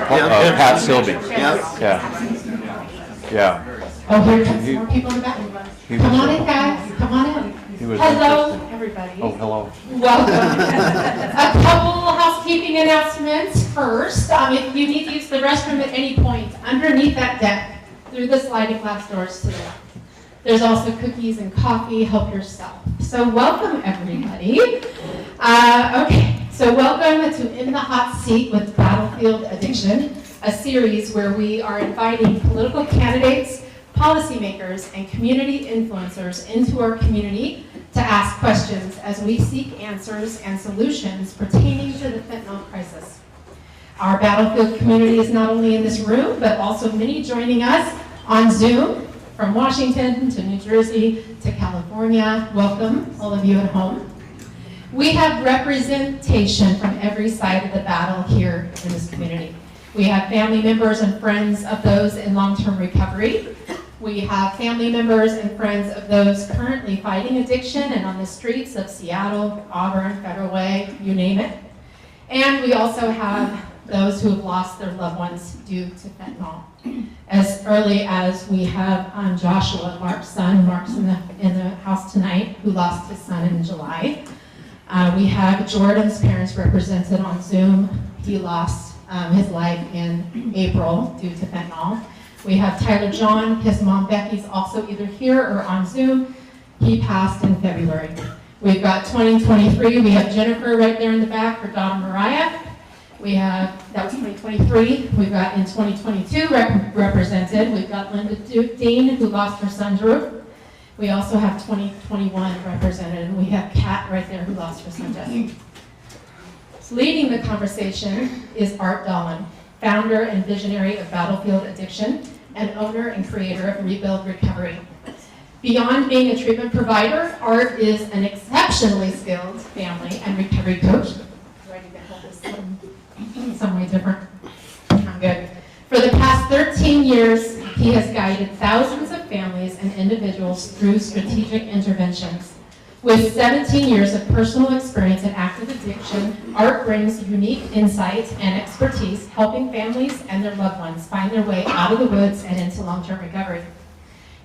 Pat Silby. Yes. Yeah. Oh, here comes more people in the back. Come on in, guys. Come on in. Hello, everybody. Oh, hello. Welcome. A couple housekeeping announcements first. If you need to use the restroom at any point, underneath that deck, through the sliding glass doors to the left. There's also cookies and coffee. Help yourself. So welcome, everybody. Okay, so welcome to In the Hot Seat with Battlefield Addiction, a series where we are inviting political candidates, policymakers, and community influencers into our community to ask questions as we seek answers and solutions pertaining to the fentanyl crisis. Our Battlefield community is not only in this room, but also many joining us on Zoom from Washington to New Jersey to California. Welcome, all of you at home. We have representation from every side of the battle here in this community. We have family members and friends of those in long-term recovery. We have family members and friends of those currently fighting addiction and on the streets of Seattle, Auburn, Federal Way, you name it. And we also have those who have lost their loved ones due to fentanyl. As early as we have Joshua, Mark's son. Mark's in the house tonight, who lost his son in July. We have Jordan's parents represented on Zoom. He lost his life in April due to fentanyl. We have Tyler John, his mom Becky's also either here or on Zoom. He passed in February. We've got 2023, we have Jennifer right there in the back, her daughter Mariah. That was 2023. We've got in 2022 represented, we've got Linda Dean, who lost her son Drew. We also have 2021 represented, and we have Kat right there, who lost her son Jesse. Leading the conversation is Art Dahlen, founder and visionary of Battlefield Addiction, and owner and creator of Rebuild Recovery. Beyond being a treatment provider, Art is an exceptionally skilled family and recovery coach. Ready to hold this some way different? I'm good. For the past 13 years, he has guided thousands of families and individuals through strategic interventions. With 17 years of personal experience in active addiction, Art brings unique insight and expertise helping families and their loved ones find their way out of the woods and into long-term recovery.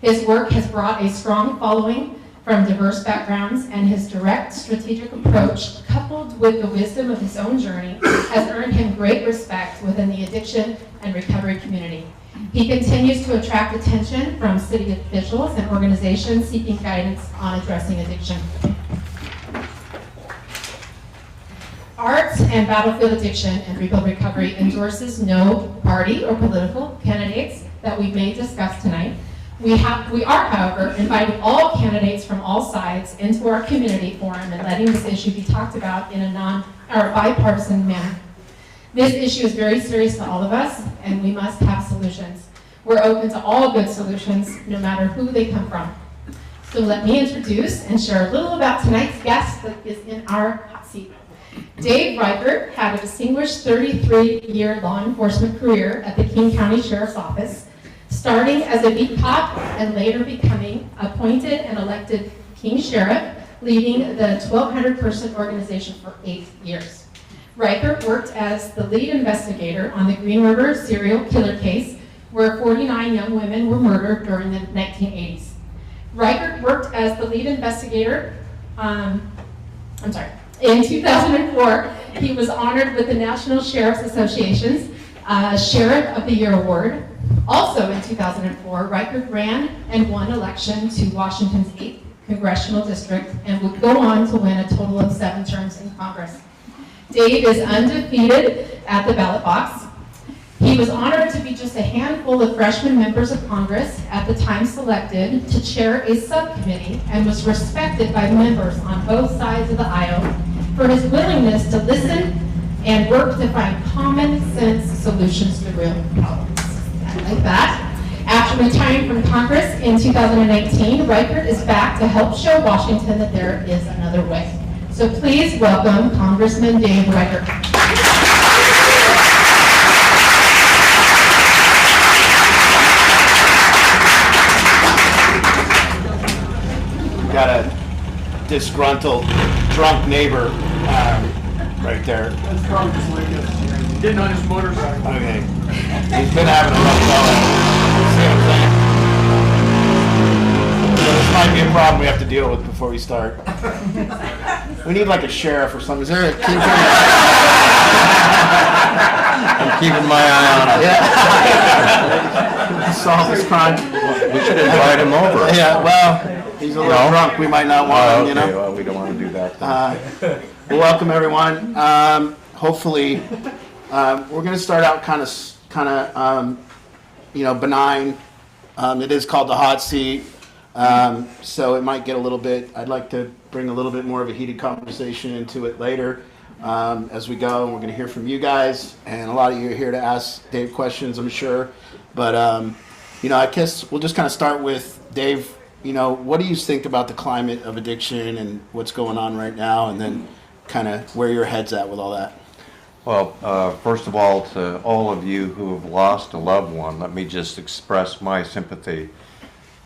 His work has brought a strong following from diverse backgrounds, and his direct strategic approach, coupled with the wisdom of his own journey, has earned him great respect within the addiction and recovery community. He continues to attract attention from city officials and organizations seeking guidance on addressing addiction. Art and Battlefield Addiction and Rebuild Recovery endorses no party or political candidates that we may discuss tonight. We are, however, inviting all candidates from all sides into our community forum and letting this issue be talked about in a bipartisan manner. This issue is very serious to all of us, and we must have solutions. We're open to all good solutions, no matter who they come from. So let me introduce and share a little about tonight's guest that is in our hot seat. Dave Reichert had a distinguished 33-year law enforcement career at the King County Sheriff's Office, starting as a beat cop and later becoming appointed and elected King Sheriff, leading the 1,200-person organization for 8 years. Reichert worked as the lead investigator on the Green River serial killer case, where 49 young women were murdered during the 1980s. Reichert worked as the lead investigator, in 2004, he was honored with the National Sheriff's Association's Sheriff of the Year Award. Also in 2004, Reichert ran and won election to Washington's 8th Congressional District and would go on to win a total of 7 terms in Congress. Dave is undefeated at the ballot box. He was honored to be just a handful of freshman members of Congress at the time selected to chair a subcommittee and was respected by members on both sides of the aisle for his willingness to listen and work to find common sense solutions to real problems. I like that. After retiring from Congress in 2019, Reichert is back to help show Washington that there is another way. So please welcome Congressman Dave Reichert. Got a disgruntled, drunk neighbor right there. getting on his motorcycle. Okay. He's been having a rough go. See what I'm saying? So this might be a problem we have to deal with before we start. We need like a sheriff or something. Is there a kingpin? I'm keeping my eye on it. Yeah. Solve this crime. We should invite him over. Yeah, well, he's a little No? drunk. We might not want him, you Okay, know? well, we don't want to do that. Well, welcome everyone. Hopefully, we're going to start out kind of, benign. It is called the hot seat, so it might get a little bit. I'd like to bring a little bit more of a heated conversation into it later as we go. And we're going to hear from you guys, and a lot of you are here to ask Dave questions, I'm sure. But I guess we'll just kind of start with Dave. What do you think about the climate of addiction and what's going on right now, and then kind of where your head's at with all that? Well, first of all, to all of you who have lost a loved one, let me just express my sympathy.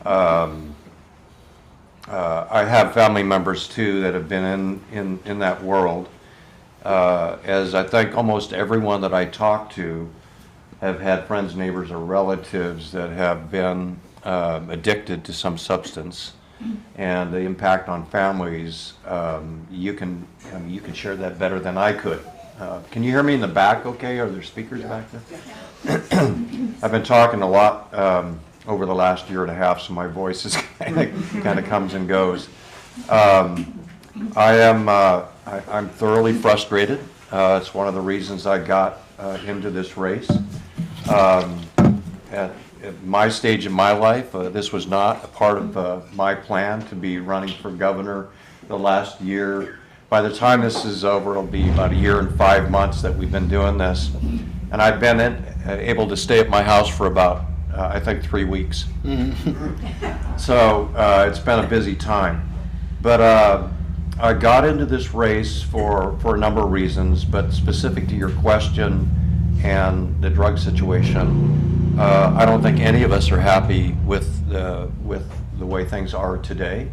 I have family members too that have been in that world. As I think almost everyone that I talk to have had friends, neighbors, or relatives that have been addicted to some substance, and the impact on families. You can share that better than I could. Can you hear me in the back? Okay, are there speakers back there? I've been talking a lot over the last year and a half, so my voice is kind of comes and goes. I'm thoroughly frustrated. It's one of the reasons I got into this race. At my stage in my life, this was not a part of my plan to be running for governor the last year. By the time this is over, it'll be about a year and 5 months that we've been doing this. And I've been able to stay at my house for about, I think, 3 weeks. So it's been a busy time. But I got into this race for a number of reasons, but specific to your question and the drug situation, I don't think any of us are happy with the way things are today.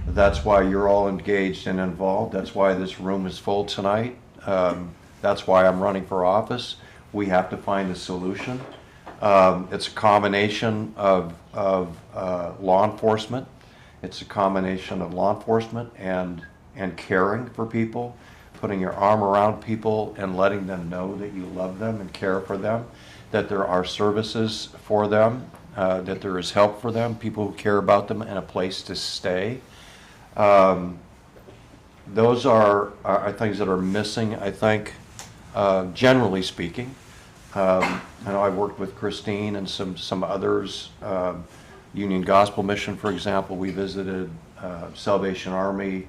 That's why you're all engaged and involved. That's why this room is full tonight. That's why I'm running for office. We have to find a solution. It's a combination of law enforcement. It's a combination of law enforcement and caring for people, putting your arm around people and letting them know that you love them and care for them, that there are services for them, that there is help for them, people who care about them, and a place to stay. Those are things that are missing, I think, generally speaking. I know I've worked with Christine and some others, Union Gospel Mission, for example. We visited Salvation Army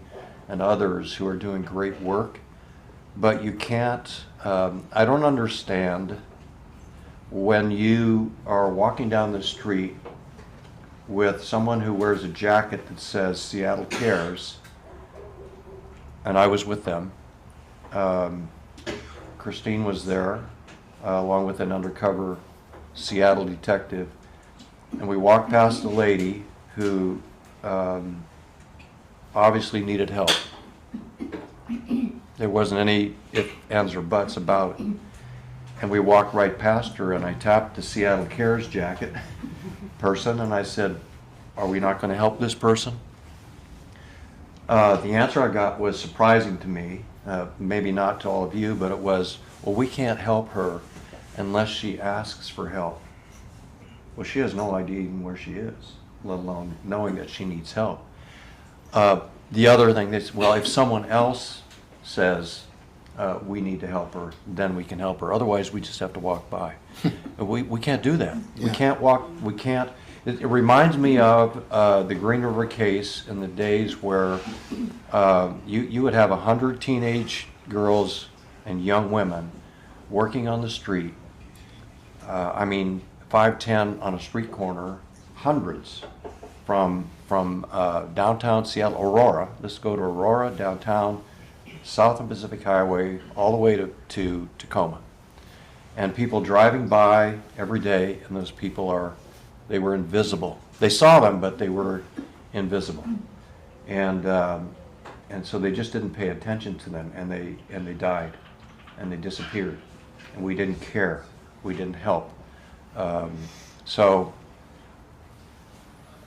and others who are doing great work. But you can't, I don't understand when you are walking down the street with someone who wears a jacket that says Seattle Cares, and I was with them. Christine was there, along with an undercover Seattle detective, and we walked past a lady who obviously needed help. There wasn't any ifs, ands, or buts about it. And we walked right past her, and I tapped the Seattle Cares jacket person, and I said, "Are we not going to help this person?" The answer I got was surprising to me, maybe not to all of you, but it was, "Well, we can't help her unless she asks for help." Well, she has no idea even where she is, let alone knowing that she needs help. The other thing is, well, if someone else says we need to help her, then we can help her. Otherwise, we just have to walk by. We can't do that. Yeah. We can't walk. We can't. It reminds me of the Green River case in the days where you would have 100 teenage girls and young women working on the street. 5, 10 on a street corner, hundreds from downtown Seattle, Aurora. Let's go to Aurora, downtown, south of Pacific Highway, all the way to Tacoma. And people driving by every day, and those people they were invisible. They saw them, but they were invisible. And so they just didn't pay attention to them, and they died, and they disappeared. and we didn't care. We didn't help. So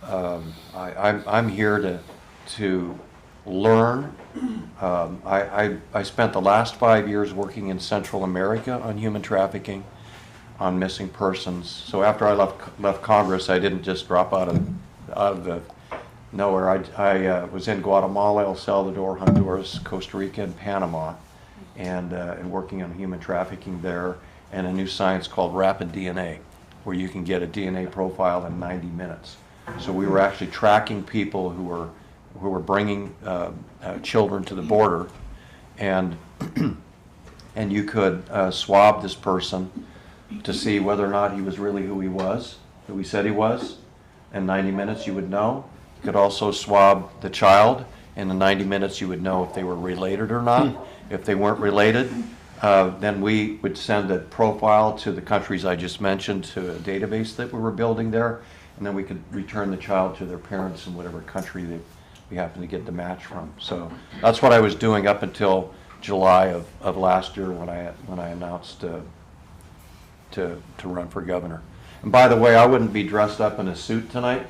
I'm here to learn. I spent the last 5 years working in Central America on human trafficking, on missing persons. So after I left Congress, I didn't just drop out of the nowhere. I was in Guatemala, El Salvador, Honduras, Costa Rica, and Panama, and working on human trafficking there, and a new science called rapid DNA, where you can get a DNA profile in 90 minutes. So we were actually tracking people who were bringing children to the border, and and you could swab this person to see whether or not he was really who he said he was. In 90 minutes you would know. You could also swab the child. In the 90 minutes you would know if they were related or not. If they weren't related, then we would send a profile to the countries I just mentioned, to a database that we were building there, and then we could return the child to their parents in whatever country we happen to get the match from. So that's what I was doing up until July of last year when I announced to run for governor. And by the way, I wouldn't be dressed up in a suit tonight,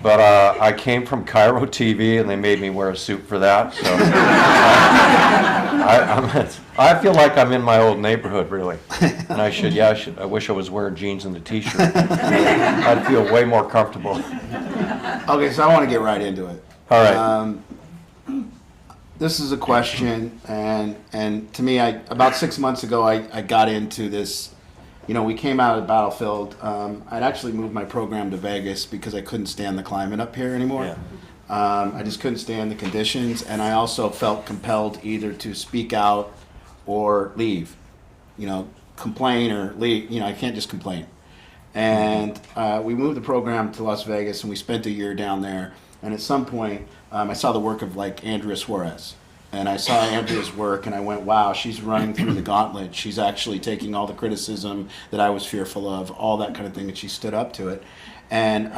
but I came from Cairo TV and they made me wear a suit for that. So I feel like I'm in my old neighborhood, really. And I wish I was wearing jeans and a t-shirt. I'd feel way more comfortable. Okay, so I want to get right into it. All right. This is a question, and to me, about 6 months ago, I got into this. You know, we came out of the battlefield. I'd actually moved my program to Vegas because I couldn't stand the climate up here anymore. Yeah. I just couldn't stand the conditions, and I also felt compelled either to speak out or leave. You know, complain or leave. You know, I can't just complain. And we moved the program to Las Vegas, and we spent a year down there. And at some point, I saw the work of like Andrea Suarez. And I saw Andrea's work and I went, wow, she's running through the gauntlet. She's actually taking all the criticism that I was fearful of, all that kind of thing, and she stood up to it. And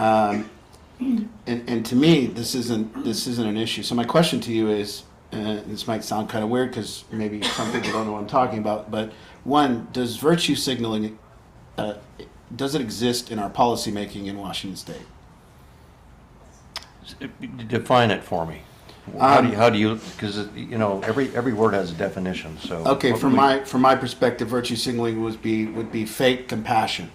to me, this isn't an issue. So my question to you is, this might sound kind of weird because maybe some people don't know what I'm talking about, but one, does virtue signaling, does it exist in our policymaking in Washington State? Define it for me. How do you? Because you know every word has a definition. So okay, from my perspective, virtue signaling would be fake compassion.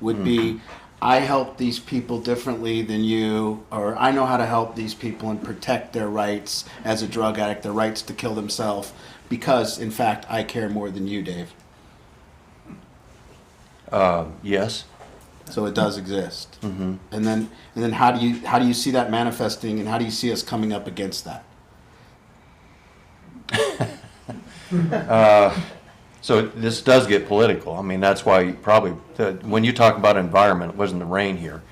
Would be, I help these people differently than you, or I know how to help these people and protect their rights as a drug addict, their rights to kill themselves, because in fact I care more than you, Dave. Yes. So it does exist. Mm-hmm. And then how do you see that manifesting, and how do you see us coming up against that? So this does get political. I mean, that's why probably when you talk about environment, it wasn't the rain here.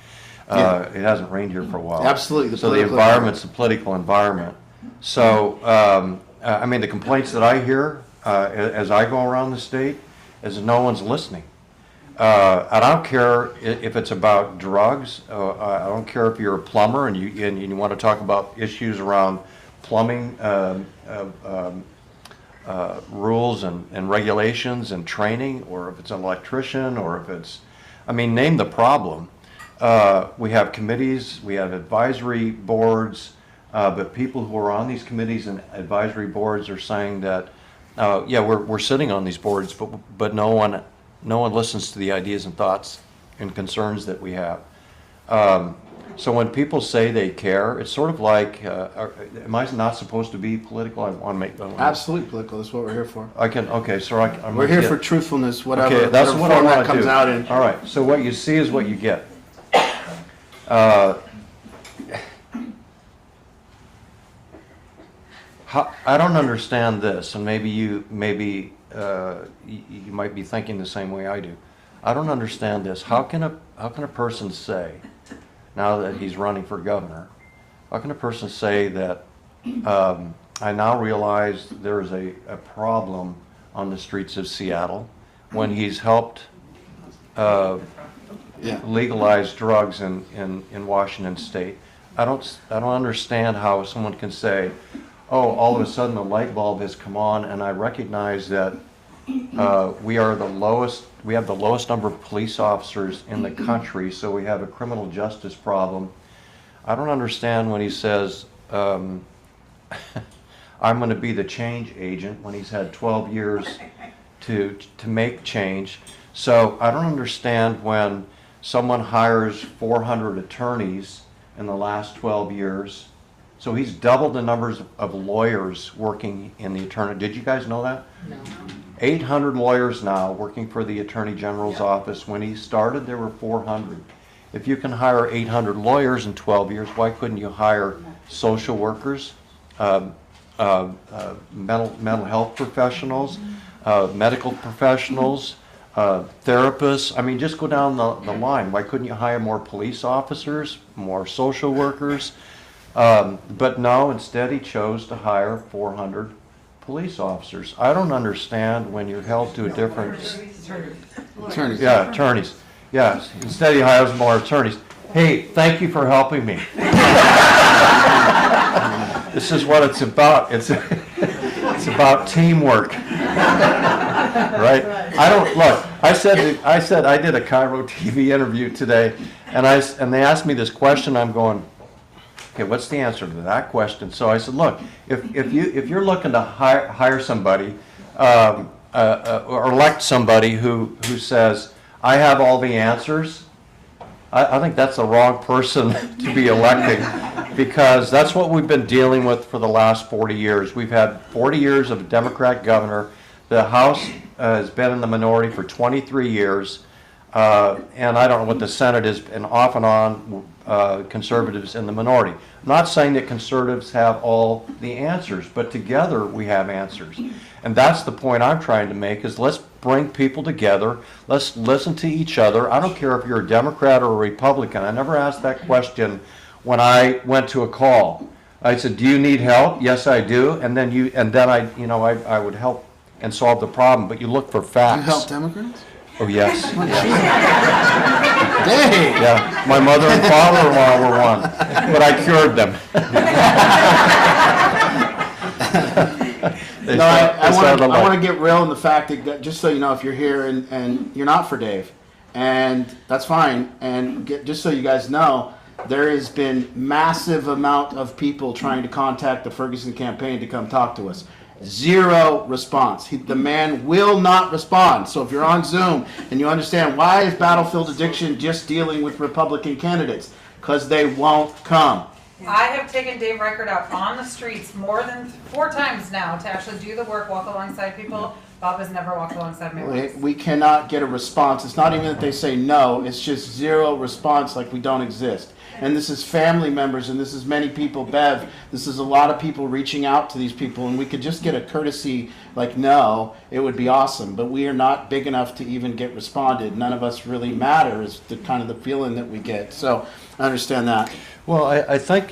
It hasn't rained here for a while. Absolutely. So the environment's the political environment. So I mean, the complaints that I hear as I go around the state is no one's listening. I don't care if it's about drugs. I don't care if you're a plumber and you want to talk about issues around plumbing rules and regulations and training, or if it's an electrician, or if it's, I mean, name the problem. We have committees, we have advisory boards, but people who are on these committees and advisory boards are saying that, yeah, we're sitting on these boards, but no one listens to the ideas and thoughts and concerns that we have. So when people say they care, it's sort of like, am I not supposed to be political? I want to make absolutely political. That's what we're here for. We're here for truthfulness, whatever. Okay, that's what I want to comes do. Out in. All right. So what you see is what you get. I don't understand this, and maybe you might be thinking the same way I do. I don't understand this. How can a person say, now that he's running for governor, how can a person say that I now realize there's a problem on the streets of Seattle when he's helped legalize drugs in Washington State? I don't understand how someone can say, oh, all of a sudden the light bulb has come on and I recognize that we are the lowest, we have the lowest number of police officers in the country, so we have a criminal justice problem. I don't understand when he says, I'm going to be the change agent, when he's had 12 years to make change. So I don't understand when someone hires 400 attorneys in the last 12 years. So he's doubled the numbers of lawyers working in the attorney. Did you guys know that? No. 800 lawyers now working for the Attorney General's office. When he started, there were 400. If you can hire 800 lawyers in 12 years, why couldn't you hire social workers, mental health professionals, medical professionals, therapists? I mean, just go down the line. Why couldn't you hire more police officers, more social workers? But no, instead he chose to hire 400 police officers. I don't understand when you're held to a different... Attorneys. Yeah, attorneys. Yes, instead he hires more attorneys. Hey, thank you for helping me. This is what it's about. It's about teamwork. Right? I said I did a Cairo TV interview today, and they asked me this question. I'm going, okay, what's the answer to that question? So I said, look, if you're looking to hire somebody or elect somebody who says, I have all the answers, I think that's the wrong person to be electing, because that's what we've been dealing with for the last 40 years. We've had 40 years of a Democrat governor. The House has been in the minority for 23 years, and I don't know what the Senate is, and off and on conservatives in the minority. I'm not saying that conservatives have all the answers, but together we have answers. And that's the point I'm trying to make, is let's bring people together. Let's listen to each other. I don't care if you're a Democrat or a Republican. I never asked that question when I went to a call. I said, do you need help? Yes, I do. And then I would help and solve the problem. But you look for facts. You help Democrats? Oh, yes. Dave! Yeah, my mother and father-in-law were one, but I cured them. I want to get real in the fact that, just so you know, if you're here and you're not for Dave, and that's fine, and just so you guys know, there has been massive amount of people trying to contact the Ferguson campaign to come talk to us. Zero response. The man will not respond. So if you're on Zoom and you understand, why is Battlefield Addiction just dealing with Republican candidates? Because they won't come. I have taken Dave Reichert out on the streets more than 4 times now to actually do the work, walk alongside people. Bob has never walked alongside me once. We cannot get a response. It's not even that they say no. It's just zero response, like we don't exist. And this is family members, and this is many people, Bev. This is a lot of people reaching out to these people, and we could just get a courtesy like no, it would be awesome. But we are not big enough to even get responded. None of us really matter is the kind of the feeling that we get. So I understand that. Well, I think,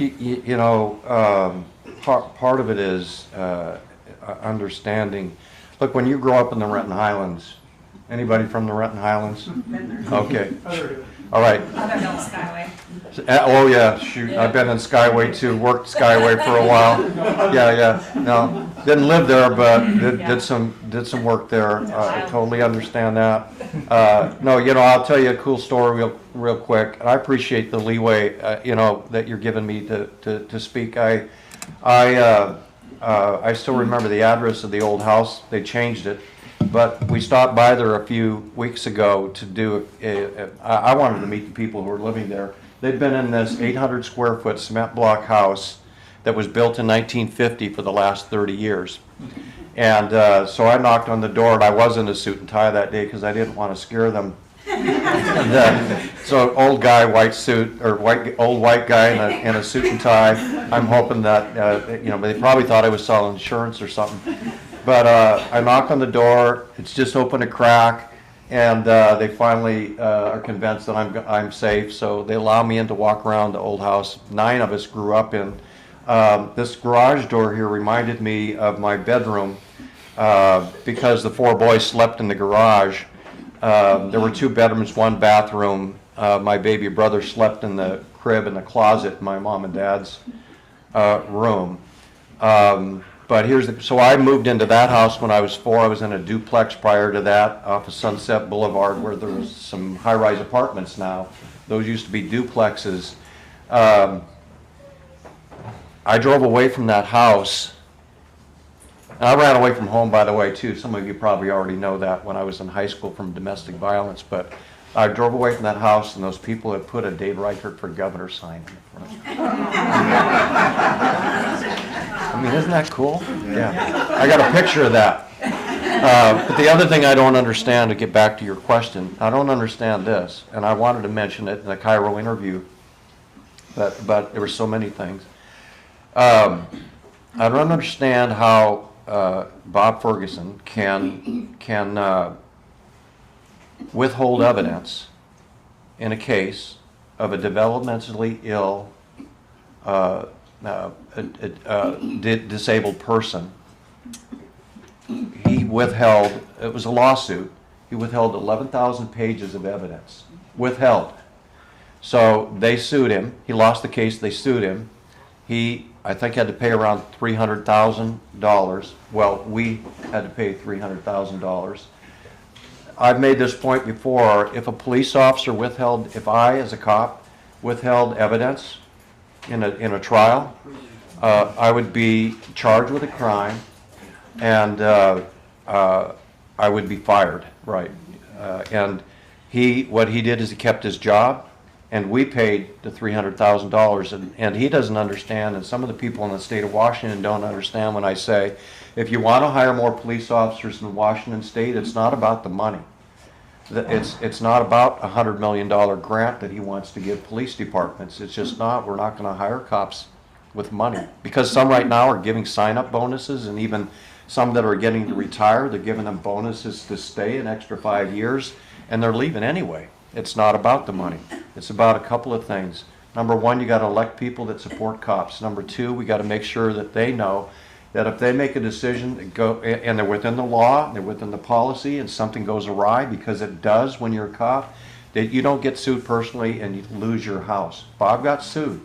part of it is understanding. Look, when you grow up in the Renton Highlands, anybody from the Renton Highlands? Okay. All right. I've been on Skyway. Oh, yeah, shoot. I've been in Skyway too, worked Skyway for a while. Yeah. No, didn't live there, but did some work there. I totally understand that. No, I'll tell you a cool story real quick. And I appreciate the leeway, that you're giving me to speak. I still remember the address of the old house. They changed it. But we stopped by there a few weeks ago to do I wanted to meet the people who were living there. They'd been in this 800 square foot cement block house that was built in 1950 for the last 30 years. And so I knocked on the door, and I was in a suit and tie that day because I didn't want to scare them. And, so old guy, white suit, or old white guy in a suit and tie. I'm hoping that, they probably thought I was selling insurance or something. But I knock on the door, it's just open a crack, and they finally are convinced that I'm safe, so they allow me in to walk around the old house 9 of us grew up in. This garage door here reminded me of my bedroom because the 4 boys slept in the garage. There were 2 bedrooms, 1 bathroom. My baby brother slept in the crib in the closet in my mom and dad's room. But so I moved into that house when I was 4. I was in a duplex prior to that off of Sunset Boulevard where there was some high-rise apartments now. Those used to be duplexes. I drove away from that house. And I ran away from home, by the way, too. Some of you probably already know that when I was in high school from domestic violence. But I drove away from that house, and those people had put a Dave Reichert for governor sign in the front. I mean, isn't that cool? Yeah. I got a picture of that. But the other thing I don't understand, to get back to your question, I don't understand this, and I wanted to mention it in the Cairo interview, but there were so many things. I don't understand how Bob Ferguson can withhold evidence in a case of a developmentally ill disabled person. He withheld, it was a lawsuit, he withheld 11,000 pages of evidence. Withheld. So they sued him. He lost the case, they sued him. He, I think, had to pay around $300,000. Well, we had to pay $300,000. I've made this point before. If a police officer withheld, if I, as a cop, withheld evidence in a trial, I would be charged with a crime, and I would be fired, right? And what he did is he kept his job, and we paid the $300,000, and he doesn't understand, and some of the people in the state of Washington don't understand when I say, if you want to hire more police officers in Washington State, it's not about the money. It's not about a $100 million grant that he wants to give police departments. It's just not. We're not going to hire cops with money, because some right now are giving sign-up bonuses, and even some that are getting to retire, they're giving them bonuses to stay an extra 5 years, and they're leaving anyway. It's not about the money. It's about a couple of things. Number one, you got to elect people that support cops. Number two, we got to make sure that they know that if they make a decision and they're within the law, they're within the policy, and something goes awry, because it does when you're a cop, that you don't get sued personally and you lose your house. Bob got sued,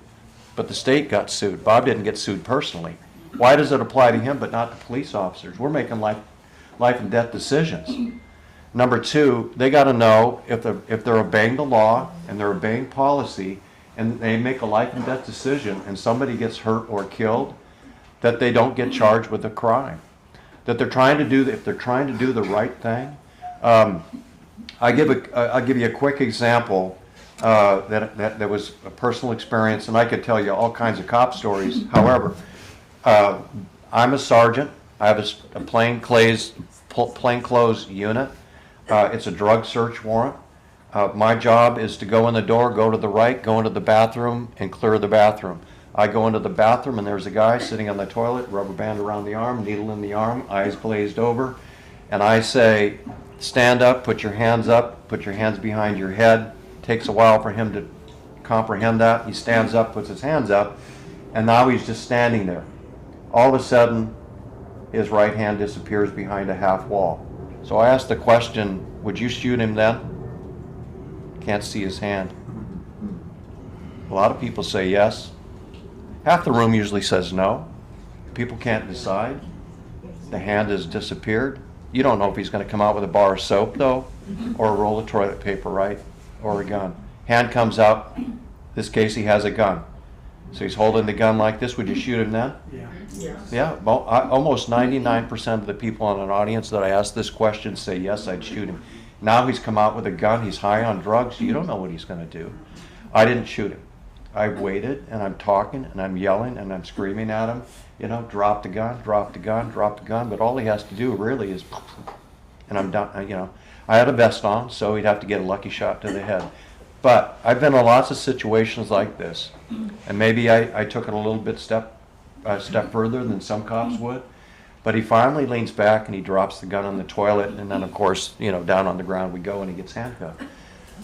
but the state got sued. Bob didn't get sued personally. Why does it apply to him but not to police officers? We're making life and death decisions. Number two, they got to know if they're obeying the law and they're obeying policy, and they make a life and death decision and somebody gets hurt or killed, that they don't get charged with a crime. That they're trying to do, if they're trying to do the right thing. I'll give you a quick example that was a personal experience, and I could tell you all kinds of cop stories. However, I'm a sergeant. I have a plainclothes unit. It's a drug search warrant. My job is to go in the door, go to the right, go into the bathroom, and clear the bathroom. I go into the bathroom, and there's a guy sitting on the toilet, rubber band around the arm, needle in the arm, eyes glazed over, and I say, stand up, put your hands behind your head. It takes a while for him to comprehend that. He stands up, puts his hands up, and now he's just standing there. All of a sudden, his right hand disappears behind a half wall. So I asked the question, would you shoot him then? Can't see his hand. A lot of people say yes. Half the room usually says no. People can't decide. The hand has disappeared. You don't know if he's going to come out with a bar of soap, though, or a roll of toilet paper, right? Or a gun. Hand comes out. This case, he has a gun. So he's holding the gun like this. Would you shoot him then? Yeah. Yeah, well, almost 99% of the people in an audience that I ask this question say, yes, I'd shoot him. Now he's come out with a gun. He's high on drugs. You don't know what he's going to do. I didn't shoot him. I waited, and I'm talking, and I'm yelling, and I'm screaming at him, drop the gun, drop the gun, drop the gun. But all he has to do really is, and I'm done, I had a vest on, so he'd have to get a lucky shot to the head. But I've been in lots of situations like this, and maybe I took it a little bit step further than some cops would. But he finally leans back and he drops the gun on the toilet, and then of course, down on the ground we go, and he gets handcuffed.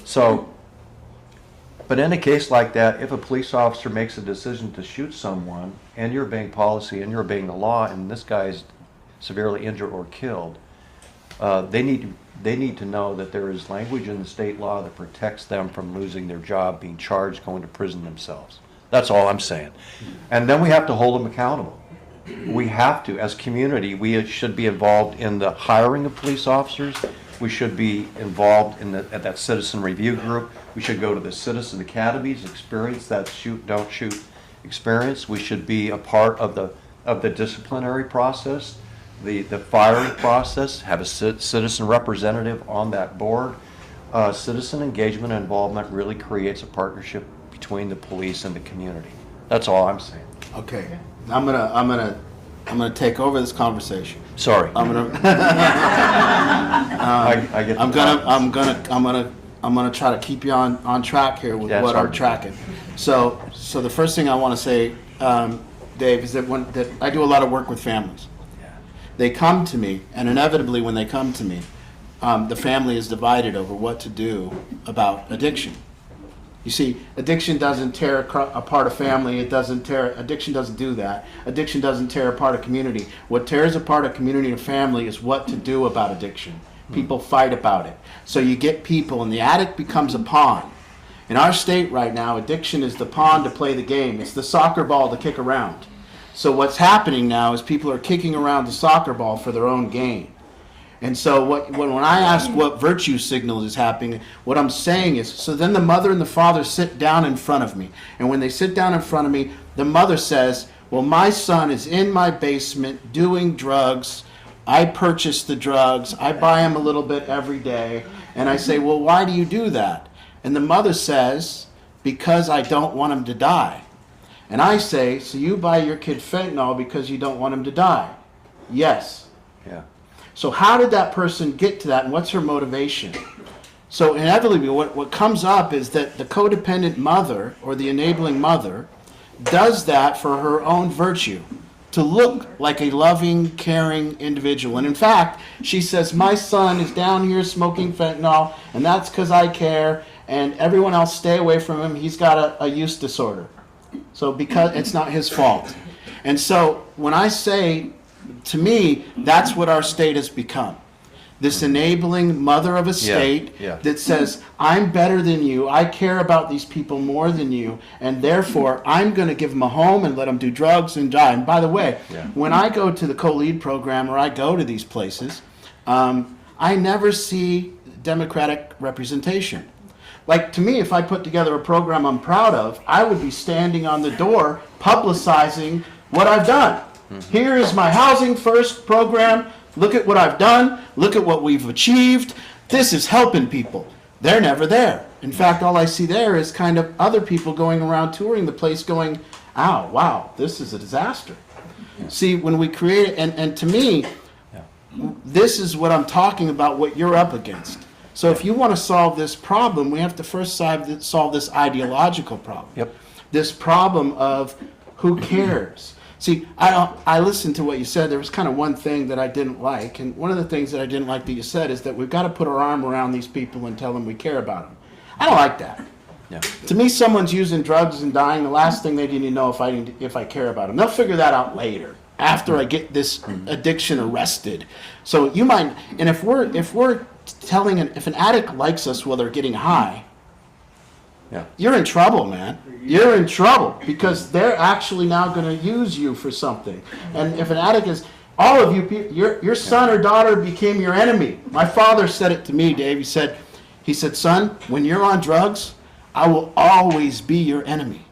So, but in a case like that, if a police officer makes a decision to shoot someone, and you're obeying policy and you're obeying the law, and this guy is severely injured or killed, they need to know that there is language in the state law that protects them from losing their job, being charged, going to prison themselves. That's all I'm saying. And then we have to hold them accountable. we have to, as community, we should be involved in the hiring of police officers. We should be involved in at that citizen review group. We should go to the citizen academies, experience that shoot, don't shoot experience. We should be a part of the disciplinary process, the firing process, have a citizen representative on that board. Citizen engagement and involvement really creates a partnership between the police and the community. That's all I'm saying. Okay, I'm gonna take over this conversation. Sorry. I'm gonna I get the I'm gonna try to keep you on track here with That's what fine. I'm tracking. So the first thing I want to say, Dave, is that I do a lot of work with families. They come to me, and inevitably when they come to me, the family is divided over what to do about addiction. You see, addiction doesn't tear apart a family. Addiction doesn't do that. Addiction doesn't tear apart a community. What tears apart a community and a family is what to do about addiction. People fight about it. So you get people, and the addict becomes a pawn. In our state right now, addiction is the pawn to play the game. It's the soccer ball to kick around. So what's happening now is people are kicking around the soccer ball for their own gain. And so when I ask what virtue signal is happening, what I'm saying is, so then the mother and the father sit down in front of me. And when they sit down in front of me, the mother says, well, my son is in my basement doing drugs. I purchase the drugs. I buy him a little bit every day. And I say, well, why do you do that? And the mother says, because I don't want him to die. And I say, so you buy your kid fentanyl because you don't want him to die? Yes. Yeah. So how did that person get to that, and what's her motivation? So inevitably what comes up is that the codependent mother or the enabling mother does that for her own virtue, to look like a loving, caring individual. And in fact, she says, my son is down here smoking fentanyl, and that's because I care, and everyone else stay away from him. He's got a use disorder. So because it's not his fault. And so when I say, to me, that's what our state has become. This enabling mother of a state that says, I'm better than you, I care about these people more than you, and therefore I'm going to give them a home and let them do drugs and die. And by the way, when I go to the co-lead program or I go to these places, I never see Democratic representation. Like, to me, if I put together a program I'm proud of, I would be standing on the door publicizing what I've done. Here is my Housing First program. Look at what I've done. Look at what we've achieved. This is helping people. They're never there. In fact, all I see there is kind of other people going around touring the place going, ow, wow, this is a disaster. See, when we create, and to me, this is what I'm talking about, what you're up against. So if you want to solve this problem, we have to first solve this ideological problem. This problem of who cares. See, I listened to what you said. There was kind of one thing that I didn't like. And one of the things that I didn't like that you said is that we've got to put our arm around these people and tell them we care about them. I don't like that. To me, someone's using drugs and dying, the last thing they need to know if I care about them. They'll figure that out later, after I get this addiction arrested. So you might, and if we're telling, if an addict likes us while they're getting high, you're in trouble, man. You're in trouble because they're actually now going to use you for something. And if an addict is, all of you, your son or daughter became your enemy. My father said it to me, Dave. He said, son, when you're on drugs, I will always be your enemy.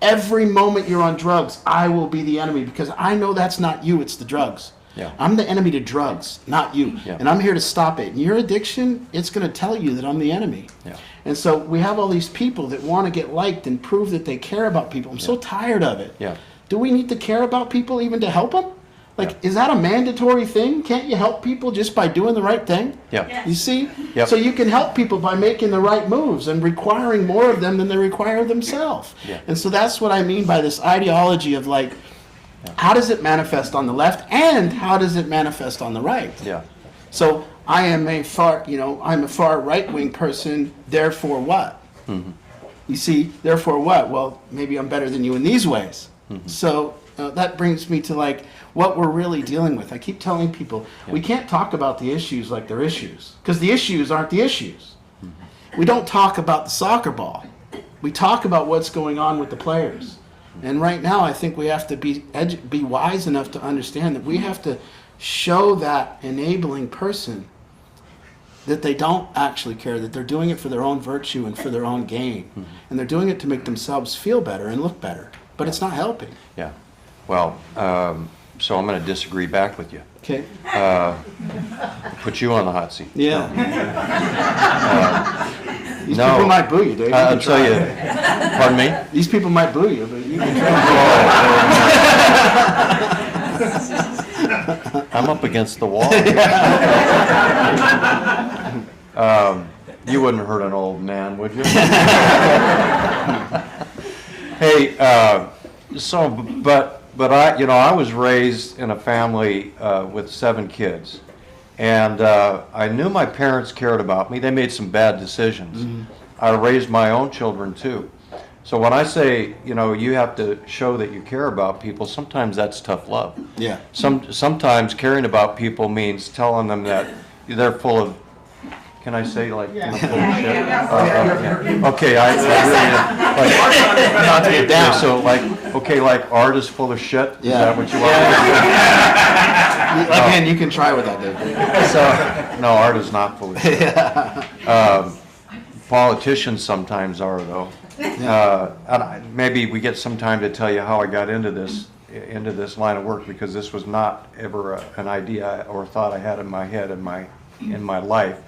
Every moment you're on drugs, I will be the enemy because I know that's not you, it's the drugs. I'm the enemy to drugs, not you. And I'm here to stop it. And your addiction, it's going to tell you that I'm the enemy. And so we have all these people that want to get liked and prove that they care about people. I'm so tired of it. Do we need to care about people even to help them? Like, is that a mandatory thing? Can't you help people just by doing the right thing? You see? So you can help people by making the right moves and requiring more of them than they require themselves. And so that's what I mean by this ideology of like, how does it manifest on the left and how does it manifest on the right? So I am a far, I'm a far right-wing person, therefore what? You see, therefore what? Well, maybe I'm better than you in these ways. So that brings me to like what we're really dealing with. I keep telling people, we can't talk about the issues like they're issues, because the issues aren't the issues. We don't talk about the soccer ball. We talk about what's going on with the players. And right now, I think we have to be wise enough to understand that we have to show that enabling person that they don't actually care, that they're doing it for their own virtue and for their own gain. And they're doing it to make themselves feel better and look better. But it's not helping. Yeah. Well, so I'm going to disagree back with you. Okay? Put you on the hot seat. Yeah. These No. people might boo you, Dave. I'll tell you. Pardon me? These people might boo you, but you can try. I'm up against the wall. You wouldn't hurt an old man, would you? Hey, but I was raised in a family with 7 kids, and I knew my parents cared about me. They made some bad decisions. I raised my own children too. So when I say, you have to show that you care about people, sometimes that's tough love. Yeah. Sometimes caring about people means telling them that they're full of, can I say full of shit? Okay, I really, Not to get down. so like Art is full of shit? Is Yeah. that what you want me to Again, you can try with that, Dave. say? No, Art is not full of shit. Politicians sometimes are, though. Maybe we get some time to tell you how I got into this line of work, because this was not ever an idea or thought I had in my head in my life.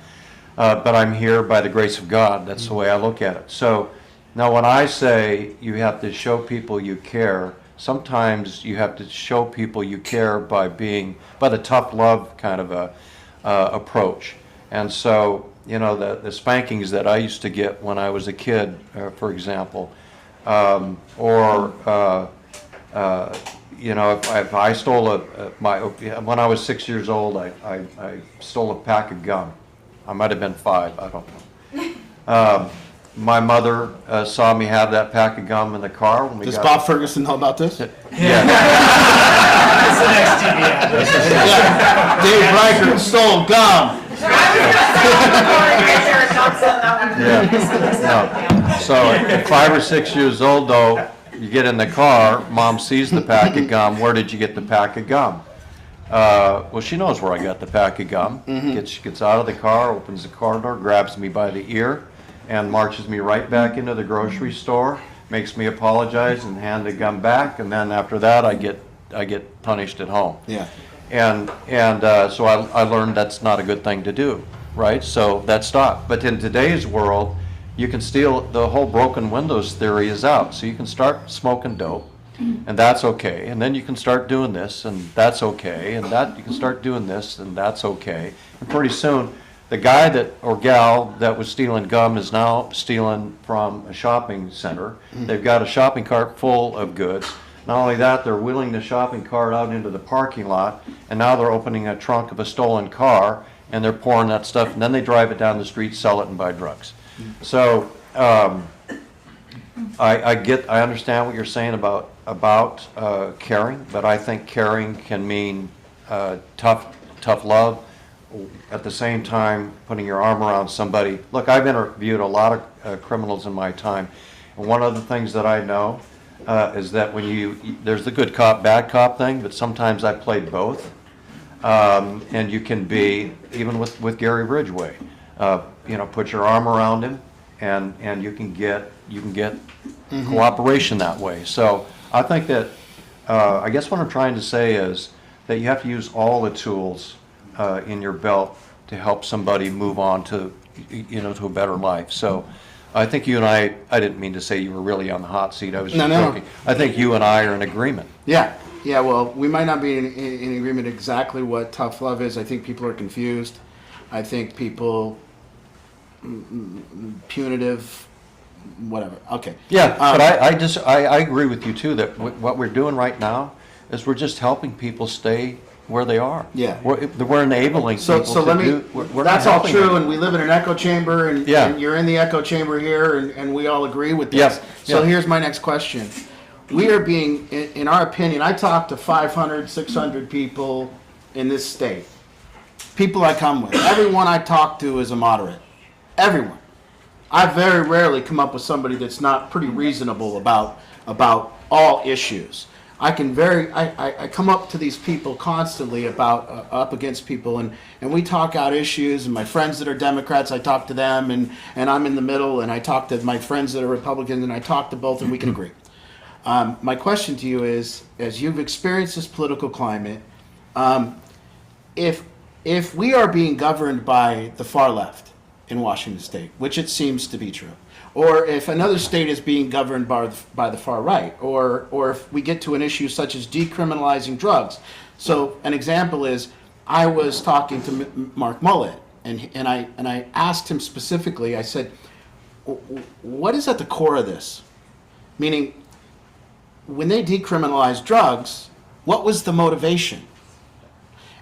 But I'm here by the grace of God. That's the way I look at it. So now when I say you have to show people you care, sometimes you have to show people you care by the tough love kind of a approach. And so, the spankings that I used to get when I was a kid, for example, if I stole when I was 6 years old, I stole a pack of gum. I might have been 5, I don't know. My mother saw me have that pack of gum in the car when we Does got. Bob Ferguson know about this? Yeah. Dave Reichert stole gum. No. So at 5 or 6 years old, though, you get in the car, Mom sees the pack of gum. Where did you get the pack of gum? Well, she knows where I got the pack of gum. Gets out of the car, opens the car door, grabs me by the ear, and marches me right back into the grocery store, makes me apologize and hand the gum back, and then after that I get punished at home. Yeah. And so I learned that's not a good thing to do, right? So that stopped. But in today's world, you can steal, the whole broken windows theory is out. So you can start smoking dope, and that's okay. And then you can start doing this, and that's okay. And that you can start doing this, and that's okay. And pretty soon, the guy or gal that was stealing gum is now stealing from a shopping center. They've got a shopping cart full of goods. Not only that, they're wheeling the shopping cart out into the parking lot, and now they're opening a trunk of a stolen car, and they're pouring that stuff, and then they drive it down the street, sell it, and buy drugs. So I understand what you're saying about caring, but I think caring can mean tough love. At the same time, putting your arm around somebody. Look, I've interviewed a lot of criminals in my time, and one of the things that I know is that there's the good cop, bad cop thing, but sometimes I played both. And you can be, even with Gary Ridgway, put your arm around him, and you can get cooperation that way. So I think that, I guess what I'm trying to say is that you have to use all the tools in your belt to help somebody move on to a better life. So I think you and I didn't mean to say you were really on the hot seat. I was just joking. I think you and I are in agreement. Yeah, well, we might not be in agreement exactly what tough love is. I think people are confused. I think people, punitive, whatever, okay. Yeah, but I agree with you too, that what we're doing right now is we're just helping people stay where they are. Yeah. We're enabling people So to let me, do. We're that's not all helping true, them. and we live in an echo chamber, and you're in the echo chamber here, and we all agree with this. Yes. So Yeah. here's my next question. We are being, in our opinion, I talked to 500, 600 people in this state. People I come with. Everyone I talk to is a moderate. Everyone. I very rarely come up with somebody that's not pretty reasonable about all issues. I come up to these people constantly about up against people, and we talk out issues. And my friends that are Democrats, I talk to them, and I'm in the middle, and I talk to my friends that are Republicans, and I talk to both, and we can agree. My question to you is, as you've experienced this political climate, if we are being governed by the far left in Washington State, which it seems to be true, or if another state is being governed by the far right, or if we get to an issue such as decriminalizing drugs. So an example is, I was talking to Mark Mullet, and I asked him specifically, I said, what is at the core of this? Meaning, when they decriminalized drugs, what was the motivation?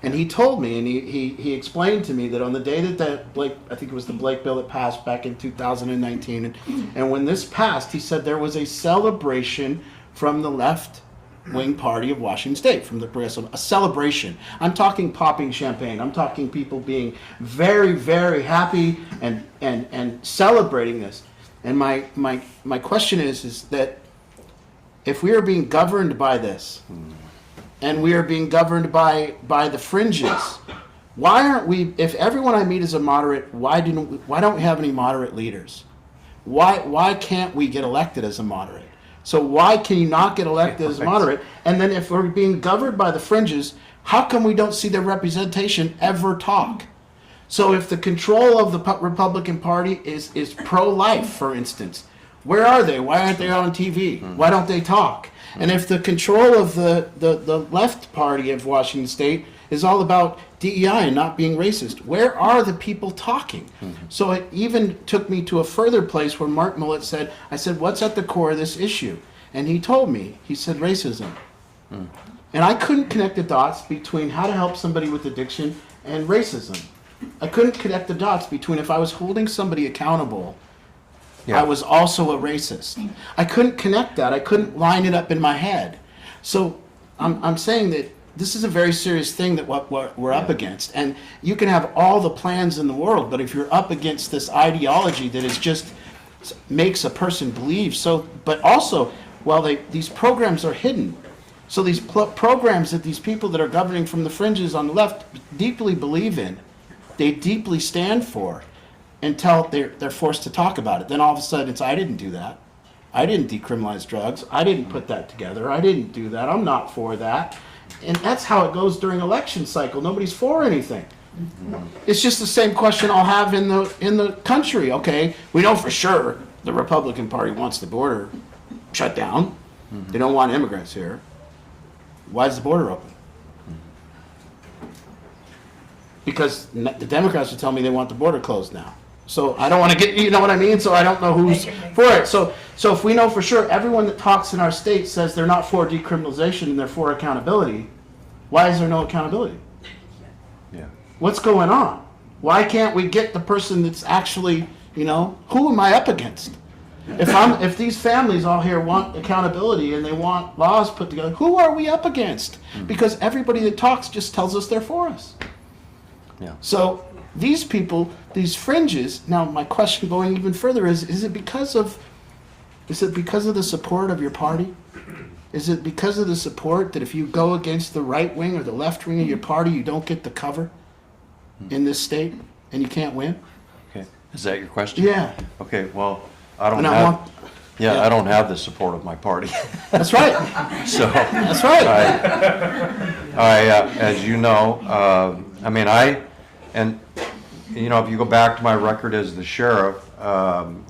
And he told me, and he explained to me that on the day that Blake, I think it was the Blake bill that passed back in 2019, and when this passed, he said there was a celebration from the left-wing party of Washington State, from the progressive, a celebration. I'm talking popping champagne. I'm talking people being very, very happy and celebrating this. And my question is that if we are being governed by this, and we are being governed by the fringes, why aren't we? If everyone I meet is a moderate, why don't we have any moderate leaders? Why can't we get elected as a moderate? So why can you not get elected as a moderate? And then if we're being governed by the fringes, how come we don't see their representation ever talk? So if the control of the Republican Party is pro-life, for instance, where are they? Why aren't they on TV? Why don't they talk? And if the control of the left party of Washington State is all about DEI and not being racist, where are the people talking? So it even took me to a further place where Mark Mullet said, I said, what's at the core of this issue? And he told me, he said, racism. And I couldn't connect the dots between how to help somebody with addiction and racism. I couldn't connect the dots between if I was holding somebody accountable, I was also a racist. I couldn't connect that. I couldn't line it up in my head. So I'm saying that this is a very serious thing that what we're up against. And you can have all the plans in the world, but if you're up against this ideology that is just makes a person believe so, but also, well, these programs are hidden. So these programs that these people that are governing from the fringes on the left deeply believe in, they deeply stand for, until they're forced to talk about it. Then all of a sudden it's, I didn't do that. I didn't decriminalize drugs. I didn't put that together. I didn't do that. I'm not for that. And that's how it goes during election cycle. Nobody's for anything. It's just the same question I'll have in the country. Okay, we know for sure the Republican Party wants the border shut down. They don't want immigrants here. Why is the border open? Because the Democrats will tell me they want the border closed now. So I don't want to get, you know what I mean? So I don't know who's for it. So if we know for sure everyone that talks in our state says they're not for decriminalization and they're for accountability, why is there no accountability? Yeah. What's going on? Why can't we get the person that's actually, who am I up against? If these families all here want accountability and they want laws put together, who are we up against? Because everybody that talks just tells us they're for us. Yeah. So these people, these fringes, now my question going even further is it because of the support of your party? Is it because of the support that if you go against the right wing or the left wing of your party, you don't get the cover in this state and you can't win? Okay. Is that your question? Yeah. Okay, well, I don't Yeah. I don't have the support of my party. That's right. So That's right. as you know, if you go back to my record as the sheriff,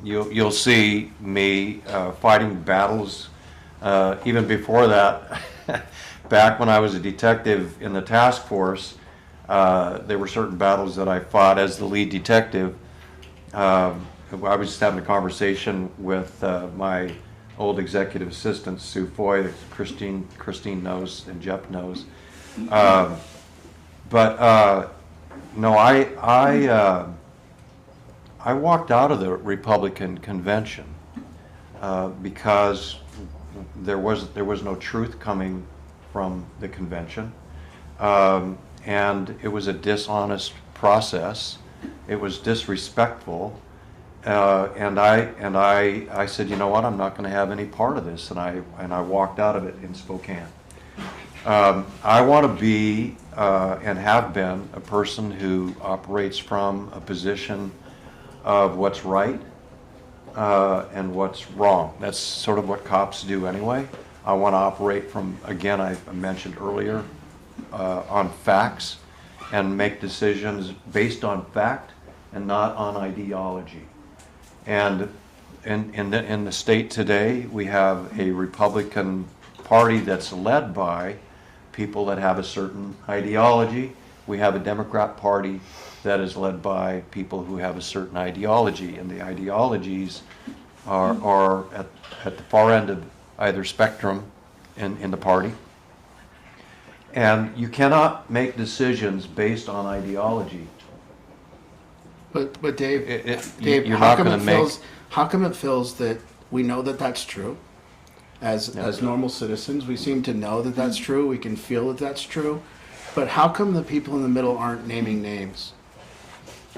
you'll see me fighting battles even before that. Back when I was a detective in the task force, there were certain battles that I fought as the lead detective. I was just having a conversation with my old executive assistant, Sue Foy, that Christine knows and Jeff knows. No, I walked out of the Republican convention because there was no truth coming from the convention, and it was a dishonest process. It was disrespectful. I said, you know what, I'm not going to have any part of this, and I walked out of it in Spokane. I want to be and have been a person who operates from a position of what's right and what's wrong. That's sort of what cops do anyway. I want to operate from, again, I mentioned earlier, on facts and make decisions based on fact and not on ideology. And in the state today, we have a Republican Party that's led by people that have a certain ideology. We have a Democrat Party that is led by people who have a certain ideology, and the ideologies are at the far end of either spectrum in the party. And you cannot make decisions based on ideology. But Dave, You're how not come going it to make. feels? How come it feels that we know that that's true? As normal citizens, we seem to know that that's true. We can feel that that's true. But how come the people in the middle aren't naming names?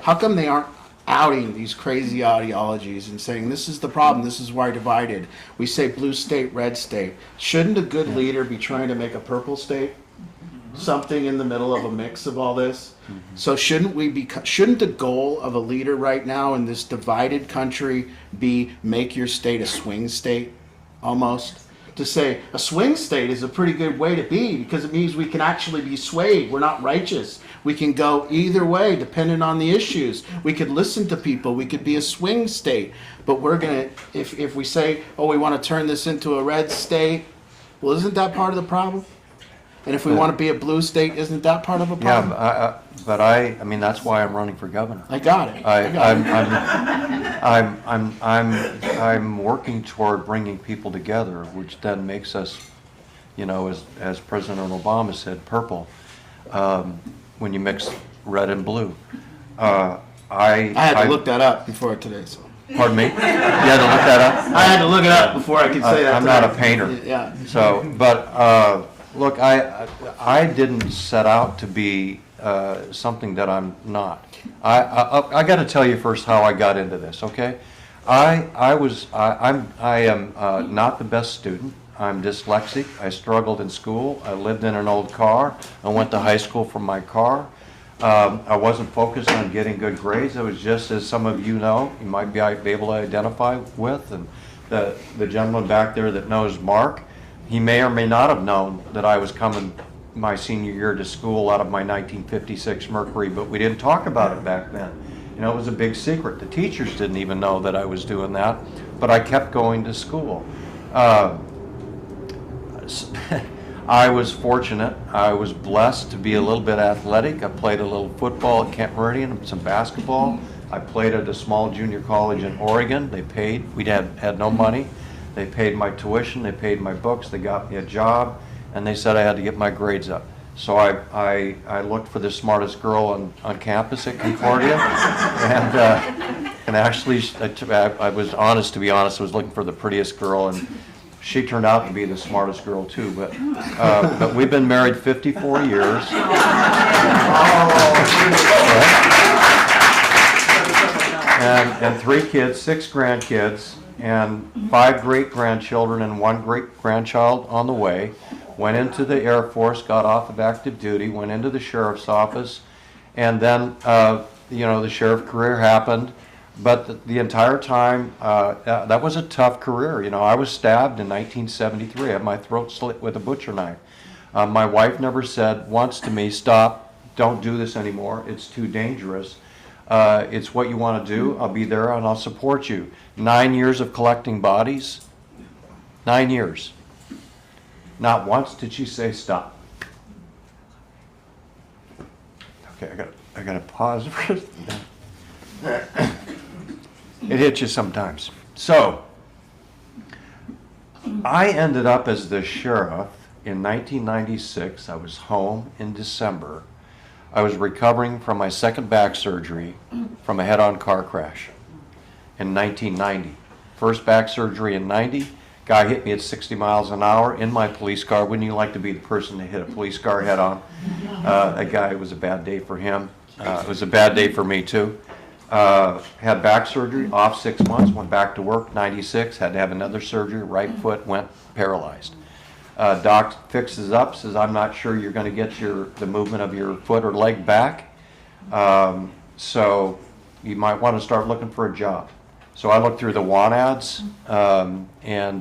How come they aren't outing these crazy ideologies and saying, this is the problem, this is why we're divided? We say blue state, red state. Shouldn't a good leader be trying to make a purple state? Something in the middle of a mix of all this? So shouldn't the goal of a leader right now in this divided country be make your state a swing state, almost? To say a swing state is a pretty good way to be, because it means we can actually be swayed. We're not righteous. We can go either way depending on the issues. We could listen to people. We could be a swing state. But we're going to, if we say, oh, we want to turn this into a red state, well, isn't that part of the problem? And if we want to be a blue state, isn't that part of a problem? Yeah, but I mean, that's why I'm running for governor. I got it. I got it. I'm working toward bringing people together, which then makes us, as President Obama said, purple, when you mix red and blue. I had to look that up before today. So. Pardon me? You had to look that up? I had to look it up before I could say that. I'm not a painter. Yeah. So, but look, I didn't set out to be something that I'm not. I got to tell you first how I got into this. Okay, I am not the best student. I'm dyslexic. I struggled in school. I lived in an old car. I went to high school from my car. I wasn't focused on getting good grades. I was just, as some of you know, you might be able to identify with, and the gentleman back there that knows Mark, he may or may not have known that I was coming my senior year to school out of my 1956 Mercury, but we didn't talk about it back then. It was a big secret. The teachers didn't even know that I was doing that, but I kept going to school. I was fortunate. I was blessed to be a little bit athletic. I played a little football at Kent Meridian, some basketball. I played at a small junior college in Oregon. They paid. We had no money. They paid my tuition, they paid my books, they got me a job, and they said I had to get my grades up. So I looked for the smartest girl on campus at Concordia, and actually, I was honest, to be honest, I was looking for the prettiest girl, and she turned out to be the smartest girl too. But we've been married 54 years. And 3 kids, 6 grandkids, and 5 great-grandchildren and 1 great-grandchild on the way. Went into the Air Force, got off of active duty, went into the sheriff's office, and then, the sheriff career happened. But the entire time, that was a tough career. I was stabbed in 1973. I had my throat slit with a butcher knife. My wife never said once to me, stop, don't do this anymore, it's too dangerous. It's what you want to do. I'll be there and I'll support you. 9 years of collecting bodies. 9 years. Not once did she say stop. Okay, I got to pause for it. It hits you sometimes. So, I ended up as the sheriff in 1996. I was home in December. I was recovering from my second back surgery from a head-on car crash in 1990. First back surgery in 90. Guy hit me at 60 miles an hour in my police car. Wouldn't you like to be the person to hit a police car head-on? That guy, it was a bad day for him. It was a bad day for me too. Had back surgery, off 6 months, went back to work, 96, had to have another surgery, right foot went paralyzed. Doc fixes up, says, I'm not sure you're gonna get the movement of your foot or leg back. So you might want to start looking for a job. So I looked through the want ads and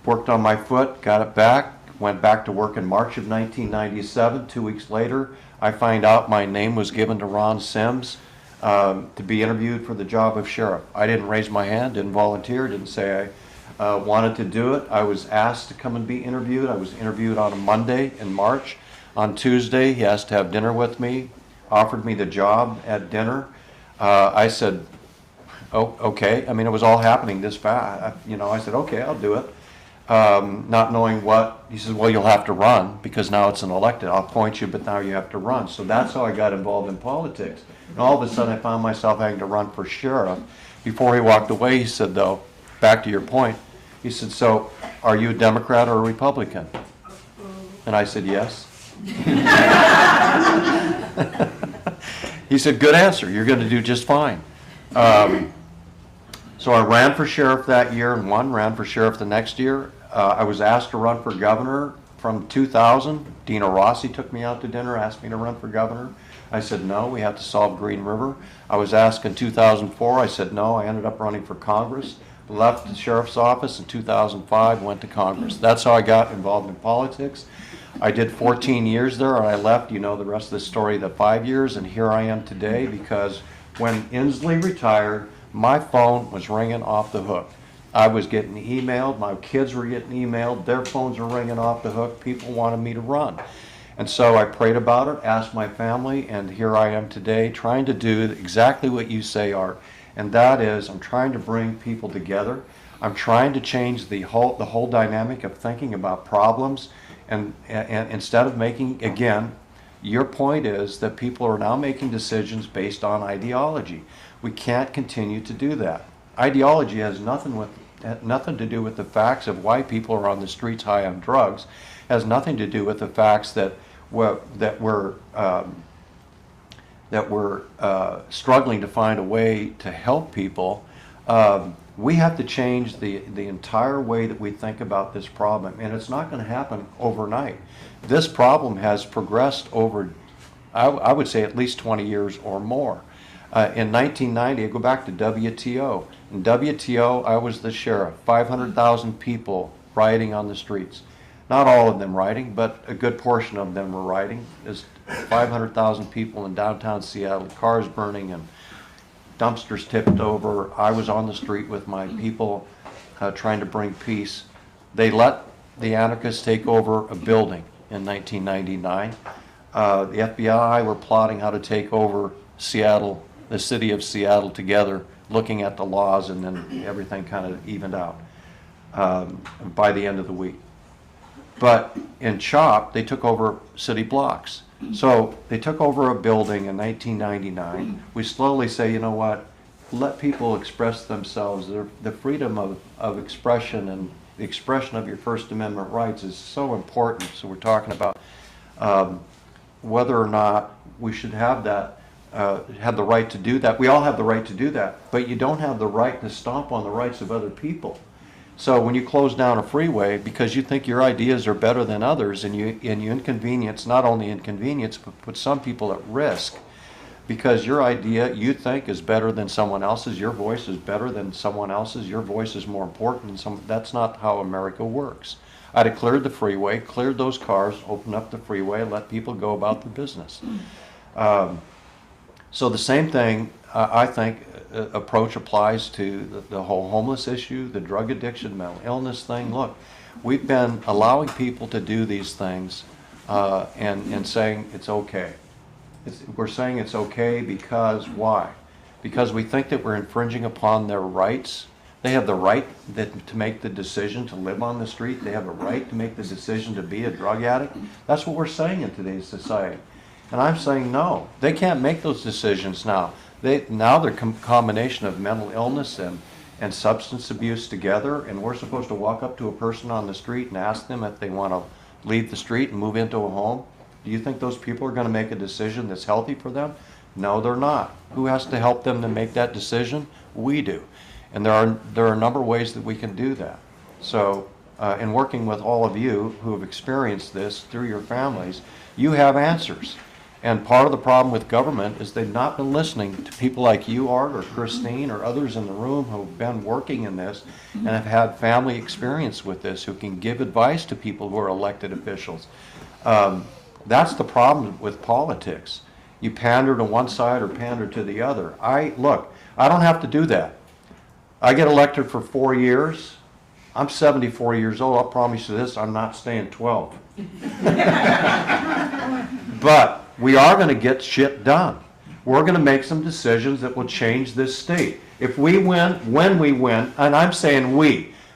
worked on my foot, got it back, went back to work in March of 1997. 2 weeks later, I find out my name was given to Ron Sims to be interviewed for the job of sheriff. I didn't raise my hand, didn't volunteer, didn't say I wanted to do it. I was asked to come and be interviewed. I was interviewed on a Monday in March. On Tuesday, he asked to have dinner with me, offered me the job at dinner. I said, oh, okay. I mean, it was all happening this fast. I said, okay, I'll do it. Not knowing what, he says, well, you'll have to run because now it's an elected. I'll appoint you, but now you have to run. So that's how I got involved in politics. And all of a sudden, I found myself having to run for sheriff. Before he walked away, he said, though, back to your point, he said, so are you a Democrat or a Republican? And I said, yes. He said, good answer. You're going to do just fine. So I ran for sheriff that year and won, ran for sheriff the next year. I was asked to run for governor from 2000. Dina Rossi took me out to dinner, asked me to run for governor. I said no, we have to solve Green River. I was asked in 2004, I said no. I ended up running for Congress, left the sheriff's office in 2005, went to Congress. That's how I got involved in politics. I did 14 years there, and I left, you know the rest of the story, the 5 years, and here I am today because when Inslee retired, my phone was ringing off the hook. I was getting emailed, my kids were getting emailed, their phones were ringing off the hook, people wanted me to run. And so I prayed about it, asked my family, and here I am today trying to do exactly what you say, Art. And that is, I'm trying to bring people together. I'm trying to change the whole dynamic of thinking about problems. And instead of making, again, your point is that people are now making decisions based on ideology. We can't continue to do that. Ideology has nothing to do with the facts of why people are on the streets high on drugs. It has nothing to do with the facts that we're struggling to find a way to help people. We have to change the entire way that we think about this problem, and it's not going to happen overnight. This problem has progressed over, I would say, at least 20 years or more. In 1990, I go back to WTO. In WTO, I was the sheriff. 500,000 people rioting on the streets. Not all of them rioting, but a good portion of them were rioting. There's 500,000 people in downtown Seattle, cars burning and dumpsters tipped over. I was on the street with my people trying to bring peace. They let the anarchists take over a building in 1999. The FBI were plotting how to take over Seattle, the city of Seattle together, looking at the laws, and then everything kind of evened out by the end of the week. But in CHOP, they took over city blocks. So they took over a building in 1999. We slowly say, you know what, let people express themselves. The freedom of expression and the expression of your First Amendment rights is so important. So we're talking about whether or not we should have that, have the right to do that. We all have the right to do that, but you don't have the right to stomp on the rights of other people. So when you close down a freeway because you think your ideas are better than others, and you inconvenience, not only inconvenience, but put some people at risk because your idea you think is better than someone else's, your voice is better than someone else's, your voice is more important than some. That's not how America works. I'd have cleared the freeway, cleared those cars, opened up the freeway, let people go about their business. So the same thing, I think, approach applies to the whole homeless issue, the drug addiction, mental illness thing. Look, we've been allowing people to do these things and saying it's okay. We're saying it's okay because why? Because we think that we're infringing upon their rights. They have the right to make the decision to live on the street. They have a right to make the decision to be a drug addict. That's what we're saying in today's society. And I'm saying no, they can't make those decisions now. Now they're a combination of mental illness and substance abuse together, and we're supposed to walk up to a person on the street and ask them if they want to leave the street and move into a home. Do you think those people are going to make a decision that's healthy for them? No, they're not. Who has to help them to make that decision? We do. And there are a number of ways that we can do that. So in working with all of you who have experienced this through your families, you have answers. And part of the problem with government is they've not been listening to people like you, Art, or Christine, or others in the room who have been working in this and have had family experience with this, who can give advice to people who are elected officials. That's the problem with politics. You pander to one side or pander to the other. Look, I don't have to do that. I get elected for 4 years. I'm 74 years old. I'll promise you this, I'm not staying 12. But we are going to get shit done. We're going to make some decisions that will change this state. If we win, when we win, and I'm saying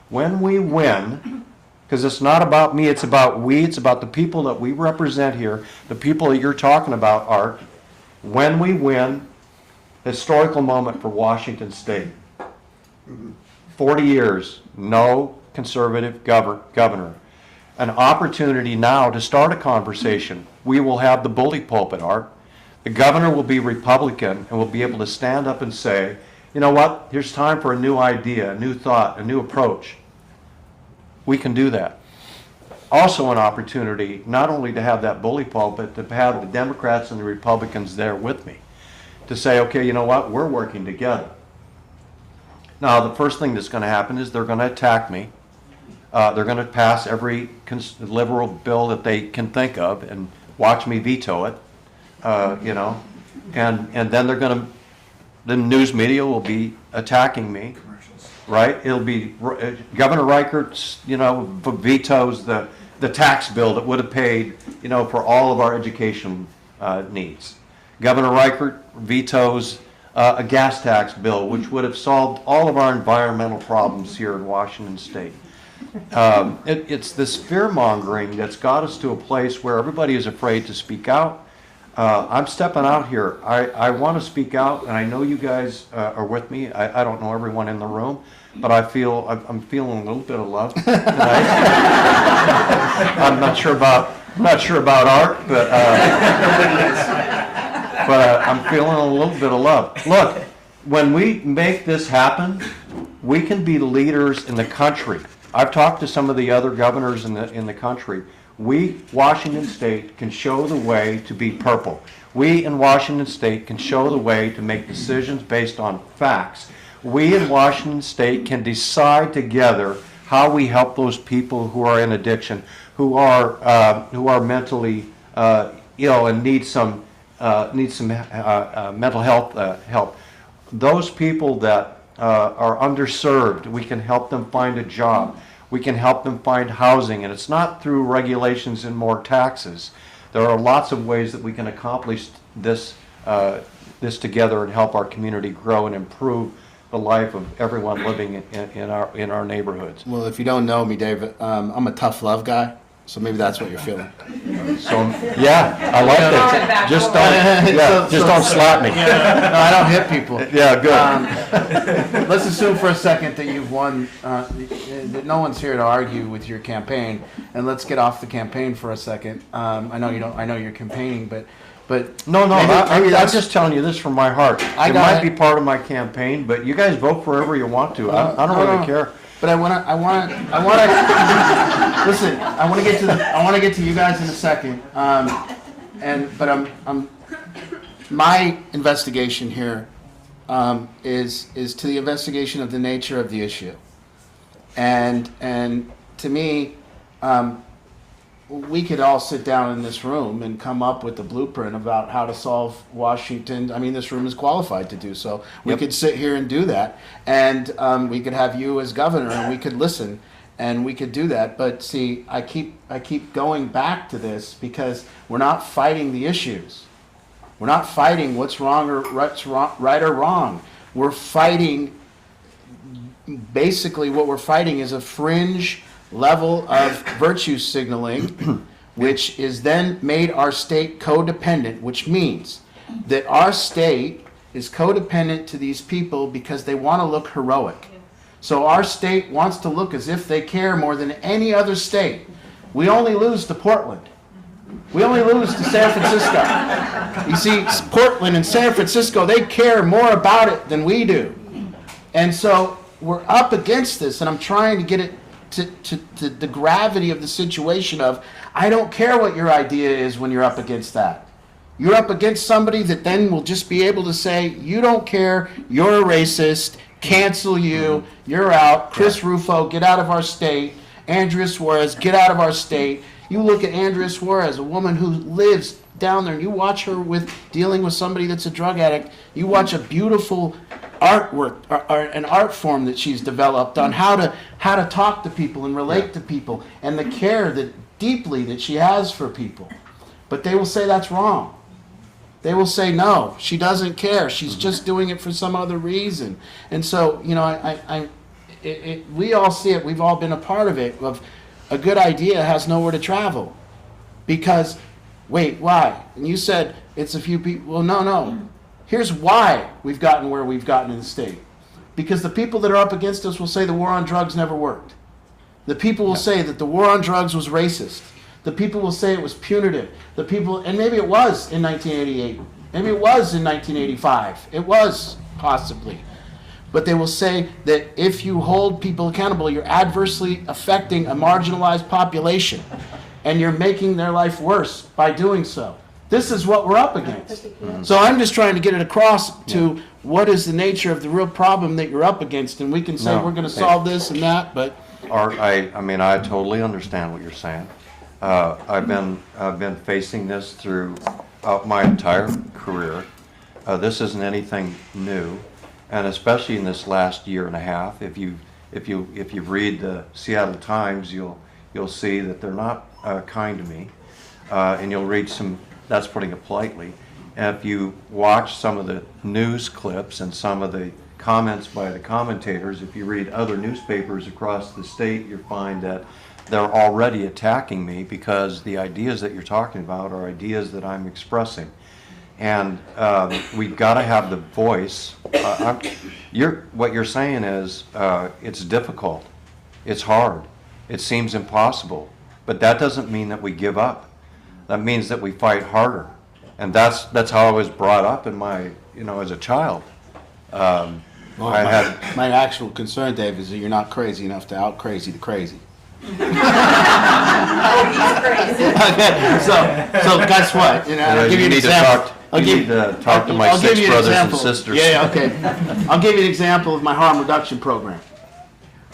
when we win, because it's not about me, it's about we, it's about the people that we represent here, the people that you're talking about, Art. When we win, historical moment for Washington State. 40 years, no conservative governor. An opportunity now to start a conversation. We will have the bully pulpit, Art. The governor will be Republican and will be able to stand up and say, you know what, here's time for a new idea, a new thought, a new approach. We can do that. Also an opportunity not only to have that bully pulpit, to have the Democrats and the Republicans there with me. To say, okay, you know what, we're working together. Now, the first thing that's going to happen is they're going to attack me. They're going to pass every liberal bill that they can think of and watch me veto it, and then they're going to, the news media will be attacking me, right? It'll be Governor Reichert, vetoes the tax bill that would have paid, for all of our education needs. Governor Reichert vetoes a gas tax bill, which would have solved all of our environmental problems here in Washington State. It's this fear-mongering that's got us to a place where everybody is afraid to speak out. I'm stepping out here. I want to speak out, and I know you guys are with me. I don't know everyone in the room, but I'm feeling a little bit of love tonight. I'm not sure about Art, but I'm feeling a little bit of love. Look, when we make this happen, we can be leaders in the country. I've talked to some of the other governors in the country. We, Washington State, can show the way to be purple. We in Washington State can show the way to make decisions based on facts. We in Washington State can decide together how we help those people who are in addiction, who are mentally ill and need some mental health help. Those people that are underserved, we can help them find a job. We can help them find housing, and it's not through regulations and more taxes. There are lots of ways that we can accomplish this together and help our community grow and improve the life of everyone living in our neighborhoods. Well, if you don't know me, Dave, I'm a tough love guy, so maybe that's what you're feeling. So yeah, I like that. Just don't slap me. No, I don't hit people. Yeah, good. Let's assume for a second that you've won, that no one's here to argue with your campaign, and let's get off the campaign for a second. I know you're campaigning, but No, maybe I'm just telling you this from my heart. It might be part of my campaign, but you guys vote for whoever you want to. I don't really care. But I want to listen. I want to get to you guys in a second. My investigation here is to the investigation of the nature of the issue, and to me, we could all sit down in this room and come up with a blueprint about how to solve Washington. I mean, this room is qualified to do so. We could sit here and do that, and we could have you as governor, and we could listen, and we could do that. But see, I keep going back to this because we're not fighting the issues. We're not fighting what's wrong or what's right or wrong. We're fighting. Basically, what we're fighting is a fringe level of virtue signaling, which is then made our state codependent, which means that our state is codependent to these people because they want to look heroic. So our state wants to look as if they care more than any other state. We only lose to Portland. We only lose to San Francisco. You see, Portland and San Francisco, they care more about it than we do. And so we're up against this, and I'm trying to get it to the gravity of the situation of, I don't care what your idea is when you're up against that. You're up against somebody that then will just be able to say, you don't care, you're a racist, cancel you, you're out. Chris Rufo, get out of our state. Andrea Suarez, get out of our state. You look at Andrea Suarez, a woman who lives down there, and you watch her with dealing with somebody that's a drug addict. You watch a beautiful artwork, or an art form that she's developed on how to talk to people and relate to people, and the care that deeply that she has for people. But they will say that's wrong. They will say, no, she doesn't care. She's just doing it for some other reason. And so, you know, we all see it. We've all been a part of it. Of a good idea has nowhere to travel. Because, wait, why? And you said it's a few people. Well, no. Here's why we've gotten where we've gotten in the state. Because the people that are up against us will say the war on drugs never worked. The people will say that the war on drugs was racist. The people will say it was punitive. The people, and maybe it was in 1988. Maybe it was in 1985. It was, possibly. But they will say that if you hold people accountable, you're adversely affecting a marginalized population, and you're making their life worse by doing so. This is what we're up against. So I'm just trying to get it across to what is the nature of the real problem that you're up against, and we can say we're going to solve this and that, but... Art, I mean, I totally understand what you're saying. I've been facing this throughout my entire career. This isn't anything new, and especially in this last year and a half. If you read the Seattle Times, you'll see that they're not kind to me, and you'll read some. That's putting it politely. And if you watch some of the news clips and some of the comments by the commentators, if you read other newspapers across the state, you'll find that they're already attacking me because the ideas that you're talking about are ideas that I'm expressing. And we've got to have the voice. What you're saying is it's difficult, it's hard, it seems impossible, but that doesn't mean that we give up. That means that we fight harder. And that's how I was brought up in my, as a child. My actual concern, Dave, is that you're not crazy enough to out crazy the crazy. Okay, so guess what? I'll give you an example. You need to talk to my six brothers and sisters. Yeah, okay. I'll give you an example of my harm reduction program.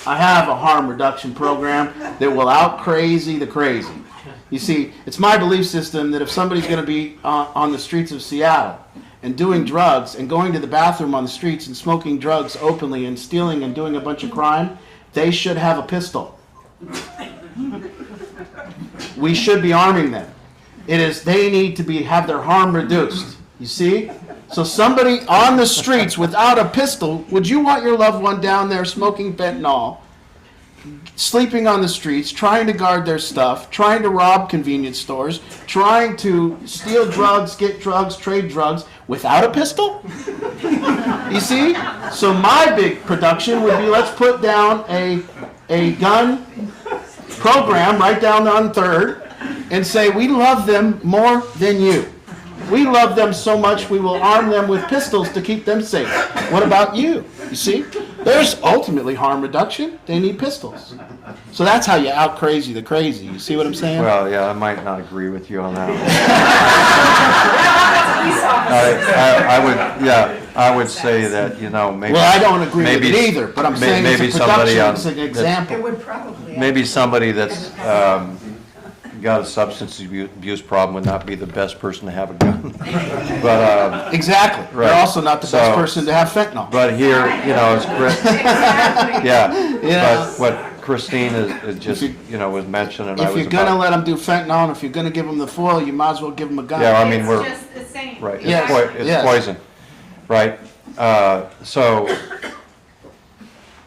I have a harm reduction program that will out crazy the crazy. You see, it's my belief system that if somebody's going to be on the streets of Seattle and doing drugs and going to the bathroom on the streets and smoking drugs openly and stealing and doing a bunch of crime, they should have a pistol. We should be arming them. They need to have their harm reduced. You see? So somebody on the streets without a pistol, would you want your loved one down there smoking fentanyl, sleeping on the streets, trying to guard their stuff, trying to rob convenience stores, trying to steal drugs, get drugs, trade drugs, without a pistol? You see? So my big production would be, let's put down a gun program right down on 3rd and say, we love them more than you. We love them so much we will arm them with pistols to keep them safe. What about you? You see? There's ultimately harm reduction. They need pistols. So that's how you out crazy the crazy. You see what I'm saying? Well, yeah, I might not agree with you on that one. I would say that, maybe... Well, I don't agree with it either, but I'm saying it's a production, it's an example. It would probably... Maybe somebody that's got a substance abuse problem would not be the best person to have a gun. But exactly. Right. They're also not the best person to have fentanyl. But here, it's Exactly. But what Christine is just, was mentioning. If you're going to let them do fentanyl, and if you're going to give them the foil, you might as well give them a gun. Yeah, I mean, It's just the same. Right, it's, Yes. it's poison, right? So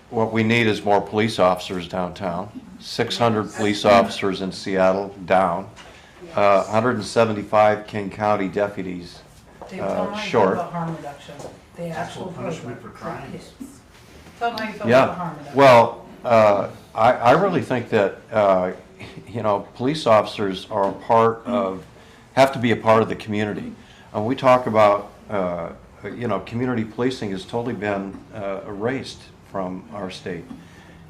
what we need is more police officers downtown. 600 police officers in Seattle down. 175 King County deputies Dave, tell them how you feel short. about harm reduction. The actual punishment program for crimes. kids. Tell them how you feel about Yeah, harm reduction. well, I really think that police officers are have to be a part of the community. And we talk about, community policing has totally been erased from our state.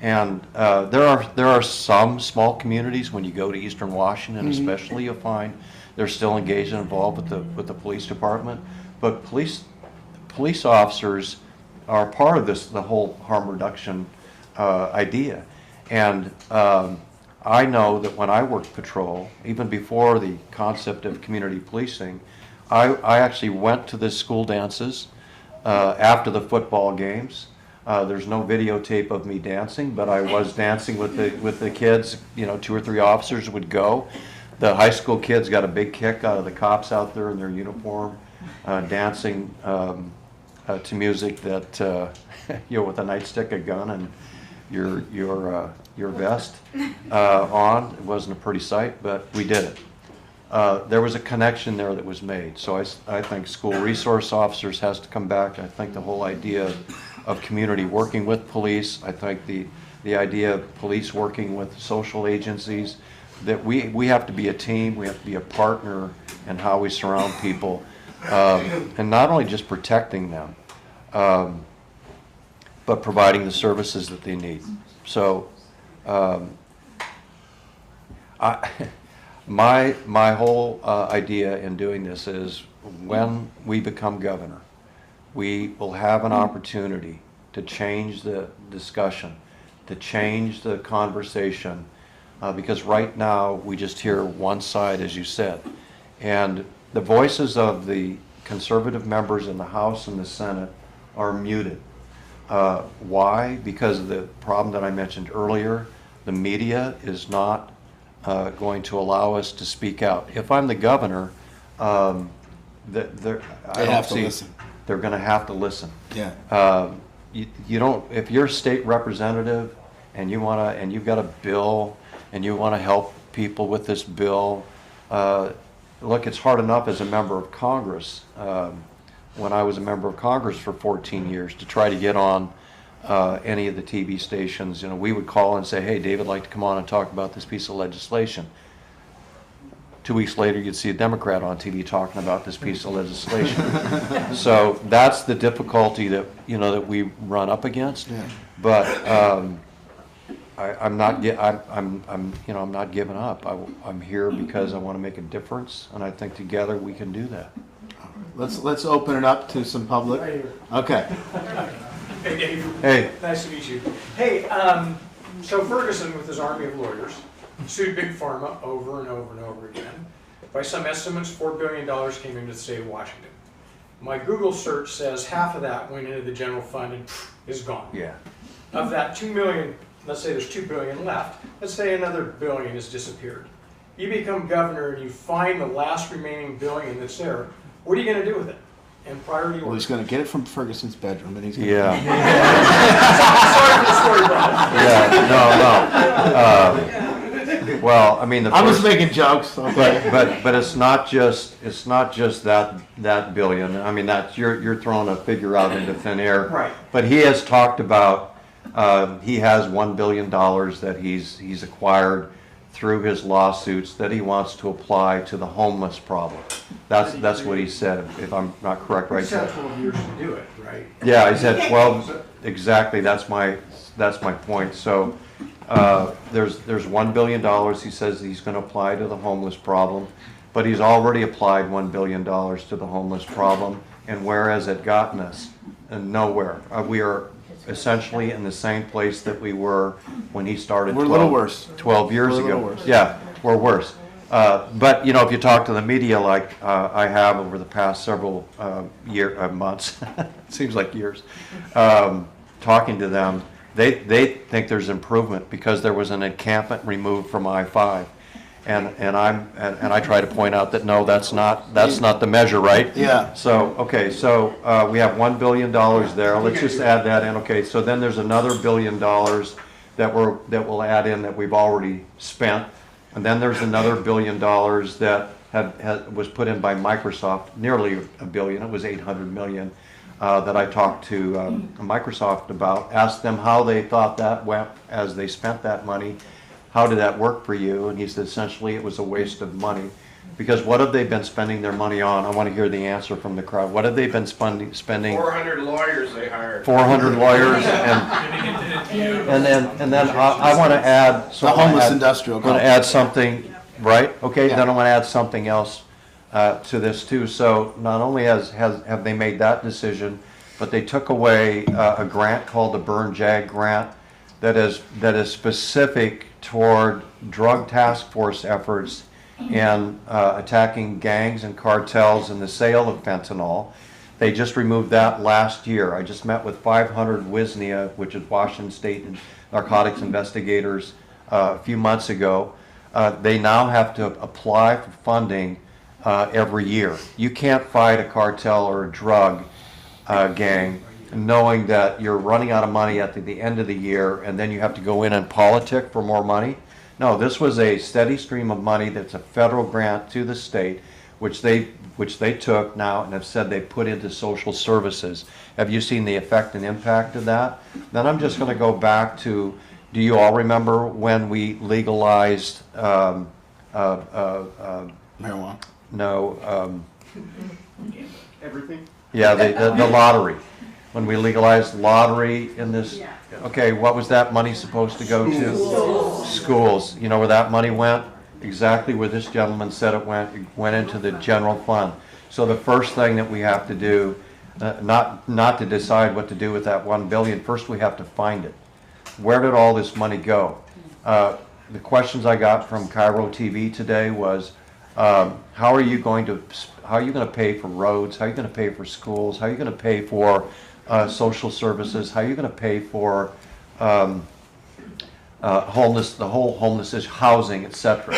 And there are some small communities, when you go to Eastern Washington especially, you'll find they're still engaged and involved with the police department. But police officers are part of the whole harm reduction idea. And I know that when I worked patrol, even before the concept of community policing, I actually went to the school dances after the football games. There's no videotape of me dancing, but I was dancing with the kids. 2 or 3 officers would go. The high school kids got a big kick out of the cops out there in their uniform, dancing to music that with a nightstick, a gun, and your vest on. It wasn't a pretty sight, but we did it. There was a connection there that was made. So I think school resource officers has to come back. I think the whole idea of community working with police, I think the idea of police working with social agencies, that we have to be a team, we have to be a partner in how we surround people, and not only just protecting them, but providing the services that they need. So my whole idea in doing this is, when we become governor, we will have an opportunity to change the discussion, to change the conversation, because right now we just hear one side, as you said. And the voices of the conservative members in the House and the Senate are muted. Why? Because of the problem that I mentioned earlier. The media is not going to allow us to speak out. If I'm the governor, they're going to have to listen. Yeah. You don't. If you're a state representative and you've got a bill and you want to help people with this bill, look, it's hard enough as a member of Congress. When I was a member of Congress for 14 years, to try to get on any of the TV stations, we would call and say, "Hey, David would like to come on and talk about this piece of legislation." 2 weeks later, you'd see a Democrat on TV talking about this piece of legislation. So that's the difficulty that that we run up against. Yeah. But I'm not giving up. I'm here because I want to make a difference, and I think together we can do that. Let's open it up to some public. Right here. Okay. Hey, Dave. Hey. Nice to meet you. Hey, so Ferguson, with his army of lawyers, sued Big Pharma over and over and over again. By some estimates, $4 billion came into the state of Washington. My Google search says half of that went into the general fund and is gone. Yeah. Of that 2 million, let's say there's 2 billion left, let's say another billion has disappeared. You become governor and you find the last remaining billion that's there. What are you going to do with it? And priority Well, order. he's going to get it from Ferguson's bedroom, and he's going Yeah. Sorry for the story, Bob. Yeah. No. Well, I mean, the I was first, making jokes. Okay. but it's not just that billion. I mean, that's you're throwing a figure out into thin air. Right. But he has talked about he has $1 billion that he's acquired through his lawsuits that he wants to apply to the homeless problem. That's what he said, if I'm not correct, right? He's had 12 years to do it, right? Yeah, he said 12, exactly, that's my point. So there's $1 billion he says he's going to apply to the homeless problem, but he's already applied $1 billion to the homeless problem, and where has it gotten us? Nowhere. We are essentially in the same place that we were when he started. We're a little worse. 12 years We're a ago. little worse. Yeah, we're worse. But if you talk to the media like I have over the past several months, it seems like years, talking to them, they think there's improvement because there was an encampment removed from I-5. And I try to point out that no, that's not the measure, right? Yeah. So we have $1 billion there. Let's just add that in. Okay, so then there's another $1 billion that we'll add in that we've already spent, and then there's another $1 billion that was put in by Microsoft, nearly $1 billion. It was $800 million that I talked to Microsoft about. Asked them how they thought that went as they spent that money. how did that work for you? And he said, essentially, it was a waste of money. Because what have they been spending their money on? I want to hear the answer from the crowd. What have they been spending? 400 lawyers they hired. 400 lawyers, and then I want to add. The homeless industrial I want to complex. add something, right? Okay, Yeah. then I want to add something else to this too. So not only have they made that decision, but they took away a grant called the Burn Jag grant that is specific toward drug task force efforts in attacking gangs and cartels and the sale of fentanyl. They just removed that last year. I just met with 500 WSNIA, which is Washington State Narcotics Investigators, a few months ago. They now have to apply for funding every year. You can't fight a cartel or a drug gang knowing that you're running out of money at the end of the year and then you have to go in and politic for more money. No, this was a steady stream of money that's a federal grant to the state, which they took now and have said they put into social services. Have you seen the effect and impact of that? Then I'm just going to go back to, do you all remember when we legalized Marijuana. no, Everything? yeah, the lottery. When we legalized lottery in this, okay, what was that money supposed to go to? Schools. You know where that money went? Exactly where this gentleman said it went. It went into the general fund. So the first thing that we have to do, not to decide what to do with that 1 billion, first we have to find it. Where did all this money go? The questions I got from Cairo TV today was, how are you going to pay for roads? How are you going to pay for schools? How are you going to pay for social services? How are you going to pay for homeless, the whole homeless issue, housing, etc.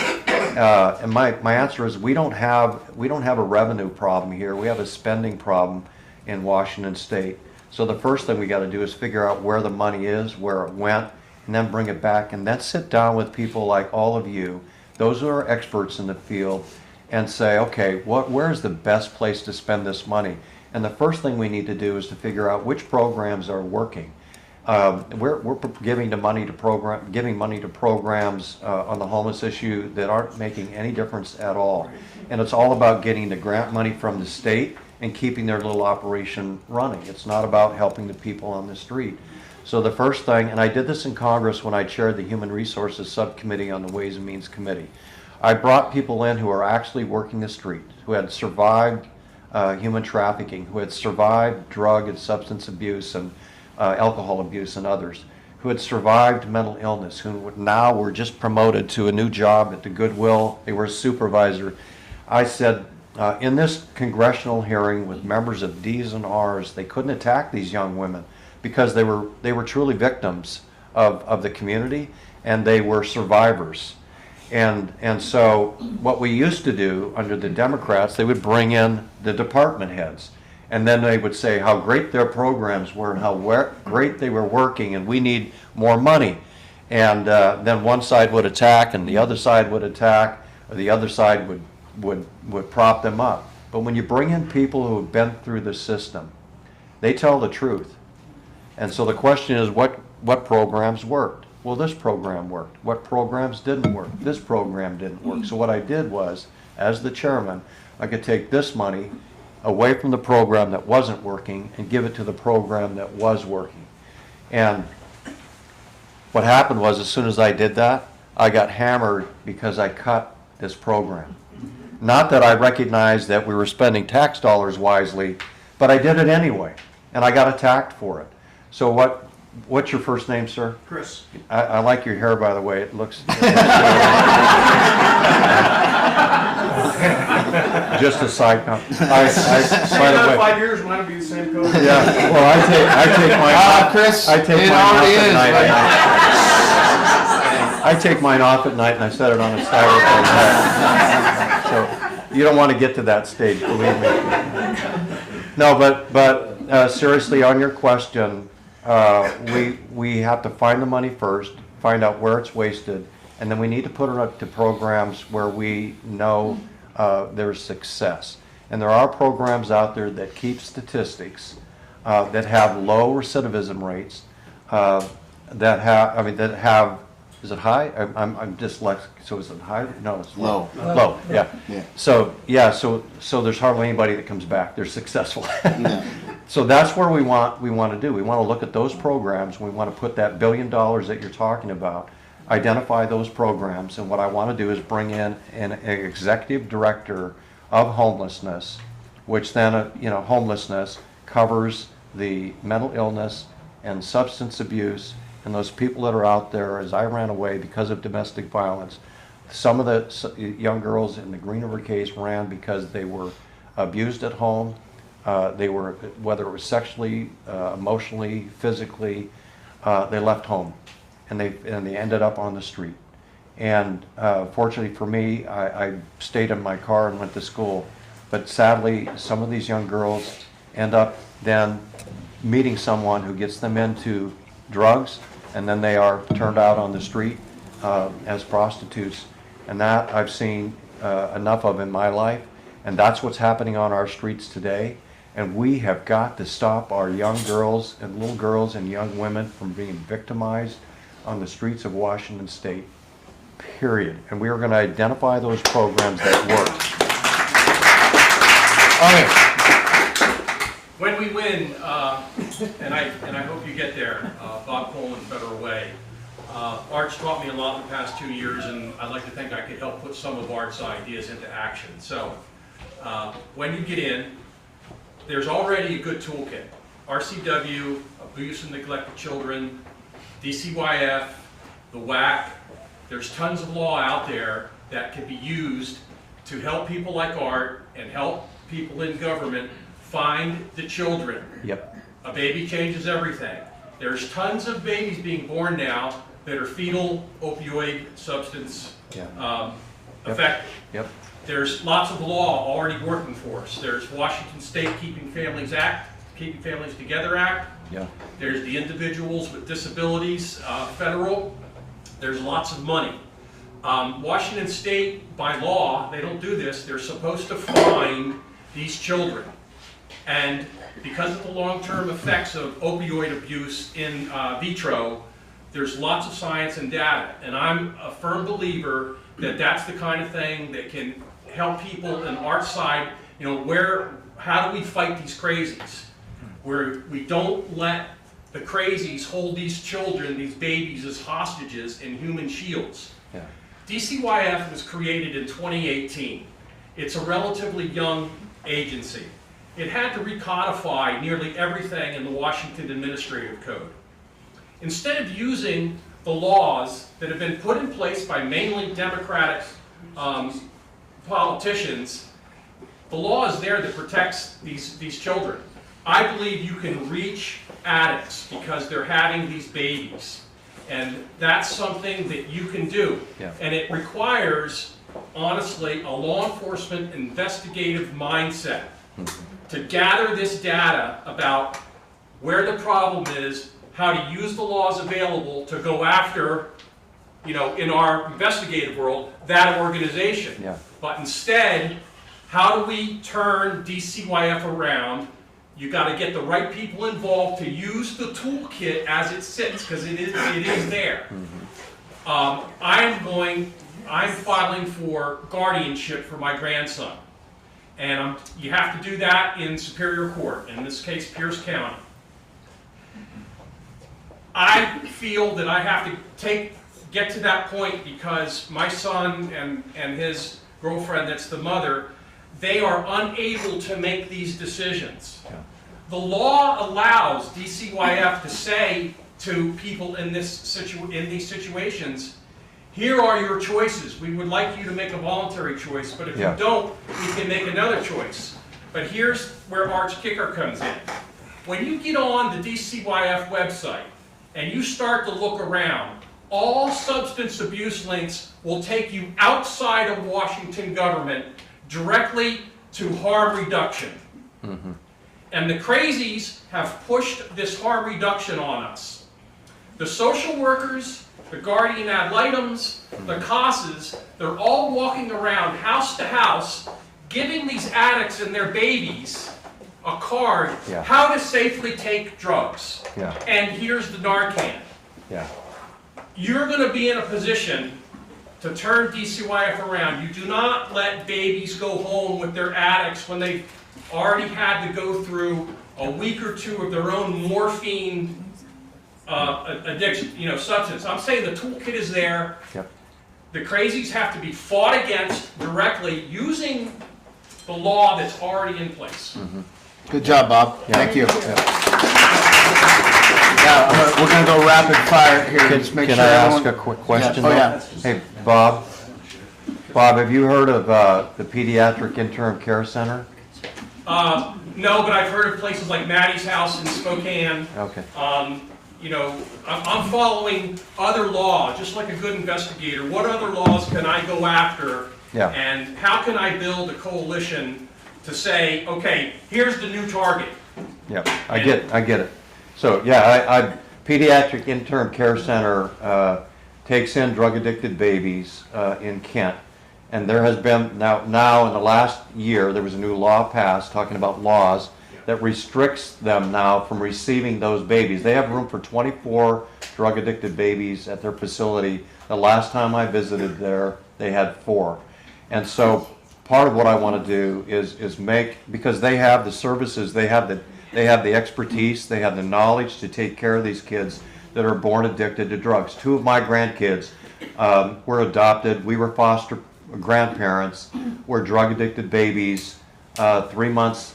And my answer is we don't have a revenue problem here. We have a spending problem in Washington State. So the first thing we got to do is figure out where the money is, where it went, and then bring it back. And then sit down with people like all of you, those who are experts in the field, and say, okay, where's the best place to spend this money? And the first thing we need to do is to figure out which programs are working. We're giving money to programs on the homeless issue that aren't making any difference at all. And it's all about getting the grant money from the state and keeping their little operation running. It's not about helping the people on the street. So the first thing, and I did this in Congress when I chaired the Human Resources Subcommittee on the Ways and Means Committee. I brought people in who are actually working the street, who had survived human trafficking, who had survived drug and substance abuse and alcohol abuse and others, who had survived mental illness, who now were just promoted to a new job at the Goodwill. They were a supervisor. I said, in this congressional hearing with members of D's and R's, they couldn't attack these young women because they were truly victims of the community, and they were survivors. And so what we used to do under the Democrats, they would bring in the department heads, and then they would say how great their programs were and how great they were working, and we need more money. And then one side would attack, and the other side would attack, or the other side would prop them up. But when you bring in people who have been through the system, they tell the truth. And so the question is, what programs worked? Well, this program worked. What programs didn't work? This program didn't work. So what I did was, as the chairman, I could take this money away from the program that wasn't working and give it to the program that was working. And what happened was, as soon as I did that, I got hammered because I cut this program. Not that I recognized that we were spending tax dollars wisely, but I did it anyway, and I got attacked for it. So what's your first name, sir? Chris. I like your hair, by the way. It looks just a side note. By the Another way, 5 years, mine will be the same color. yeah. Well, I take mine. Chris, I take it mine off already at is, night. right? I take mine off at night and I set it on a styrofoam bag. So you don't want to get to that stage, believe me. No, but seriously, on your question, we have to find the money first, find out where it's wasted, and then we need to put it up to programs where we know there's success. And there are programs out there that keep statistics that have low recidivism rates, that have Is it high? I'm dyslexic, so is it high? No, it's Low. Low, yeah. Yeah. So, yeah, so there's hardly anybody that comes back. They're successful. No. So that's where we want to do. We want to look at those programs. We want to put that $1 billion that you're talking about, identify those programs, and what I want to do is bring in an executive director of homelessness, which then, homelessness covers the mental illness and substance abuse and those people that are out there. As I ran away because of domestic violence, some of the young girls in the Green River case ran because they were abused at home. They were, whether it was sexually, emotionally, physically, they left home, and they ended up on the street. And fortunately for me, I stayed in my car and went to school. But sadly, some of these young girls end up then meeting someone who gets them into drugs, and then they are turned out on the street as prostitutes. And that I've seen enough of in my life, and that's what's happening on our streets today. And we have got to stop our young girls and little girls and young women from being victimized on the streets of Washington State, period. And we are going to identify those programs that work. When we win, and I hope you get there, Bob Coleman, Federal Way. Art's taught me a lot in the past 2 years, and I'd like to think I could help put some of Art's ideas into action. So, when you get in, there's already a good toolkit. RCW, Abuse and Neglected Children, DCYF, the WAC. There's tons of law out there that can be used to help people like Art and help people in government find the children. Yep. A baby changes everything. There's tons of babies being born now that are fetal opioid substance affected. Yep. There's lots of law already working for us. There's Washington State Keeping Families Act, Keeping Families Together Act. Yeah. There's the Individuals with Disabilities Federal. There's lots of money. Washington State, by law, they don't do this. They're supposed to find these children. And because of the long-term effects of opioid abuse in vitro, there's lots of science and data. And I'm a firm believer that that's the kind of thing that can help people in our side, how do we fight these crazies? Where we don't let the crazies hold these children, these babies, as hostages in human shields. Yeah. DCYF was created in 2018. It's a relatively young agency. It had to recodify nearly everything in the Washington Administrative Code. Instead of using the laws that have been put in place by mainly Democratic politicians, the law is there that protects these children. I believe you can reach addicts because they're having these babies. And that's something that you can do. Yeah. And it requires, honestly, a law enforcement investigative mindset to gather this data about where the problem is, how to use the laws available to go after, in our investigative world, that organization. Yeah. But instead, how do we turn DCYF around? You got to get the right people involved to use the toolkit as it sits, because it is there. I'm filing for guardianship for my grandson. And you have to do that in Superior Court, in this case, Pierce County. I feel that I have to get to that point because my son and his girlfriend, that's the mother, they are unable to make these decisions. Yeah. The law allows DCYF to say to people in these situations, here are your choices. We would like you to make a voluntary choice, but if Yeah. you don't, you can make another choice. But here's where Art's kicker comes in. When you get on the DCYF website and you start to look around, all substance abuse links will take you outside of Washington government directly to harm reduction. Mm-hmm. And the crazies have pushed this harm reduction on us. The social workers, the guardian ad litems, the CASAs, they're all walking around house to house giving these addicts and their babies a card, Yeah. how to safely take drugs. Yeah. And here's the Narcan. Yeah. you're going to be in a position to turn DCYF around. You do not let babies go home with their addicts when they've already had to go through a week or two of their own morphine addiction, substance. I'm saying the toolkit is there. Yep. The crazies have to be fought against directly using the law that's already in place. Good job, Bob. Yeah. Thank you. Yeah, we're gonna go rapid fire here. Just make Can sure I ask everyone- a quick question? Oh, though? yeah. Hey, Bob, have you heard of the Pediatric Interim Care Center? No, but I've heard of places like Maddie's House in Spokane. Okay. I'm following other law, just like a good investigator. What other laws can I go after? Yeah. And how can I build a coalition to say, okay, here's the new target? Yeah, I get it. So, yeah, Pediatric Interim Care Center takes in drug-addicted babies in Kent. And there has been, now in the last year, there was a new law passed talking about laws that restricts them now from receiving those babies. They have room for 24 drug-addicted babies at their facility. The last time I visited there, they had 4. And so part of what I want to do is make, because they have the services, they have the expertise, they have the knowledge to take care of these kids that are born addicted to drugs. 2 of my grandkids were adopted. We were foster grandparents. Were drug-addicted babies, 3 months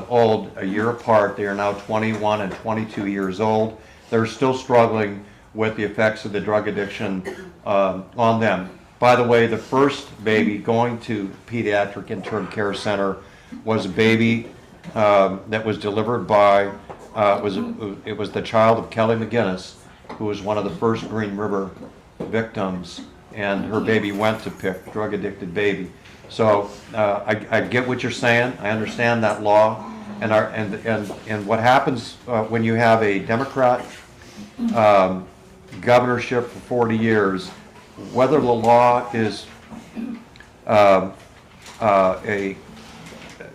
old, a year apart. They are now 21 and 22 years old. They're still struggling with the effects of the drug addiction on them. By the way, the first baby going to Pediatric Interim Care Center was a baby that was delivered by, it was the child of Kelly McGinnis, who was one of the first Green River victims, and her baby went to PIC, drug-addicted baby. So I get what you're saying. I understand that law, and what happens when you have a Democrat governorship for 40 years, whether the law is a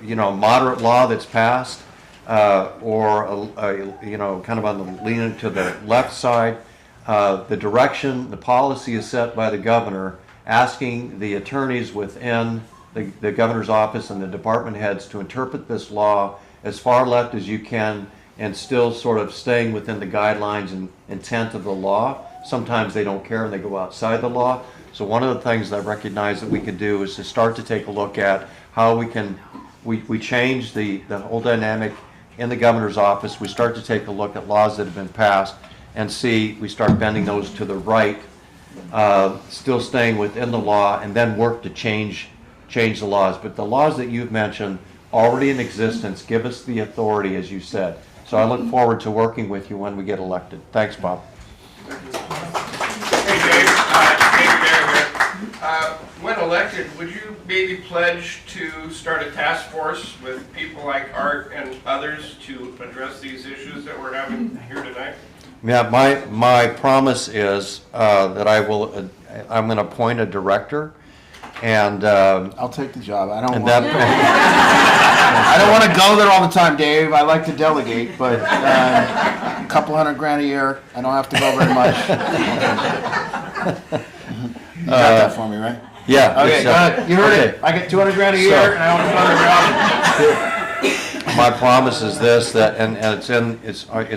moderate law that's passed or a kind of on the leaning to the left side, the direction, the policy is set by the governor, asking the attorneys within the governor's office and the department heads to interpret this law as far left as you can and still sort of staying within the guidelines and intent of the law. Sometimes they don't care and they go outside the law. So one of the things that I recognize that we could do is to start to take a look at how we can, we change the whole dynamic in the governor's office. We start to take a look at laws that have been passed and see, we start bending those to the right, still staying within the law, and then work to change the laws. But the laws that you've mentioned, already in existence, give us the authority, as you said. So I look forward to working with you when we get elected. Thanks, Bob. Hey, Dave, when elected, would you maybe pledge to start a task force with people like Art and others to address these issues that we're having here tonight? Yeah, my promise is that I'm going to appoint a director, and I'll take the job. I don't and want to go there all the time, Dave. I like to delegate, but a couple $100,000 a year, I don't have to go very much. You got that for me, right? yeah. Okay, it's, go ahead. You heard okay. it. I get $200,000 a year, So- and I don't have to go there. My promise is this, that and it's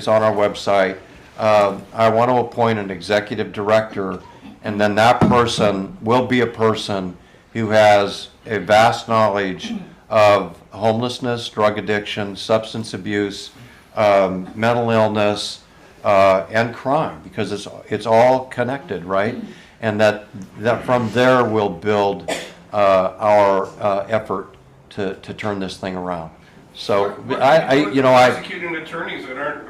on our website. I want to appoint an executive director, and then that person will be a person who has a vast knowledge of homelessness, drug addiction, substance abuse, mental illness, and crime, because it's all connected, right? And that from there we'll build our effort to turn this thing around. So Prosecuting attorneys that aren't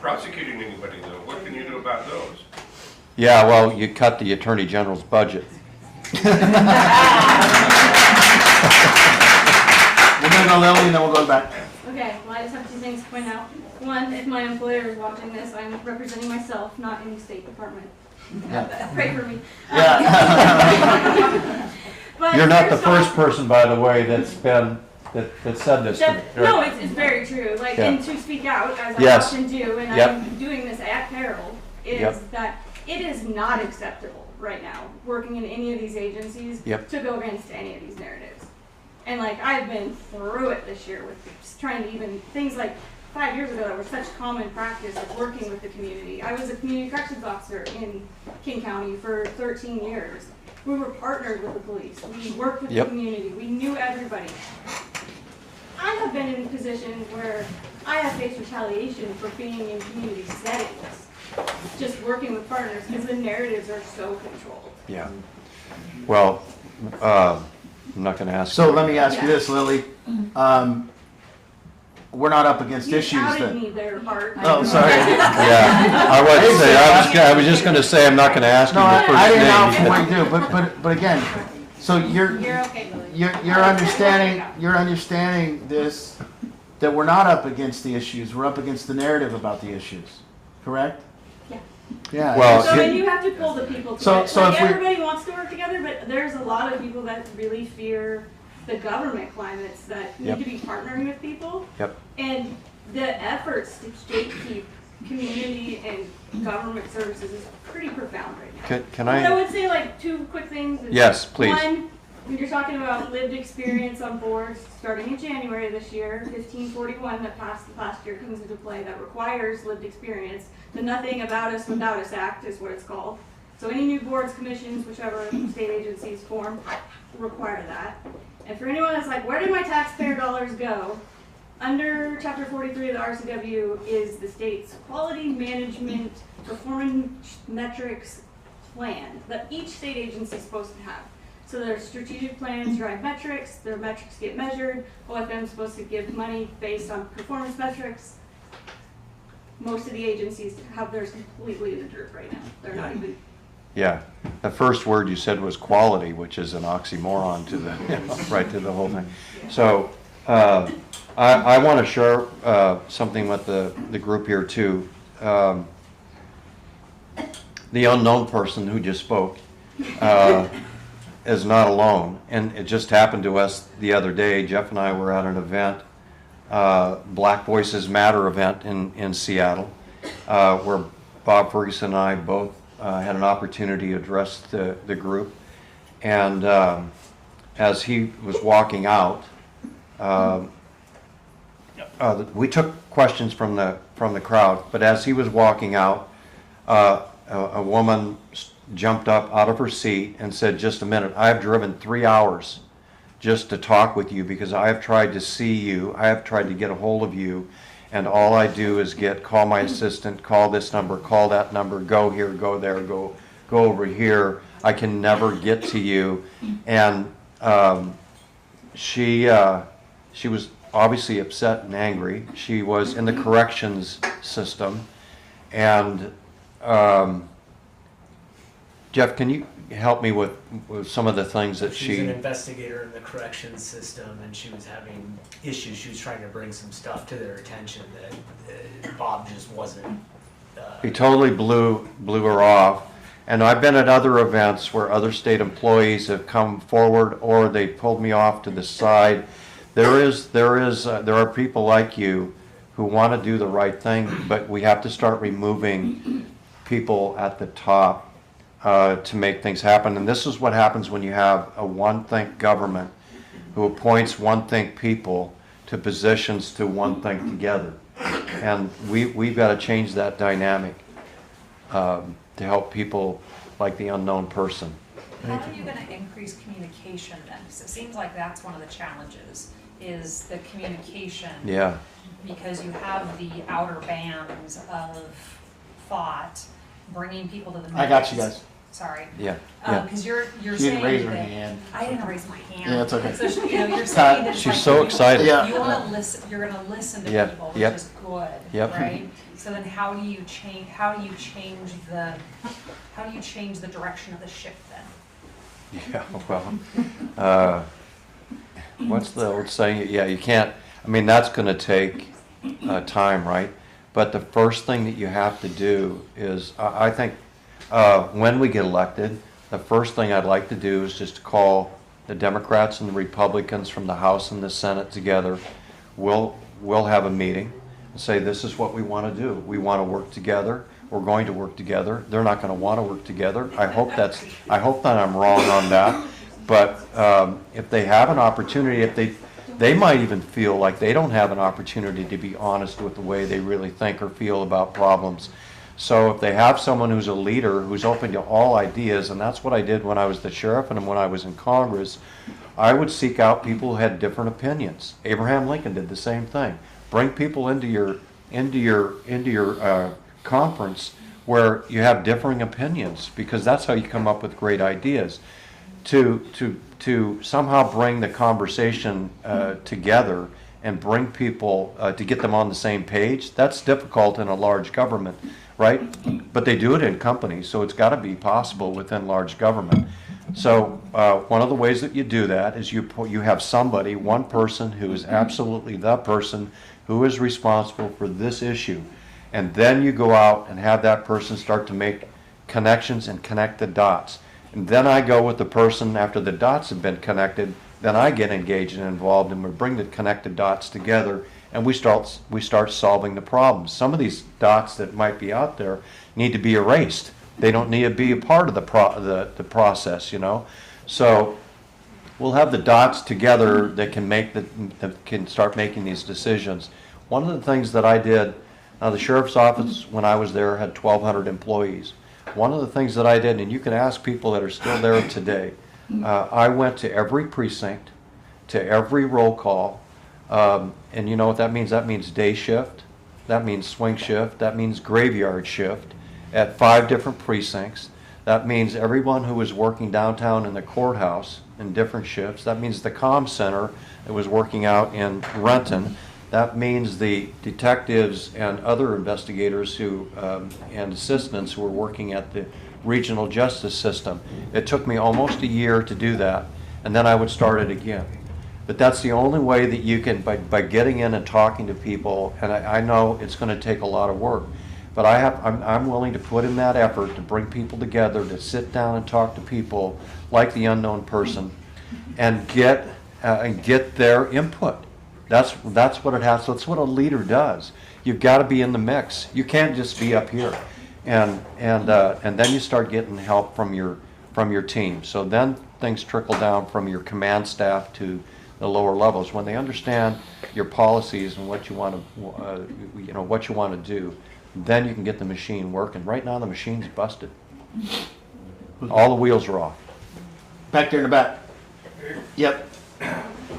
prosecuting anybody, though, what can you do about those? yeah, well, you cut the Attorney General's budget. We're gonna go Lily, and then we'll go back. Okay, well, I just have 2 things to point out. One, if my employer is watching this, I'm representing myself, not any State Department. Pray for me. Yeah. But You're not the first first off, person, by the way, that said this to me. no, it's very true. Like, Yeah. and to speak out, as Yes. I often do, and Yep. I'm doing this at peril, is Yep. that It is not acceptable right now, working in any of these agencies, Yep. to go against any of these narratives. And like, I've been through it this year with just trying to even, things like 5 years ago that were such common practice of working with the community. I was a community corrections officer in King County for 13 years. We were partnered with the police. We worked with the Yep. community. We knew everybody. I have been in positions where I have faced retaliation for being in community settings, just working with partners, because the narratives are so controlled. Yeah. Well, I'm not going to ask. So you. let me ask you this, Lily. We're not up against You issues outed then. me there, Art. Oh, sorry. Yeah, I would say, I was just going to say, I'm not going to ask you No, your first I didn't know name. what you do, but again, so You're okay, Lily. you're understanding this, that we're not up against the issues, we're up against the narrative about the issues, correct? Yeah. Yeah. Well, So then you have to pull the people So- together. so Like, if we- everybody wants to work together, but there's a lot of people that really fear the government climates that need Yep. to be partnering with people. Yep. And the efforts to gatekeep community and government services is pretty profound right now. Can But I I? would say like two quick things. is, Yes, please. One, when you're talking about lived experience on boards, starting in January this year, 1541 that passed last year comes into play that requires lived experience. The Nothing About Us Without Us Act is what it's called. So any new boards, commissions, whichever state agencies form, require that. And for anyone that's like, where did my taxpayer dollars go? Under Chapter 43 of the RCW is the state's quality management performance metrics plan that each state agency is supposed to have. So their strategic plans drive metrics, their metrics get measured, OFM is supposed to give money based on performance metrics. Most of the agencies have theirs completely in the dirt right now. They're not even, Yeah, the first word you said was quality, which is an oxymoron to the, right to the whole thing. So, I want to share something with the group here too. The unknown person who just spoke is not alone, and it just happened to us the other day. Jeff and I were at an event, Black Voices Matter event in Seattle, where Bob Ferguson and I both had an opportunity to address the group. And as he was walking out, we took questions from the crowd, but as he was walking out, a woman jumped up out of her seat and said, "Just a minute, I have driven 3 hours just to talk with you because I have tried to see you, I have tried to get a hold of you, and all I do is call my assistant, call this number, call that number, go here, go there, go over here. I can never get to you." And she was obviously upset and angry. She was in the corrections system, and Jeff, can you help me with some of the things that She's an she? investigator in the corrections system, and she was having issues. She was trying to bring some stuff to their attention that Bob just wasn't. He totally blew her off. And I've been at other events where other state employees have come forward, or they pulled me off to the side. There are people like you who want to do the right thing, but we have to start removing people at the top to make things happen. And this is what happens when you have a one-think government who appoints one-think people to positions to one-think together. And we've got to change that dynamic to help people like the unknown person. How are you gonna increase communication then? 'Cause it seems like that's one of the challenges, is the communication. Yeah. Because you have the outer bands of thought, bringing people to the middle. I got you guys. Sorry. Yeah. Because you're She saying didn't raise her that- hand. I didn't raise my hand. Yeah, it's okay. So, you're saying that. She's so excited. Yeah. You wanna listen, you're gonna listen to Yep, people, yep. which is good, Yep. right? So then how do you change the direction of the ship then? Yeah, well, what's the old saying? Yeah, you can't, I mean, that's going to take time, right? But the first thing that you have to do is, I think, when we get elected, the first thing I'd like to do is just to call the Democrats and the Republicans from the House and the Senate together. We'll have a meeting and say, this is what we want to do. We want to work together. were going to work together. They're not going to want to work together. I hope that I'm wrong on that. But if they have an opportunity, if they might even feel like they don't have an opportunity to be honest with the way they really think or feel about problems. So if they have someone who's a leader, who's open to all ideas, and that's what I did when I was the sheriff and when I was in Congress, I would seek out people who had different opinions. Abraham Lincoln did the same thing. Bring people into your conference where you have differing opinions, because that's how you come up with great ideas. To somehow bring the conversation together and bring people to get them on the same page, that's difficult in a large government, right? But they do it in companies, so it's got to be possible within large government. So one of the ways that you do that is you have somebody, one person who is absolutely the person who is responsible for this issue, and then you go out and have that person start to make connections and connect the dots. And then I go with the person after the dots have been connected, then I get engaged and involved, and we bring the connected dots together, and we start solving the problems. Some of these dots that might be out there need to be erased. They don't need to be a part of the process, you know. So we'll have the dots together that can start making these decisions. One of the things that I did, the sheriff's office when I was there had 1,200 employees. One of the things that I did, and you can ask people that are still there today, I went to every precinct, to every roll call, and you know what that means? That means day shift, that means swing shift, that means graveyard shift at 5 different precincts. That means everyone who was working downtown in the courthouse in different shifts. That means the comm center that was working out in Renton. That means the detectives and other investigators and assistants who were working at the regional justice system. It took me almost a year to do that, and then I would start it again. But that's the only way that you can, by getting in and talking to people, and I know it's going to take a lot of work, but I'm willing to put in that effort to bring people together, to sit down and talk to people like the unknown person, and get their input. That's what it has. That's what a leader does. You've got to be in the mix. You can't just be up here, and then you start getting help from your team. So then things trickle down from your command staff to the lower levels. When they understand your policies and what you want to do, then you can get the machine working. Right now the machine's busted. All the wheels are off. Back there in the back. Yep.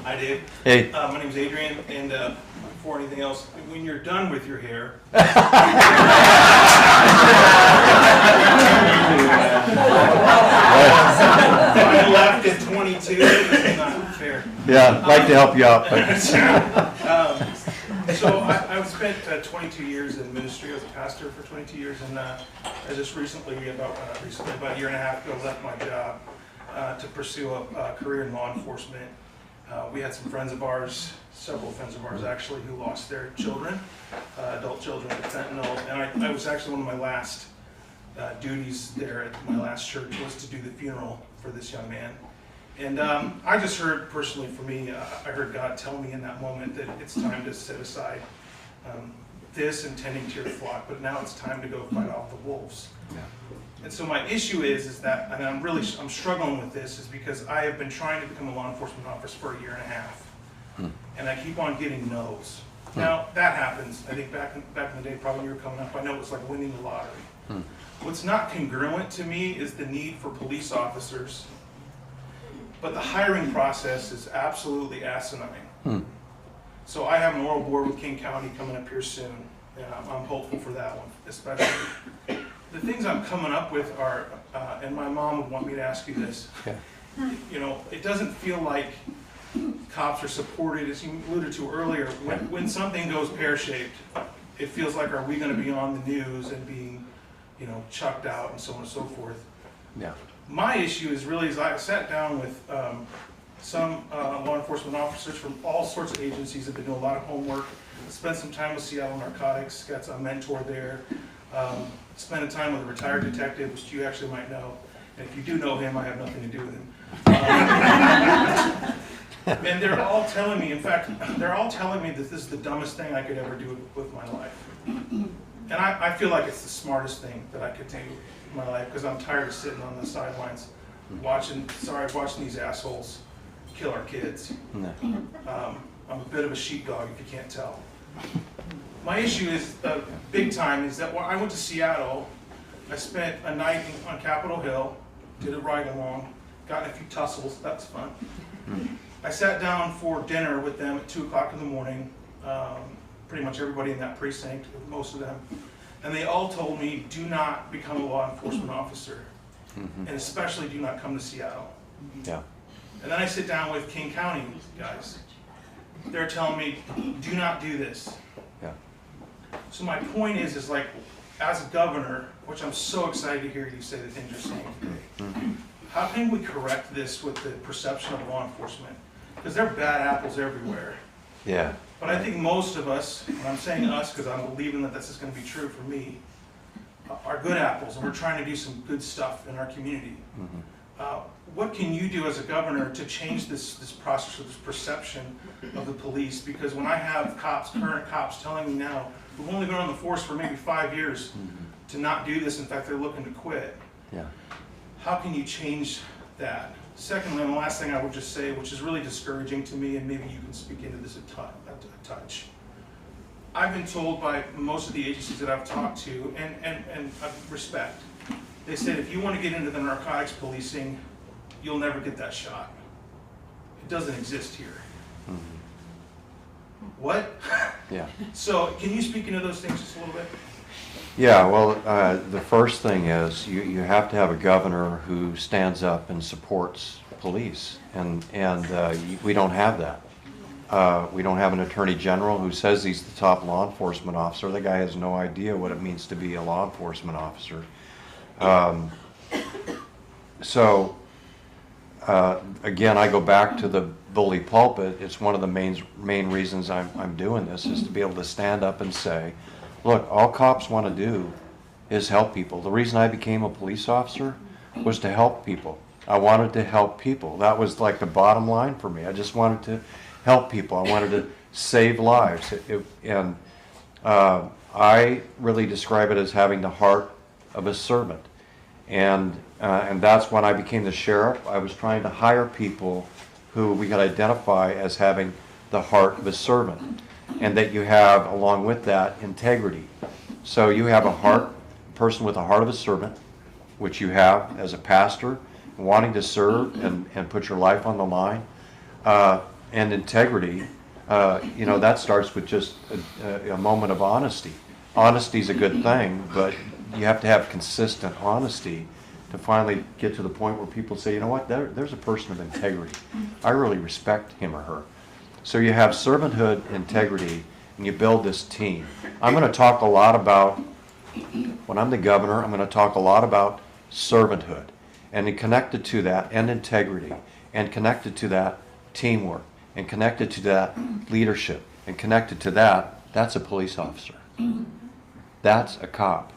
Hi, Dave. Hey. My name's Adrian, and before anything else, when you're done with your hair, I left at 22. It's not fair. Yeah, I'd like to help you out. But. So I've spent 22 years in ministry. I was a pastor for 22 years, and I just recently, about a year and a half ago, left my job to pursue a career in law enforcement. We had some friends of ours, several friends of ours actually, who lost their children, adult children with fentanyl. And I was actually one of my last duties there at my last church was to do the funeral for this young man. And I just heard, personally for me, I heard God tell me in that moment that it's time to set aside this and tending to your flock, but now it's time to go fight off the wolves. Yeah. And so my issue is that, and I'm struggling with this, is because I have been trying to become a law enforcement officer for a year and a half, and I keep on getting no's. Now that happens. I think back in the day, probably you were coming up. I know it's like winning the lottery. What's not congruent to me is the need for police officers, but the hiring process is absolutely asinine. So I have an oral board with King County coming up here soon, and I'm hopeful for that one, especially. The things I'm coming up with are, and my mom would want me to ask you this, you know, it doesn't feel like cops are supported, as you alluded to earlier, when something goes pear-shaped, it feels like, are we going to be on the news and being, you know, chucked out and so on and so forth. Yeah. My issue is really, I sat down with some law enforcement officers from all sorts of agencies that have been doing a lot of homework, spent some time with Seattle Narcotics, got a mentor there, spent time with a retired detective, which you actually might know. And if you do know him, I have nothing to do with him. And they're all telling me, in fact, they're all telling me that this is the dumbest thing I could ever do with my life. And I feel like it's the smartest thing that I could do in my life, because I'm tired of sitting on the sidelines watching these assholes kill our kids. No. I'm a bit of a sheepdog, if you can't tell. My issue is, big time, is that when I went to Seattle, I spent a night on Capitol Hill, did a ride along, got in a few tussles, that was fun. I sat down for dinner with them at 2 o'clock in the morning, pretty much everybody in that precinct, most of them, and they all told me, do not become a law enforcement officer, and especially do not come to Seattle. Yeah. And then I sit down with King County guys. They're telling me, do not do this. Yeah. So my point is like, as a governor, which I'm so excited to hear you say the things you're saying, how can we correct this with the perception of law enforcement? Because they're bad apples everywhere. Yeah. But I think most of us, and I'm saying us because I'm believing that this is going to be true for me, are good apples, and we're trying to do some good stuff in our community. What can you do as a governor to change this process, or this perception of the police? Because when I have current cops telling me now, who've only been on the force for maybe 5 years, to not do this, in fact, they're looking to quit. Yeah. How can you change that? Secondly, and the last thing I would just say, which is really discouraging to me, and maybe you can speak into this a touch. I've been told by most of the agencies that I've talked to, and I respect, they said if you want to get into the narcotics policing, you'll never get that shot. It doesn't exist here. What? Yeah. So can you speak into those things just a little bit? Yeah, well, the first thing is you have to have a governor who stands up and supports police, and we don't have that. We don't have an attorney general who says he's the top law enforcement officer. The guy has no idea what it means to be a law enforcement officer. Again, I go back to the bully pulpit. It's one of the main reasons I'm doing this, is to be able to stand up and say, look, all cops want to do is help people. The reason I became a police officer was to help people. I wanted to help people. That was like the bottom line for me. I just wanted to help people. I wanted to save lives. I really describe it as having the heart of a servant. And that's when I became the sheriff. I was trying to hire people who we could identify as having the heart of a servant, and that you have, along with that, integrity. So you have a person with the heart of a servant, which you have as a pastor, wanting to serve and put your life on the line, and integrity. That starts with just a moment of honesty. Honesty is a good thing, but you have to have consistent honesty to finally get to the point where people say, you know what, there's a person of integrity. I really respect him or her. So you have servanthood, integrity, and you build this team. I'm going to talk a lot about, when I'm the governor, I'm going to talk a lot about servanthood, and connected to that, and integrity, and connected to that, teamwork, and connected to that, leadership, and connected to that, that's a police officer. That's a cop.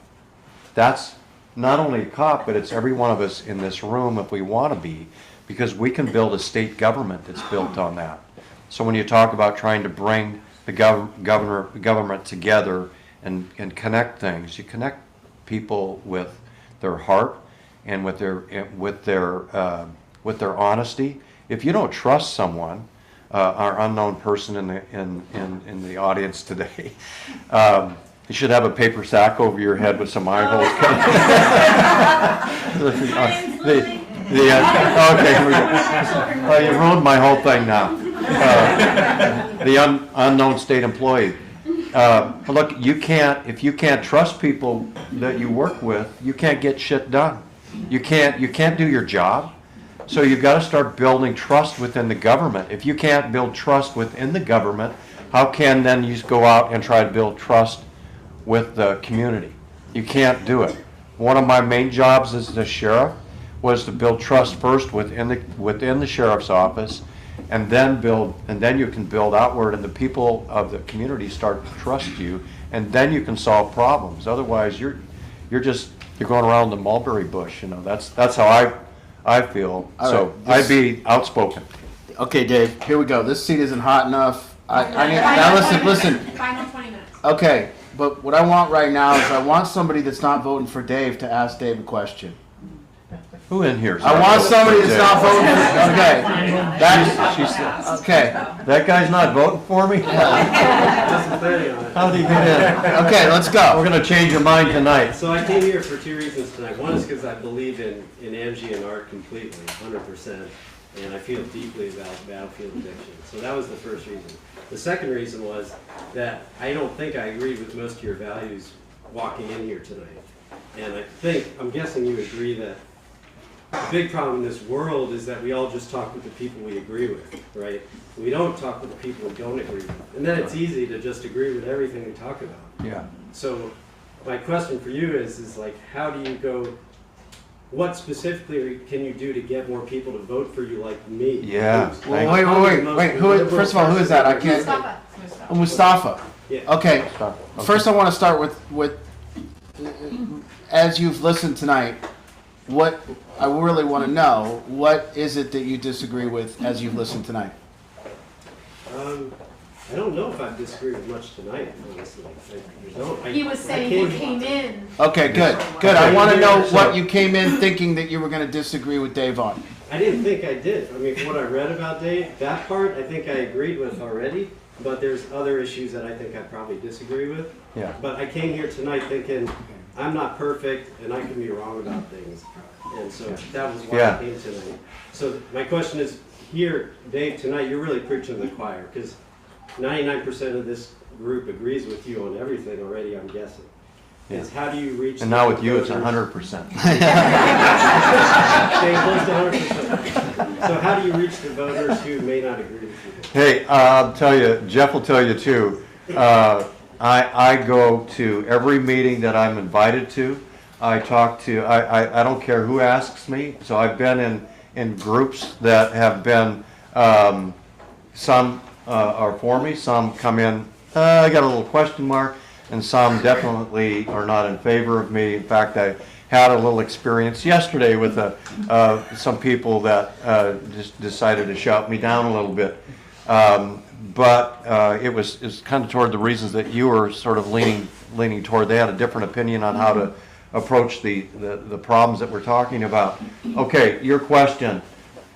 That's not only a cop, but it's every one of us in this room if we want to be, because we can build a state government that's built on that. So when you talk about trying to bring the government together and connect things, you connect people with their heart and with their honesty. If you don't trust someone, our unknown person in the audience today, you should have a paper sack over your head with some eye holes. Okay, here we go. Oh, you ruined my whole thing now. The unknown state employee. Look, if you can't trust people that you work with, you can't get shit done. You can't do your job. So you've got to start building trust within the government. If you can't build trust within the government, how can then you go out and try to build trust with the community? You can't do it. One of my main jobs as the sheriff was to build trust first within the sheriff's office, and then you can build outward, and the people of the community start to trust you, and then you can solve problems. Otherwise, you're going around the mulberry bush. That's how I feel. All so right, I'd be outspoken. Okay, Dave, here we go. This seat isn't hot enough. Now listen. Final 20 minutes. Okay, but what I want right now is I want somebody that's not voting for Dave to ask Dave a question. Who in here? I want somebody that's not voting for, okay. Okay. That guy's not voting for me? How did he get in? Okay, let's go. We're gonna change your mind tonight. So I came here for two reasons tonight. One is because I believe in Angie and Art completely, 100%, and I feel deeply about battlefield addiction. So that was the first reason. The second reason was that I don't think I agreed with most of your values walking in here tonight. And I'm guessing you agree that the big problem in this world is that we all just talk with the people we agree with, right? We don't talk with the people we don't agree with. And then it's easy to just agree with everything we talk about. Yeah. So my question for you is like, how do you go, what specifically can you do to get more people to vote for you like me? Yeah. Well, wait. First of all, who is that? I can't. Mustafa. Yeah. Okay. First, I want to start with as you've listened tonight, what I really want to know, what is it that you disagree with as you've listened tonight? I don't know if I disagree with much tonight, honestly. He was saying he came in. Okay, good. I want to know what you came in thinking that you were going to disagree with Dave on. I didn't think I did. I mean, from what I read about Dave, that part I think I agreed with already, but there's other issues that I think I probably disagree with. Yeah. But I came here tonight thinking I'm not perfect and I can be wrong about things. And so that was why I came tonight. So my question is, here, Dave, tonight you're really preaching to the choir, because 99% of this group agrees with you on everything already, I'm guessing. Yeah. Is how do you reach... And now with you, it's voters? 100%. Staying close to 100%. So how do you reach the voters who may not agree with you? Hey, I'll tell you, Jeff will tell you too, I go to every meeting that I'm invited to. I talk to, I don't care who asks me, so I've been in groups that have been, some are for me, some come in, I got a little question mark, and some definitely are not in favor of me. In fact, I had a little experience yesterday with some people that just decided to shout me down a little bit. But it was kind of toward the reasons that you were sort of leaning toward. They had a different opinion on how to approach the problems that we're talking about. Okay, your question.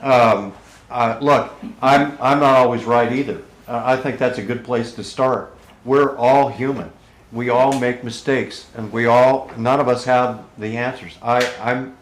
Look, I'm not always right either. I think that's a good place to start. We're all human. We all make mistakes, and none of us have the answers. I'm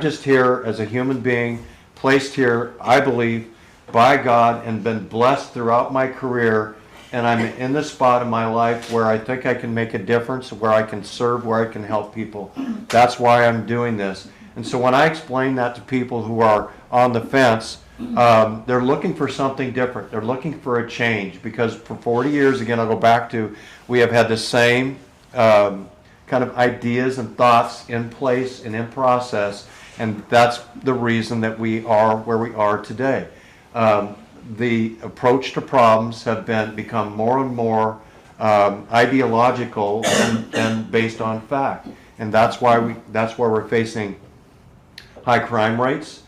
just here as a human being, placed here, I believe, by God, and been blessed throughout my career, and I'm in the spot in my life where I think I can make a difference, where I can serve, where I can help people. That's why I'm doing this. And so when I explain that to people who are on the fence, they're looking for something different. They're looking for a change, because for 40 years, again, I'll go back to, we have had the same kind of ideas and thoughts in place and in process, and that's the reason that we are where we are today. The approach to problems have become more and more ideological and based on fact, and that's why we're facing high crime rates.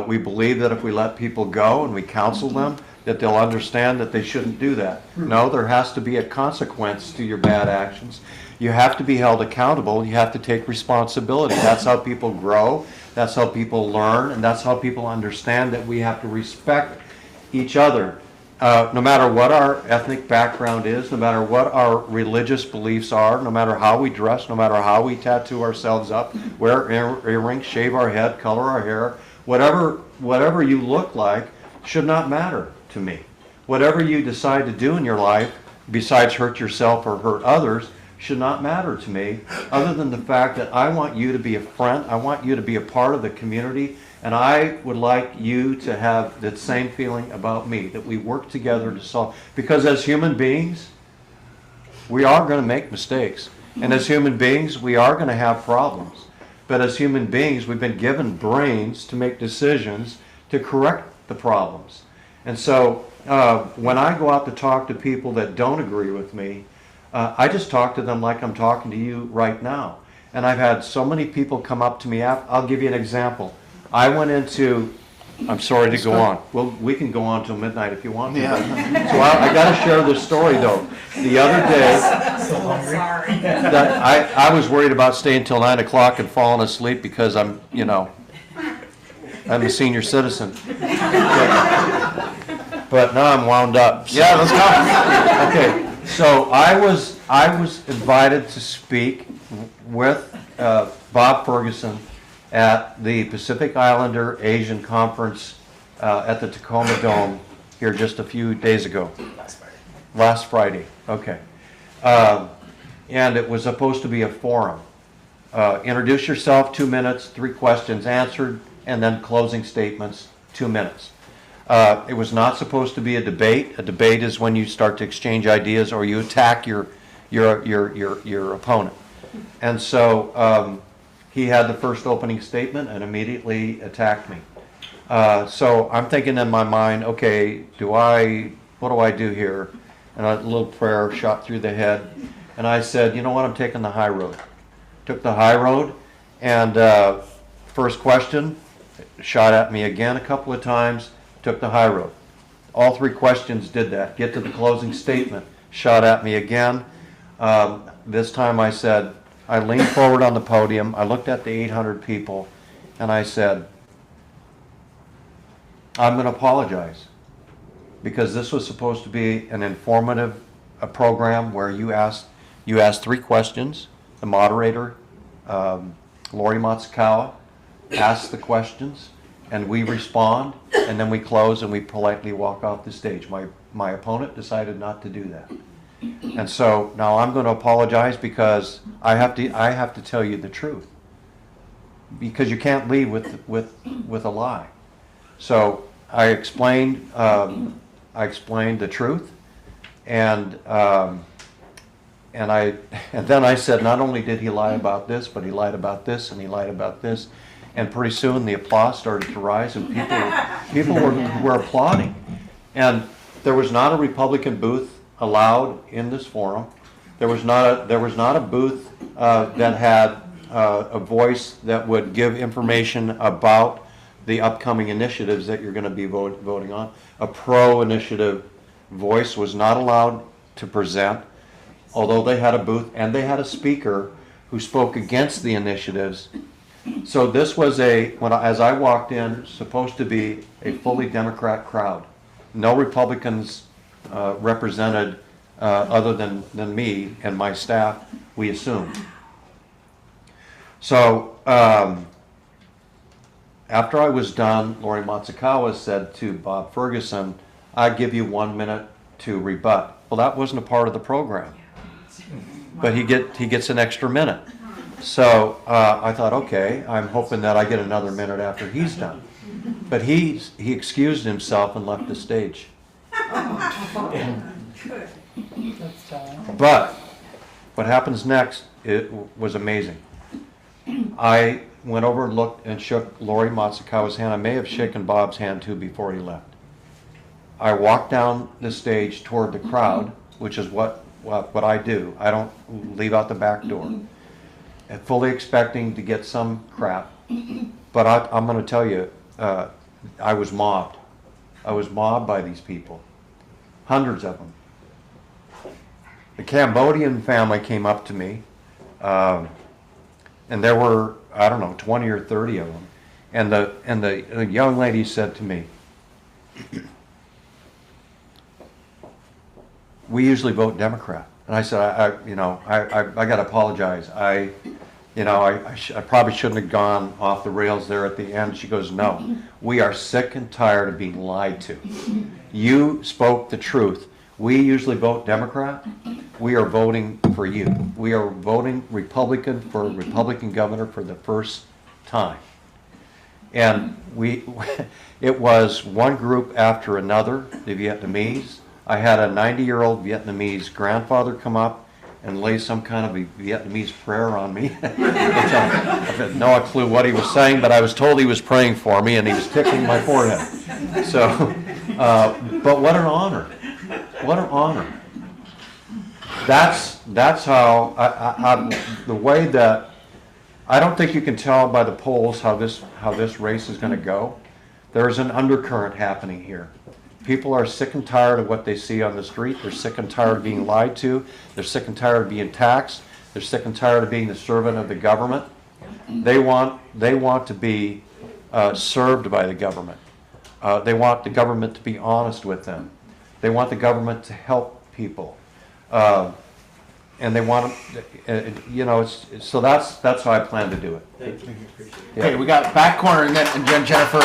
We believe that if we let people go and we counsel them, that they'll understand that they shouldn't do that. No, there has to be a consequence to your bad actions. You have to be held accountable. You have to take responsibility. That's how people grow. That's how people learn, and that's how people understand that we have to respect each other. No matter what our ethnic background is, no matter what our religious beliefs are, no matter how we dress, no matter how we tattoo ourselves up, wear earrings, shave our head, color our hair, whatever you look like should not matter to me. Whatever you decide to do in your life, besides hurt yourself or hurt others, should not matter to me, other than the fact that I want you to be a friend, I want you to be a part of the community, and I would like you to have that same feeling about me, that we work together to solve, because as human beings, we are going to make mistakes, and as human beings, we are going to have problems, but as human beings, we've been given brains to make decisions to correct the problems. And so when I go out to talk to people that don't agree with me, I just talk to them like I'm talking to you right now. And I've had so many people come up to me. I'll give you an example. I went into I'm sorry to go on. Well, we can go on till midnight if you want to. Yeah. So I got to share this story though. The other day, Sorry. that I was worried about staying till 9 o'clock and falling asleep because I'm a senior citizen. But now I'm wound up. Yeah, let's go. Okay, so I was invited to speak with Bob Ferguson at the Pacific Islander Asian Conference at the Tacoma Dome here just a few days ago. Last Friday, okay. And it was supposed to be a forum. Introduce yourself, 2 minutes, 3 questions answered, and then closing statements, 2 minutes. It was not supposed to be a debate. A debate is when you start to exchange ideas or you attack your opponent. And so he had the first opening statement and immediately attacked me. So I'm thinking in my mind, okay, what do I do here? And a little prayer shot through the head. And I said, you know what, I'm taking the high road. Took the high road, and first question, shot at me again a couple of times, took the high road. All 3 questions did that. Get to the closing statement, shot at me again. This time I said, I leaned forward on the podium, I looked at the 800 people, and I said, I'm going to apologize. Because this was supposed to be an informative program where you asked 3 questions. The moderator, Lori Matsukawa, asks the questions, and we respond, and then we close and we politely walk off the stage. My opponent decided not to do that. And so now I'm going to apologize because I have to tell you the truth. Because you can't leave with a lie. So I explained the truth, and then I said, not only did he lie about this, but he lied about this, and he lied about this, and pretty soon the applause started to rise, and people were applauding, and there was not a Republican booth allowed in this forum. There was not a booth that had a voice that would give information about the upcoming initiatives that you're going to be voting on. A pro-initiative voice was not allowed to present, although they had a booth and they had a speaker who spoke against the initiatives. So this was as I walked in, supposed to be a fully Democrat crowd. No Republicans represented other than me and my staff, we assumed. So after I was done, Lori Matsukawa said to Bob Ferguson, I give you 1 minute to rebut. Well, that wasn't a part of the program. But he gets an extra minute. So I thought, okay, I'm hoping that I get another minute after he's done. But he excused himself and left the stage. But what happens next, it was amazing. I went over and looked and shook Lori Matsukawa's hand. I may have shaken Bob's hand too before he left. I walked down the stage toward the crowd, which is what I do. I don't leave out the back door. And fully expecting to get some crap. But I'm going to tell you, I was mobbed. I was mobbed by these people. Hundreds of them. The Cambodian family came up to me, and there were, I don't know, 20 or 30 of them. And the young lady said to me, we usually vote Democrat. And I said, I got to apologize. I probably shouldn't have gone off the rails there at the end. She goes, no, we are sick and tired of being lied to. You spoke the truth. We usually vote Democrat. We are voting for you. We are voting Republican for a Republican governor for the first time. And it was one group after another, the Vietnamese. I had a 90-year-old Vietnamese grandfather come up and lay some kind of a Vietnamese prayer on me. I had no clue what he was saying, but I was told he was praying for me and he was tickling my forehead. So, but what an honor. What an honor. That's how, the way that, I don't think you can tell by the polls how this race is going to go, There's an undercurrent happening here. People are sick and tired of what they see on the street. They're sick and tired of being lied to. They're sick and tired of being taxed. They're sick and tired of being the servant of the government. They want to be served by the government. They want the government to be honest with them. They want the government to help people. And they want to, so that's how I plan to do it. Thank you, appreciate it. Okay, we got back corner and then Jennifer.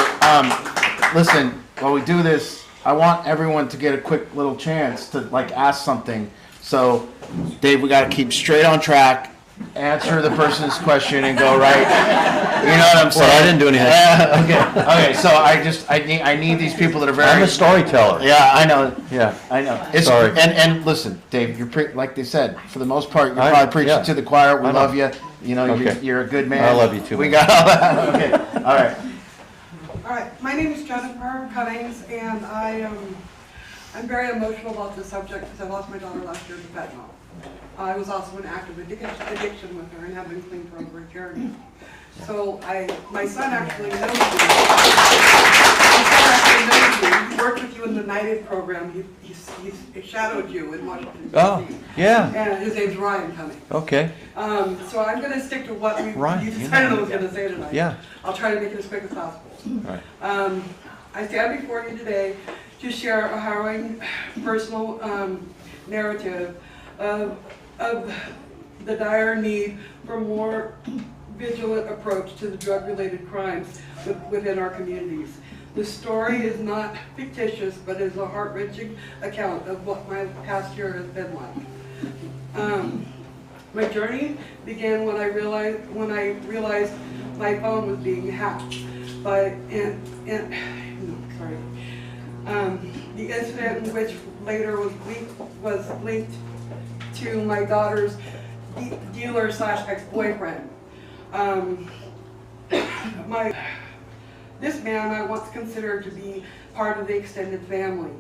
Listen, while we do this, I want everyone to get a quick little chance to ask something. So, Dave, we got to keep straight on track. Answer the person's question and go right. You know what I'm saying? Well, I didn't do anything. Okay. So I need these people that are very. I'm a storyteller. Yeah, I know. Yeah. I know. Sorry. And listen, Dave, like they said, for the most part, you're probably preaching to the choir. We love you. You know, Okay. you're a good man. I love you too. We got all that. Okay. All right. All right. My name is Jennifer Cummings, and I'm very emotional about this subject because I lost my daughter last year to fentanyl. I was also in active addiction with her and have been clean for over a year now. So my son actually knows you. He worked with you in the Night In program. He shadowed you in Washington, D.C. Oh, yeah. And his name's Ryan Cummings. Okay. So I'm going to stick to what Ryan, you decided I was going to say tonight. Yeah. I'll try to make it as quick as possible. Right. I stand before you today to share a harrowing personal narrative of the dire need for more vigilant approach to the drug-related crimes within our communities. The story is not fictitious, but is a heart-wrenching account of what my past year has been like. My journey began when I realized my phone was being hacked by the incident in which later was linked to my daughter's dealer/ex-boyfriend. This man I once considered to be part of the extended family,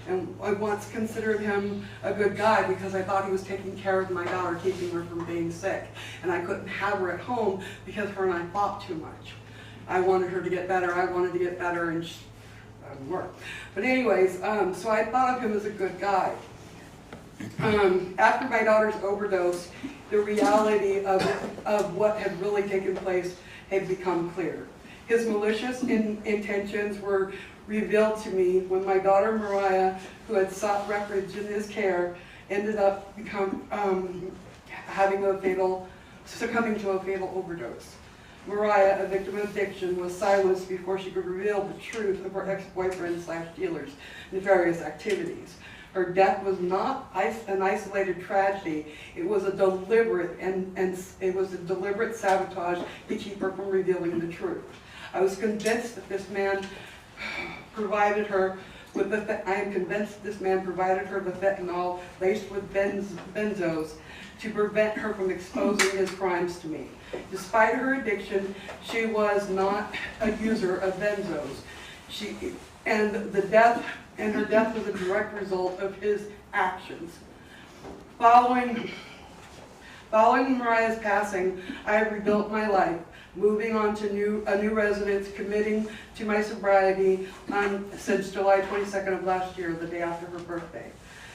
and I once considered him a good guy because I thought he was taking care of my daughter, keeping her from being sick, and I couldn't have her at home because her and I fought too much. I wanted her to get better, and that didn't work. But anyways, so I thought of him as a good guy. After my daughter's overdose, the reality of what had really taken place had become clear. His malicious intentions were revealed to me when my daughter Mariah, who had sought refuge in his care, ended up succumbing to a fatal overdose. Mariah, a victim of addiction, was silenced before she could reveal the truth of her ex-boyfriend/dealer's nefarious activities. Her death was not an isolated tragedy. It was a deliberate sabotage to keep her from revealing the truth. I was convinced that this man provided her with the fentanyl laced with benzos to prevent her from exposing his crimes to me. Despite her addiction, she was not a user of benzos. Her death was a direct result of his actions. Following Mariah's passing, I have rebuilt my life, moving on to a new residence, committing to my sobriety since July 22nd of last year, the day after her birthday.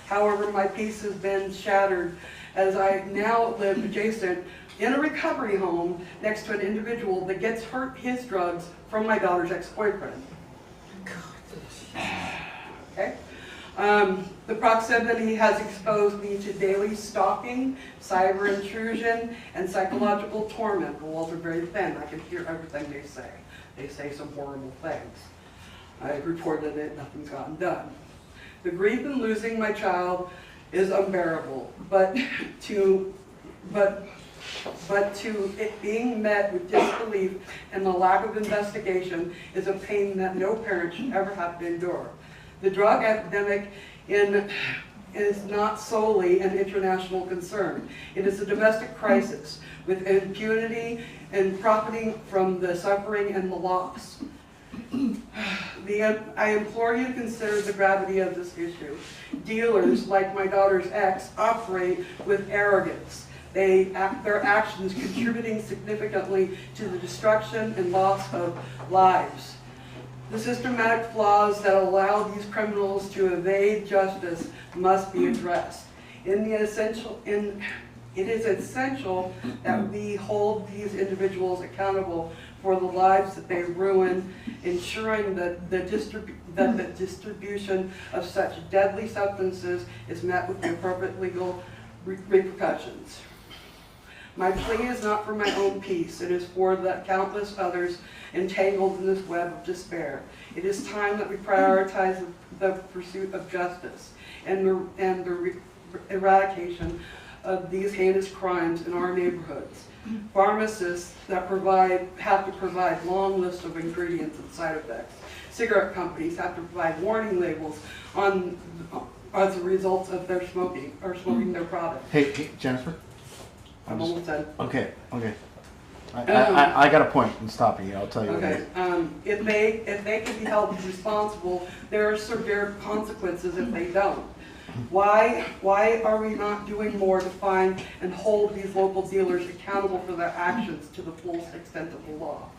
However, my peace has been shattered as I now live adjacent in a recovery home next to an individual that gets his drugs from my daughter's ex-boyfriend. Okay? The proximity has exposed me to daily stalking, cyber intrusion, and psychological torment. The walls are very thin. I can hear everything they say. They say some horrible things. I've reported it, nothing's gotten done. The grief in losing my child is unbearable, but to it being met with disbelief and the lack of investigation is a pain that no parent should ever have to endure. The drug epidemic is not solely an international concern. It is a domestic crisis with impunity and profiting from the suffering and the loss. I implore you to consider the gravity of this issue. Dealers, like my daughter's ex, operate with arrogance. Their actions contributing significantly to the destruction and loss of lives. The systematic flaws that allow these criminals to evade justice must be addressed. It is essential that we hold these individuals accountable for the lives that they ruin, ensuring that the distribution of such deadly substances is met with the appropriate legal repercussions. My plea is not for my own peace, it is for the countless others entangled in this web of despair. It is time that we prioritize the pursuit of justice and the eradication of these heinous crimes in our neighborhoods. Pharmacists that have to provide long lists of ingredients and side effects. Cigarette companies have to provide warning labels as a result of their smoking their product. Hey, Jennifer? I'm almost done. Okay. I got a point in stopping you, I'll tell you what it Okay, is. if they can be held responsible, there are severe consequences if they don't. Why are we not doing more to find and hold these local dealers accountable for their actions to the full extent of the law?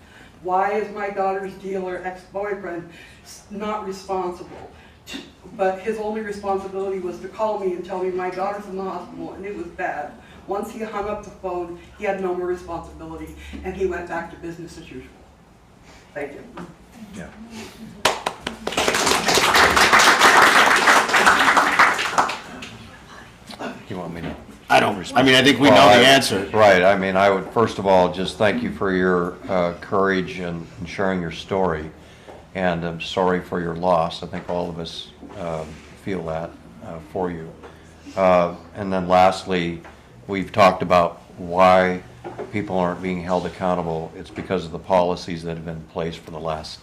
Why is my daughter's dealer ex-boyfriend not responsible? But his only responsibility was to call me and tell me my daughter's in the hospital and it was bad. Once he hung up the phone, he had no more responsibility and he went back to business as usual. Thank you. Yeah. You want me to? I think we know the answer. Right, I mean, I would, first of all, just thank you for your courage in sharing your story, and I'm sorry for your loss. I think all of us feel that for you. And then lastly, we've talked about why people aren't being held accountable. It's because of the policies that have been in place for the last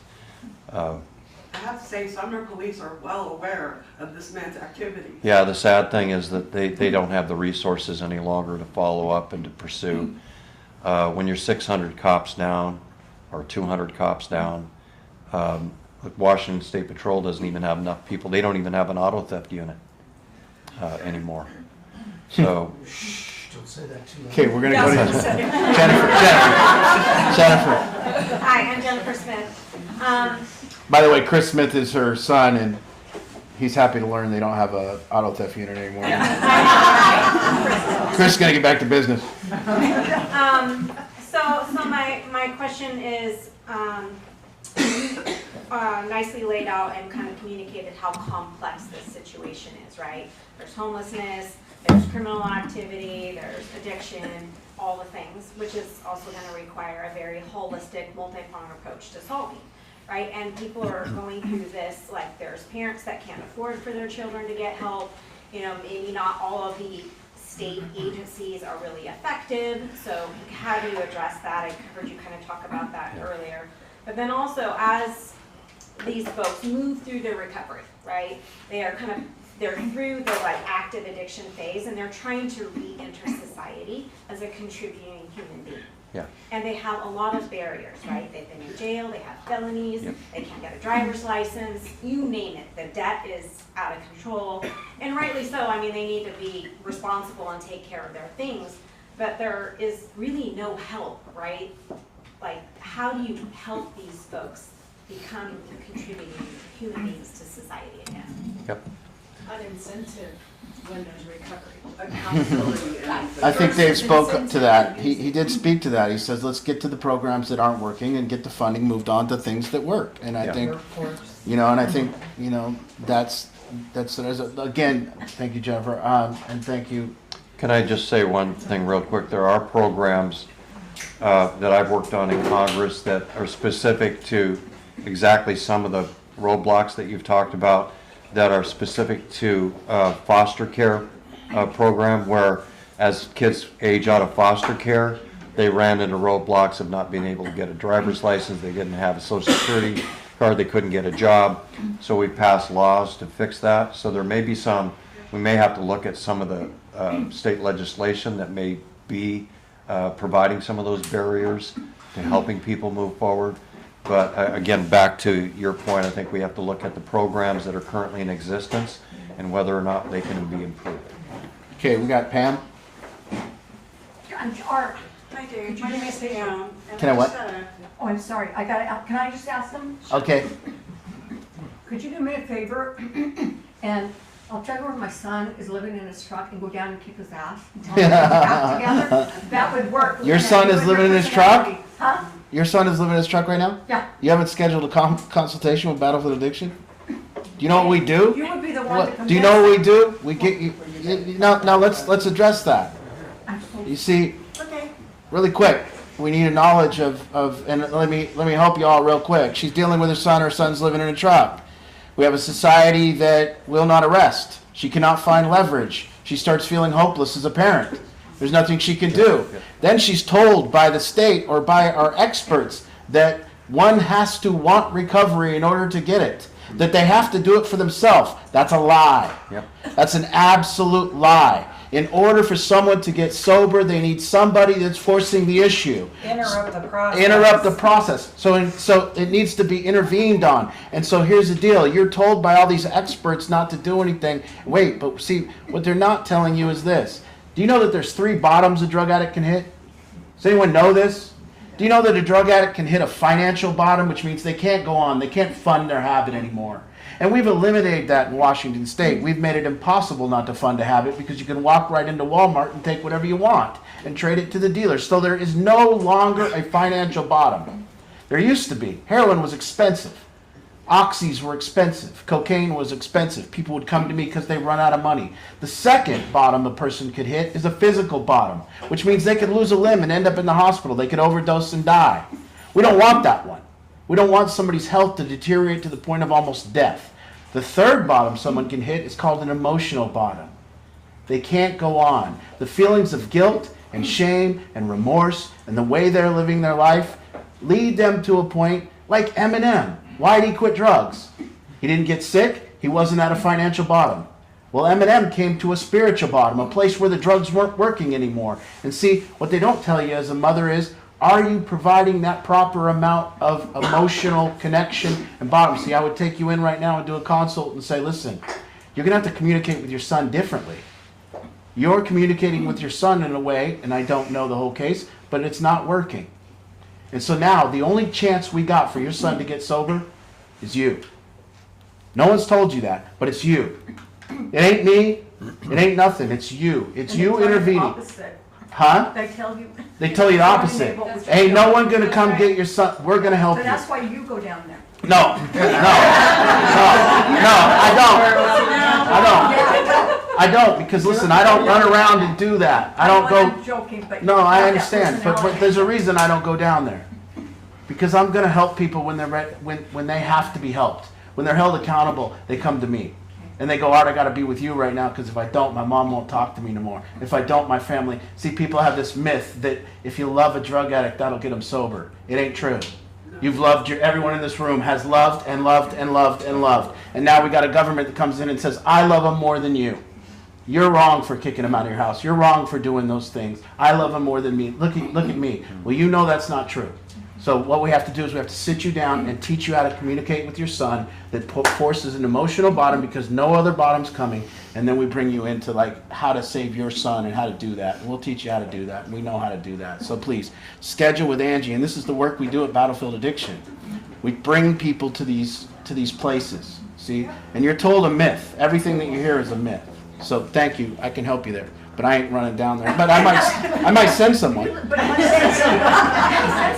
I have to say, Sumner police are well aware of this man's activity. Yeah, the sad thing is that they don't have the resources any longer to follow up and to pursue. When you're 600 cops down or 200 cops down, Washington State Patrol doesn't even have enough people. They don't even have an auto theft unit anymore. So. Don't say that too loud. Okay, we're gonna go to Jennifer. Hi, I'm Jennifer Smith. By the way, Chris Smith is her son, and he's happy to learn they don't have a auto theft unit anymore. Chris is gonna get back to business. So my question is nicely laid out and kind of communicated how complex this situation is, right? There's homelessness, there's criminal activity, there's addiction, all the things, which is also going to require a very holistic, multi-pronged approach to solving, right? And people are going through this, like there's parents that can't afford for their children to get help, maybe not all of the state agencies are really effective, so how do you address that? I heard you kind of talk about that earlier. But then also, as these folks move through their recovery, right, they're through the active addiction phase, and they're trying to re-enter society as a contributing human being. Yeah. And they have a lot of barriers, right? They've been in jail, they have felonies, Yep. they can't get a driver's license, you name it. The debt is out of control, and rightly so. I mean, they need to be responsible and take care of their things, but there is really no help, right? Like, how do you help these folks become contributing human beings to society again? Yep. An incentive when there's recovery. Accountability. I think Dave spoke to that. He did speak to that. He says, let's get to the programs that aren't working and get the funding moved on to things that work. And I think, that's again, thank you, Jennifer, and thank you. Can I just say one thing real quick? There are programs that I've worked on in Congress that are specific to exactly some of the roadblocks that you've talked about, that are specific to foster care program, where as kids age out of foster care, they ran into roadblocks of not being able to get a driver's license, they didn't have a social security card, they couldn't get a job. So we passed laws to fix that. So there may be we may have to look at some of the state legislation that may be providing some of those barriers to helping people move forward. But again, back to your point, I think we have to look at the programs that are currently in existence and whether or not they can be improved. Okay, we got Pam. I'm Art. Hi, Dave. My name is Pam. Can I what? Oh, I'm sorry. Can I just ask them? Okay. could you do me a favor? And I'll tell you where my son is living in his truck and go down and kick his ass and tell him to get his act together. That would work. Your son is living in his truck? Huh? Your son is living in his truck right now? Yeah. You haven't scheduled a consultation with Battlefield Addiction? Do you know what we do? You would be the one to Do you know what we do? We get you. Now let's address that. You see, Okay. really quick, we need a knowledge of and let me help you all real quick. She's dealing with her son. Her son's living in a truck. We have a society that will not arrest. She cannot find leverage. She starts feeling hopeless as a parent. There's nothing she can do. Then she's told by the state or by our experts that one has to want recovery in order to get it, that they have to do it for themselves. That's a lie. Yep. That's an absolute lie. In order for someone to get sober, they need somebody that's forcing the issue. Interrupt the process. Interrupt the process. So it needs to be intervened on. And so here's the deal. You're told by all these experts not to do anything. Wait, but see, what they're not telling you is this. Do you know that there's 3 bottoms a drug addict can hit? Does anyone know this? Do you know that a drug addict can hit a financial bottom, which means they can't go on, they can't fund their habit anymore? And we've eliminated that in Washington State. We've made it impossible not to fund a habit because you can walk right into Walmart and take whatever you want and trade it to the dealers. So there is no longer a financial bottom. There used to be. Heroin was expensive. Oxys were expensive. Cocaine was expensive. People would come to me because they run out of money. The second bottom a person could hit is a physical bottom, which means they could lose a limb and end up in the hospital. They could overdose and die. We don't want that one. We don't want somebody's health to deteriorate to the point of almost death. The third bottom someone can hit is called an emotional bottom. They can't go on. The feelings of guilt and shame and remorse and the way they're living their life lead them to a point like Eminem. Why did he quit drugs? He didn't get sick. He wasn't at a financial bottom. Well, Eminem came to a spiritual bottom, a place where the drugs weren't working anymore. And see, what they don't tell you as a mother is, are you providing that proper amount of emotional connection and bottom? See, I would take you in right now and do a consult and say, listen, you're going to have to communicate with your son differently. You're communicating with your son in a way, and I don't know the whole case, but it's not working. And so now, the only chance we got for your son to get sober is you. No one's told you that, but it's you. It ain't me. It ain't nothing. It's you. It's you intervening. Huh? They tell you. They tell you the opposite. Ain't no one gonna come get your son. We're gonna help So you. that's why you go down there. No, I don't, because listen, I don't run around and do that. I don't go. I'm joking, but. No, I you have that understand, but personality. there's a reason I don't go down there. Because I'm gonna help people when they're when they have to be helped. When they're held accountable, they come to me. And they go, Art, I gotta be with you right now, because if I don't, my mom won't talk to me no more. If I don't, my family. See, people have this myth that if you love a drug addict, that'll get them sober. It ain't true. You've loved everyone in this room has loved and loved and loved and loved. And now we got a government that comes in and says, I love them more than you. You're wrong for kicking them out of your house. You're wrong for doing those things. I love them more than me. Look at me. Well, you know that's not true. So what we have to do is we have to sit you down and teach you how to communicate with your son that forces an emotional bottom because no other bottom's coming. And then we bring you into like how to save your son and how to do that. And we'll teach you how to do that. And we know how to do that. So please, schedule with Angie. And this is the work we do at Battlefield Addiction. We bring people to these places. See? And you're told a myth. Everything that you hear is a myth. So thank you. I can help you there. But I ain't running down there. But I might send someone. But I send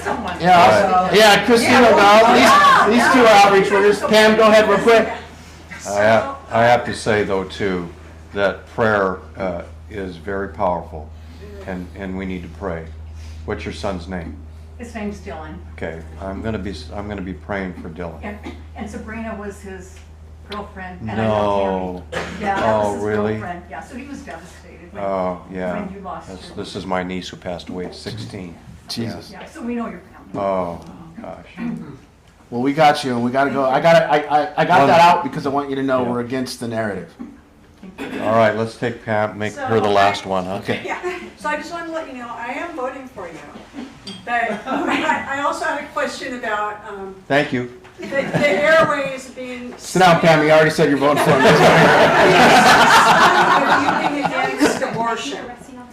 someone. Yeah, Christina, no, these two are outreach workers. Pam, go ahead real quick. I have to say, though, too, that prayer is very powerful, and we need to pray. What's your son's name? His name's Dylan. Okay, I'm gonna be praying for Dylan. And Sabrina was his girlfriend. And No. I know Tammy. Yeah, that was his really? girlfriend. Yeah, so he was devastated when, Oh, yeah. when you lost her. This is my niece who passed away at 16. Jesus. Yeah, so we know your family. Oh, gosh. Well, we got you, and we got to go. I got that out because I want you to know we're against the narrative. All right, let's take Pam, make her the last one, huh? Okay. Yeah, so I just want to let you know, I am voting for you. But I also had a question about Thank you. the airways being... Sit down, Pam. You already said you're voting for me. Being against abortion.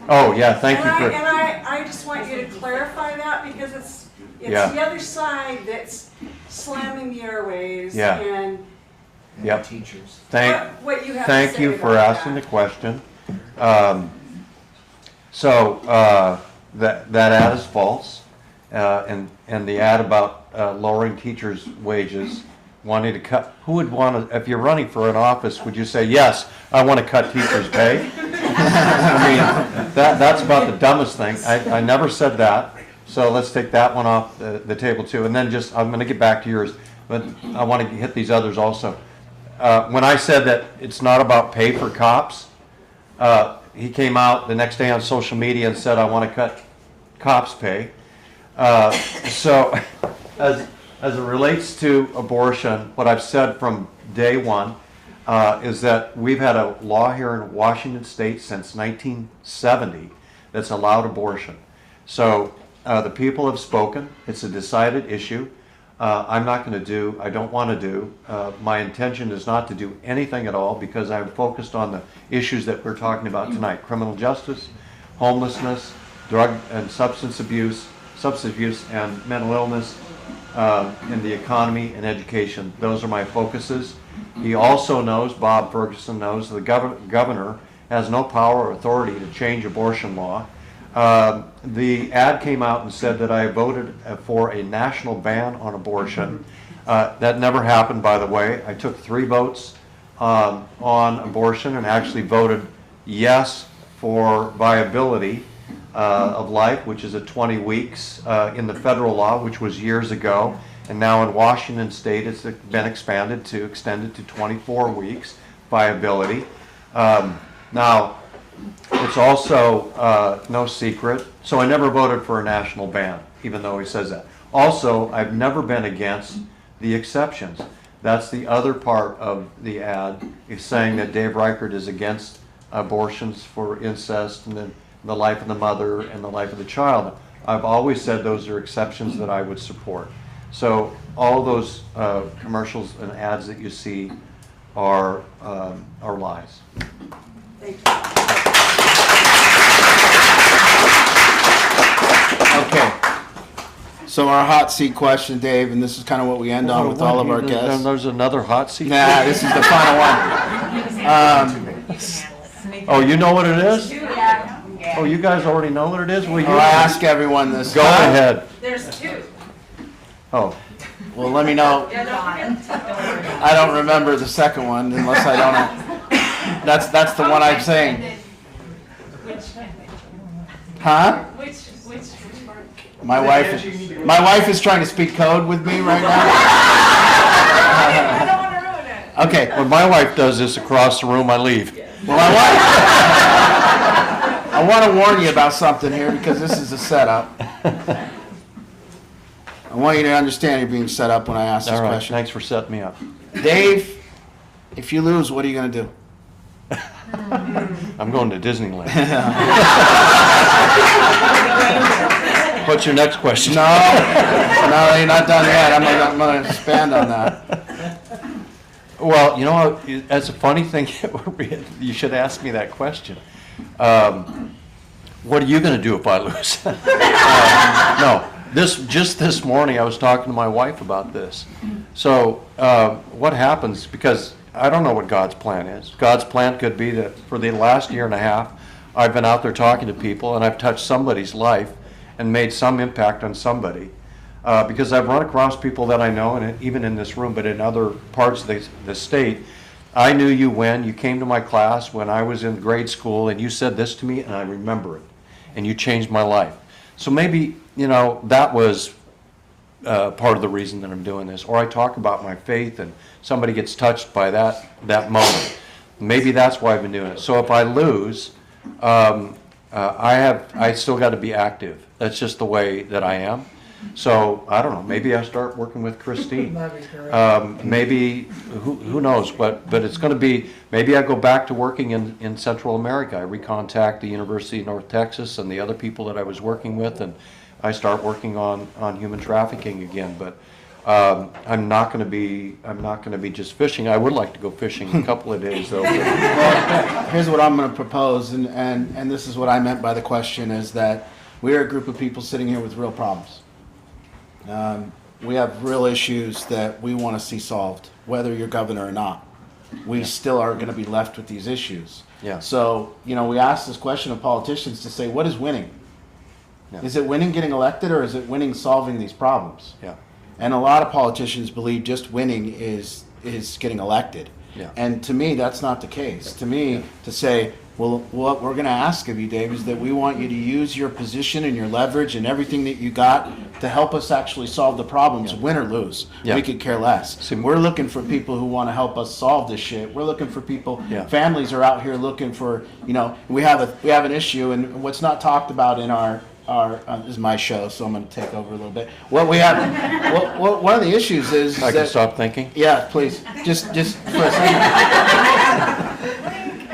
Oh, yeah, thank you for... And I just want you to clarify that because it's Yeah. the other side that's slamming the airways. Yeah. And and Yep. teachers. What you have to Thank say you for about asking the that. question. That ad is false, and the ad about lowering teachers' wages, wanting to cut, who would want to, if you're running for an office, would you say, yes, I want to cut teachers' pay? I mean, that's about the dumbest thing. I never said that, so let's take that one off the table too. And then just, I'm going to get back to yours, but I want to hit these others also. When I said that it's not about pay for cops, he came out the next day on social media and said, I want to cut cops' pay. So as it relates to abortion, what I've said from day one is that we've had a law here in Washington State since 1970 that's allowed abortion. So the people have spoken. It's a decided issue. I'm not going to do, I don't want to do. My intention is not to do anything at all because I'm focused on the issues that we're talking about tonight. Criminal justice, homelessness, drug and substance abuse and mental illness, in the economy and education. Those are my focuses. He also knows, Bob Ferguson knows, the governor has no power or authority to change abortion law. The ad came out and said that I voted for a national ban on abortion. That never happened, by the way. I took 3 votes on abortion and actually voted yes for viability of life, which is at 20 weeks in the federal law, which was years ago. And now in Washington State, it's been extended to 24 weeks viability. Now, it's also no secret. So I never voted for a national ban, even though he says that. Also, I've never been against the exceptions. That's the other part of the ad, is saying that Dave Reichert is against abortions for incest and the life of the mother and the life of the child. I've always said those are exceptions that I would support. So all those commercials and ads that you see are lies. Thank you. Okay. So our hot seat question, Dave, and this is kind of what we end on with all of our guests. There's another hot seat? Nah, this is the final one. Oh, you know what it is? Yeah. Oh, you guys already know what it is? Well, you I ask everyone this. go ahead. There's 2. Oh, Well, let me know. Yeah, don't forget. I don't remember the second one unless I don't. That's the one I'm saying. Huh? Which part? My wife is trying to speak code with me right now. I don't want to ruin it. Okay. when my wife does this across the room, I leave. Well, I want to warn you about something here because this is a setup. I want you to understand you're being set up when I ask this All right, question. thanks for setting me up. Dave, if you lose, what are you going to do? I'm going to Disneyland. What's your next question? No, you're not done yet. I'm going to expand on that. Well, you know, that's a funny thing. You should ask me that question. What are you going to do if I lose? No. Just this morning, I was talking to my wife about this. So what happens, because I don't know what God's plan is. God's plan could be that for the last year and a half, I've been out there talking to people, and I've touched somebody's life and made some impact on somebody. Because I've run across people that I know, and even in this room, but in other parts of the state. I knew you when you came to my class when I was in grade school, and you said this to me, and I remember it. And you changed my life. So maybe, you know, that was part of the reason that I'm doing this. Or I talk about my faith and somebody gets touched by that moment. Maybe that's why I've been doing it. So if I lose, I still got to be active. That's just the way that I am. So I don't know, maybe I start working with Christine. Maybe, who knows, but it's going to be, maybe I go back to working in Central America. I recontact the University of North Texas and the other people that I was working with, and I start working on human trafficking again. But I'm not going to be just fishing. I would like to go fishing a couple of days though. Well, here's what I'm going to propose, and this is what I meant by the question, is that we're a group of people sitting here with real problems. we have real issues that we want to see solved, whether you're governor or not. We still are going to be left with these issues. Yeah. So, we ask this question of politicians to say, what is winning? Yeah. Is it winning getting elected, or is it winning solving these problems? Yeah. And a lot of politicians believe just winning is getting elected. Yeah. And to me, that's not the case. To me, to say, well, what we're going to ask of you, Dave, is that we want you to use your position and your leverage and everything that you got to help us actually solve the problems, win or lose. Yeah. We could care less. We're looking for people who want to help us solve this shit. We're looking for people. Yeah. Families are out here looking for. We have an issue, and what's not talked about in our this is my show, so I'm going to take over a little bit. What we have, one of the issues is I can stop thinking? Yeah, please. Just for a second.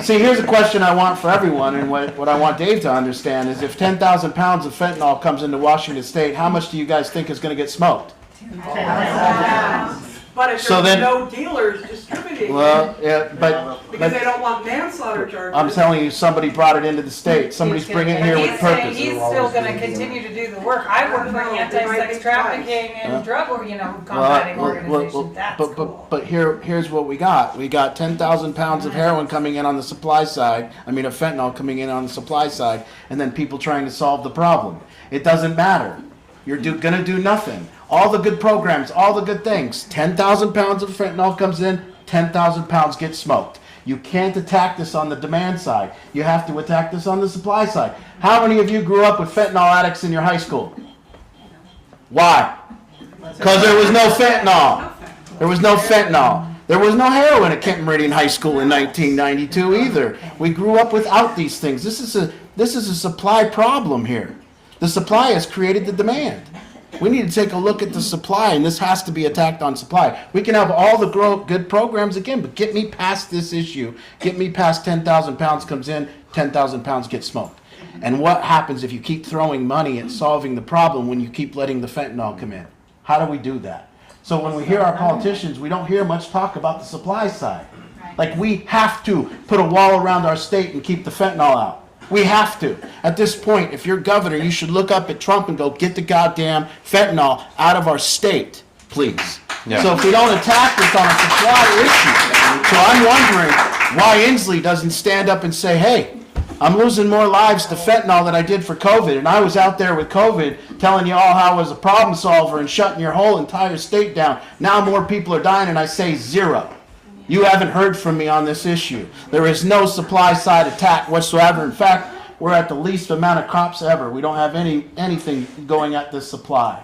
See, here's a question I want for everyone, and what I want Dave to understand is if 10,000 pounds of fentanyl comes into Washington State, how much do you guys think is going to get smoked? But if So there's then- no dealers distributing Well, it, yeah, because they but don't want manslaughter charges. I'm telling you, somebody brought it into the state. Somebody's bringing it here But with he's saying purpose. he's still gonna continue to do the work. I work for an anti-sex trafficking and drug, combating organization. That's cool. But here's what we got. We got 10,000 pounds of heroin coming in on the supply side. Of fentanyl coming in on the supply side, and then people trying to solve the problem. It doesn't matter. You're gonna do nothing. All the good programs, all the good things. 10,000 pounds of fentanyl comes in, 10,000 pounds get smoked. You can't attack this on the demand side. You have to attack this on the supply side. How many of you grew up with fentanyl addicts in your high school? Why? Because there was no fentanyl. There was no fentanyl. There was no heroin at Kent Meridian High School in 1992 either. We grew up without these things. This is a supply problem here. The supply has created the demand. We need to take a look at the supply, and this has to be attacked on supply. We can have all the good programs again, but get me past this issue. Get me past 10,000 pounds comes in, 10,000 pounds gets smoked. And what happens if you keep throwing money at solving the problem when you keep letting the fentanyl come in? How do we do that? So when we hear our politicians, we don't hear much talk about the supply side. Like, we have to put a wall around our state and keep the fentanyl out. We have to. At this point, if you're governor, you should look up at Trump and go, get the goddamn fentanyl out of our state, please. Yeah. So if we don't attack this on a supply issue, so I'm wondering why Inslee doesn't stand up and say, hey, I'm losing more lives to fentanyl than I did for COVID, and I was out there with COVID telling you all how I was a problem solver and shutting your whole entire state down. Now more people are dying, and I say zero. You haven't heard from me on this issue. There is no supply side attack whatsoever. In fact, we're at the least amount of crops ever. We don't have anything going at this supply.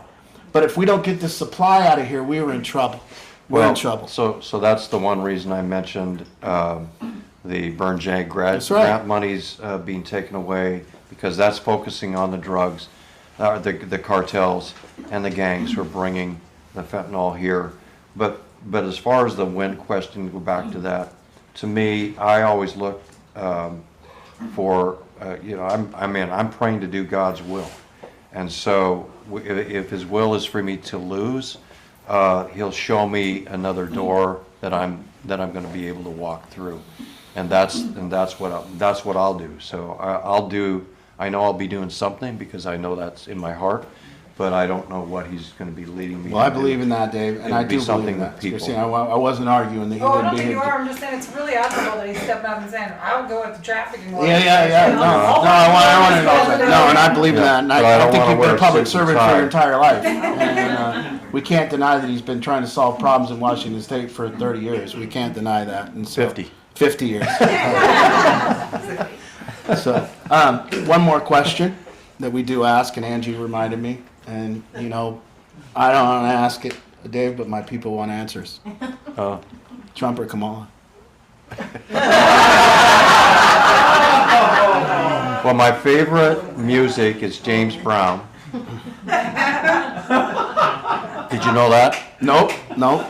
But if we don't get this supply out of here, we are in trouble. We're in trouble. So that's the one reason I mentioned the Burn Jag That's right. grant monies being taken away, because that's focusing on the drugs, the cartels and the gangs who are bringing the fentanyl here. But as far as the win question, go back to that. To me, I always look for I'm praying to do God's will, and so if His will is for me to lose, He'll show me another door that I'm going to be able to walk through, and that's what I'll do. So I know I'll be doing something because I know that's in my heart. But I don't know what He's going to be leading me to Well, I do. believe in that, Dave, and It I would be do believe something in that. that people- Christine, I wasn't arguing that he Oh, I wouldn't don't be think here. you are, I'm just saying it's really admirable that he's stepping up and saying, I'll go at the trafficking law. Yeah. No, I want to. No, and I believe in that, and But I I don't think wanna you've been wear a public a suit and servant for tie. your entire life. And we can't deny that he's been trying to solve problems in Washington State for 30 years. We can't deny that. And so, 50. 50 years. So, one more question that we do ask, and Angie reminded me, and I don't want to ask it, Dave, but my people want answers. Trump or Kamala? Well, my favorite music is James Brown. Did you know that? Nope.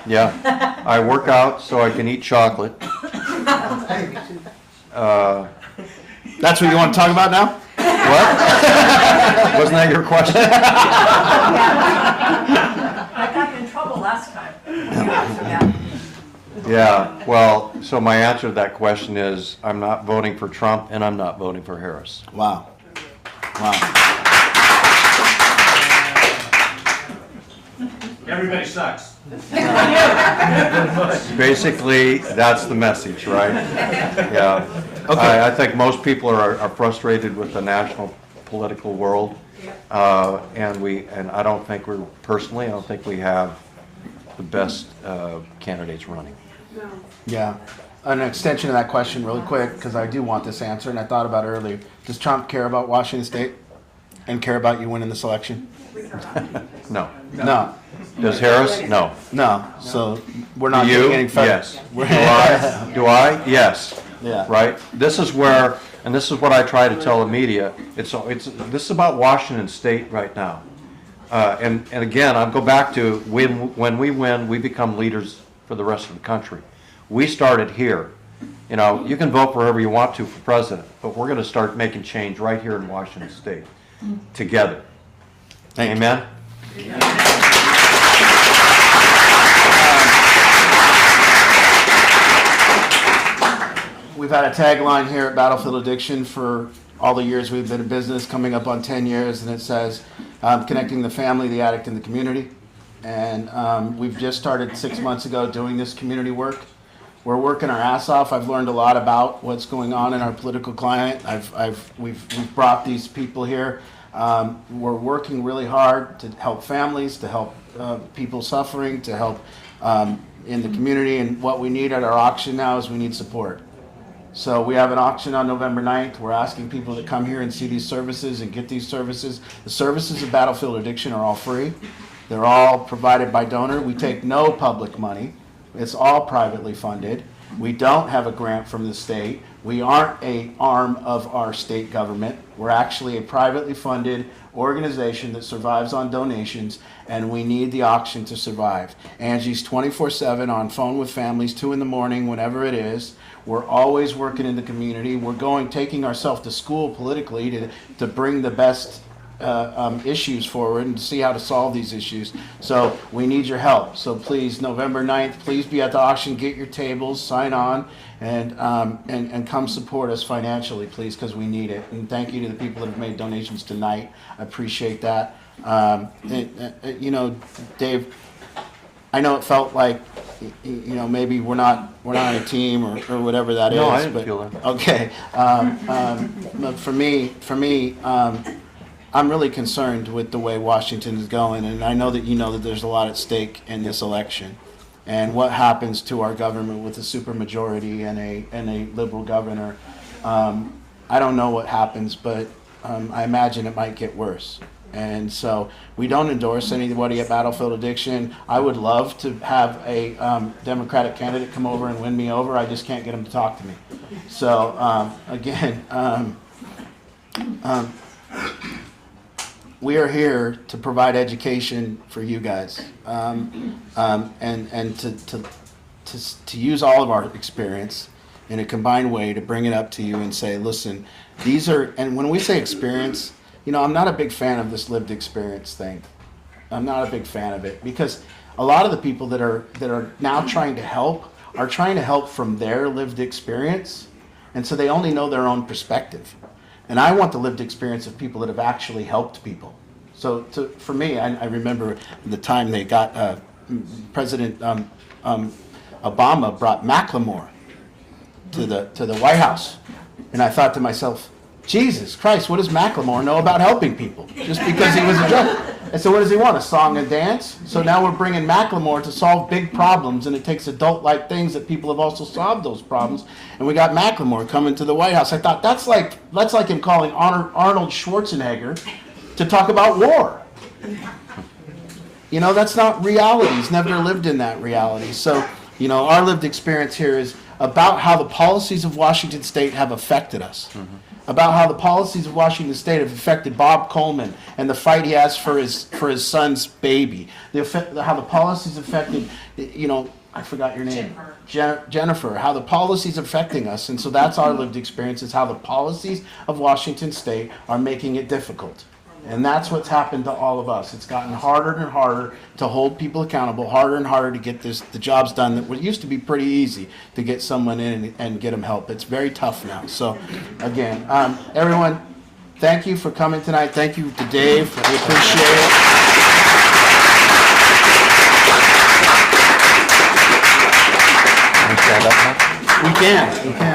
Yeah. I work out so I can eat chocolate. That's what you want to talk about now? What? Wasn't that your question? I got in trouble last time. Yeah, well, so my answer to that question is I'm not voting for Trump and I'm not voting for Harris. Wow. Every Everybody sucks. Basically, that's the message, right? Yeah. Okay. I think most people are frustrated with the national political world. And I don't think I don't think we have the best candidates running. No. Yeah. An extension of that question really quick, because I do want this answer, and I thought about it earlier. Does Trump care about Washington State and care about you winning this election? No. No. Does Harris? No. No. So we're not Do you? getting any further. Yes. Do I? Yes. Yeah. Right? This is where, and this is what I try to tell the media, this is about Washington State right now. And again, I'll go back to when we win, we become leaders for the rest of the country. We started here. You know, you can vote for whoever you want to for president, but we're going to start making change right here in Washington State together. Amen? We've had a tagline here at Battlefield Addiction for all the years we've been in business, coming up on 10 years, and it says, connecting the family, the addict, and the community. And we've just started 6 months ago doing this community work. We're working our ass off. I've learned a lot about what's going on in our political climate. We've brought these people here. We're working really hard to help families, to help people suffering, to help in the community. And what we need at our auction now is we need support. So we have an auction on November 9th. We're asking people to come here and see these services and get these services. The services of Battlefield Addiction are all free. They're all provided by donor. We take no public money. It's all privately funded. We don't have a grant from the state. We aren't an arm of our state government. We're actually a privately funded organization that survives on donations, and we need the auction to survive. Angie's 24/7 on phone with families, 2 in the morning, whenever it is. We're always working in the community. We're taking ourselves to school politically to bring the best issues forward and see how to solve these issues. So we need your help. So please, November 9th, please be at the auction, get your tables, sign on, and come support us financially, please, because we need it. And thank you to the people that have made donations tonight. I appreciate that. You know, Dave, I know it felt like, you know, maybe we're not on a team or whatever that is. No, I didn't but, feel that. Okay. But for me, I'm really concerned with the way Washington is going, and I know that you know that there's a lot at stake in this election, and what happens to our government with a supermajority and a liberal governor. I don't know what happens, but I imagine it might get worse. And so we don't endorse anybody at Battlefield Addiction. I would love to have a Democratic candidate come over and win me over. I just can't get him to talk to me. So again. We are here to provide education for you guys, and to use all of our experience in a combined way to bring it up to you and say, listen, these are, and when we say experience, you know, I'm not a big fan of this lived experience thing. I'm not a big fan of it because a lot of the people that are now trying to help are trying to help from their lived experience, and so they only know their own perspective. And I want the lived experience of people that have actually helped people. So for me, I remember the time they got President Obama brought Macklemore to the White House, and I thought to myself, Jesus Christ, what does Macklemore know about helping people? Just because he was a judge. And so what does he want, a song and dance? So now we're bringing Macklemore to solve big problems, and it takes adult-like things that people have also solved those problems. And we got Macklemore coming to the White House. I thought, that's like him calling Arnold Schwarzenegger to talk about war. You know, that's not reality. He's never lived in that reality. So, you know, our lived experience here is about how the policies of Washington State have affected us. Mm-hmm. About how the policies of Washington State have affected Bob Coleman and the fight he has for his son's baby. How the policies affected, you know, I forgot your name. Jennifer. How the policies affecting us. And so that's our lived experience, is how the policies of Washington State are making it difficult. And that's what's happened to all of us. It's gotten harder and harder to hold people accountable, harder and harder to get the jobs done that used to be pretty easy to get someone in and get them help. It's very tough now. So, again, everyone, thank you for coming tonight. Thank you to Dave. We appreciate it. can, you can.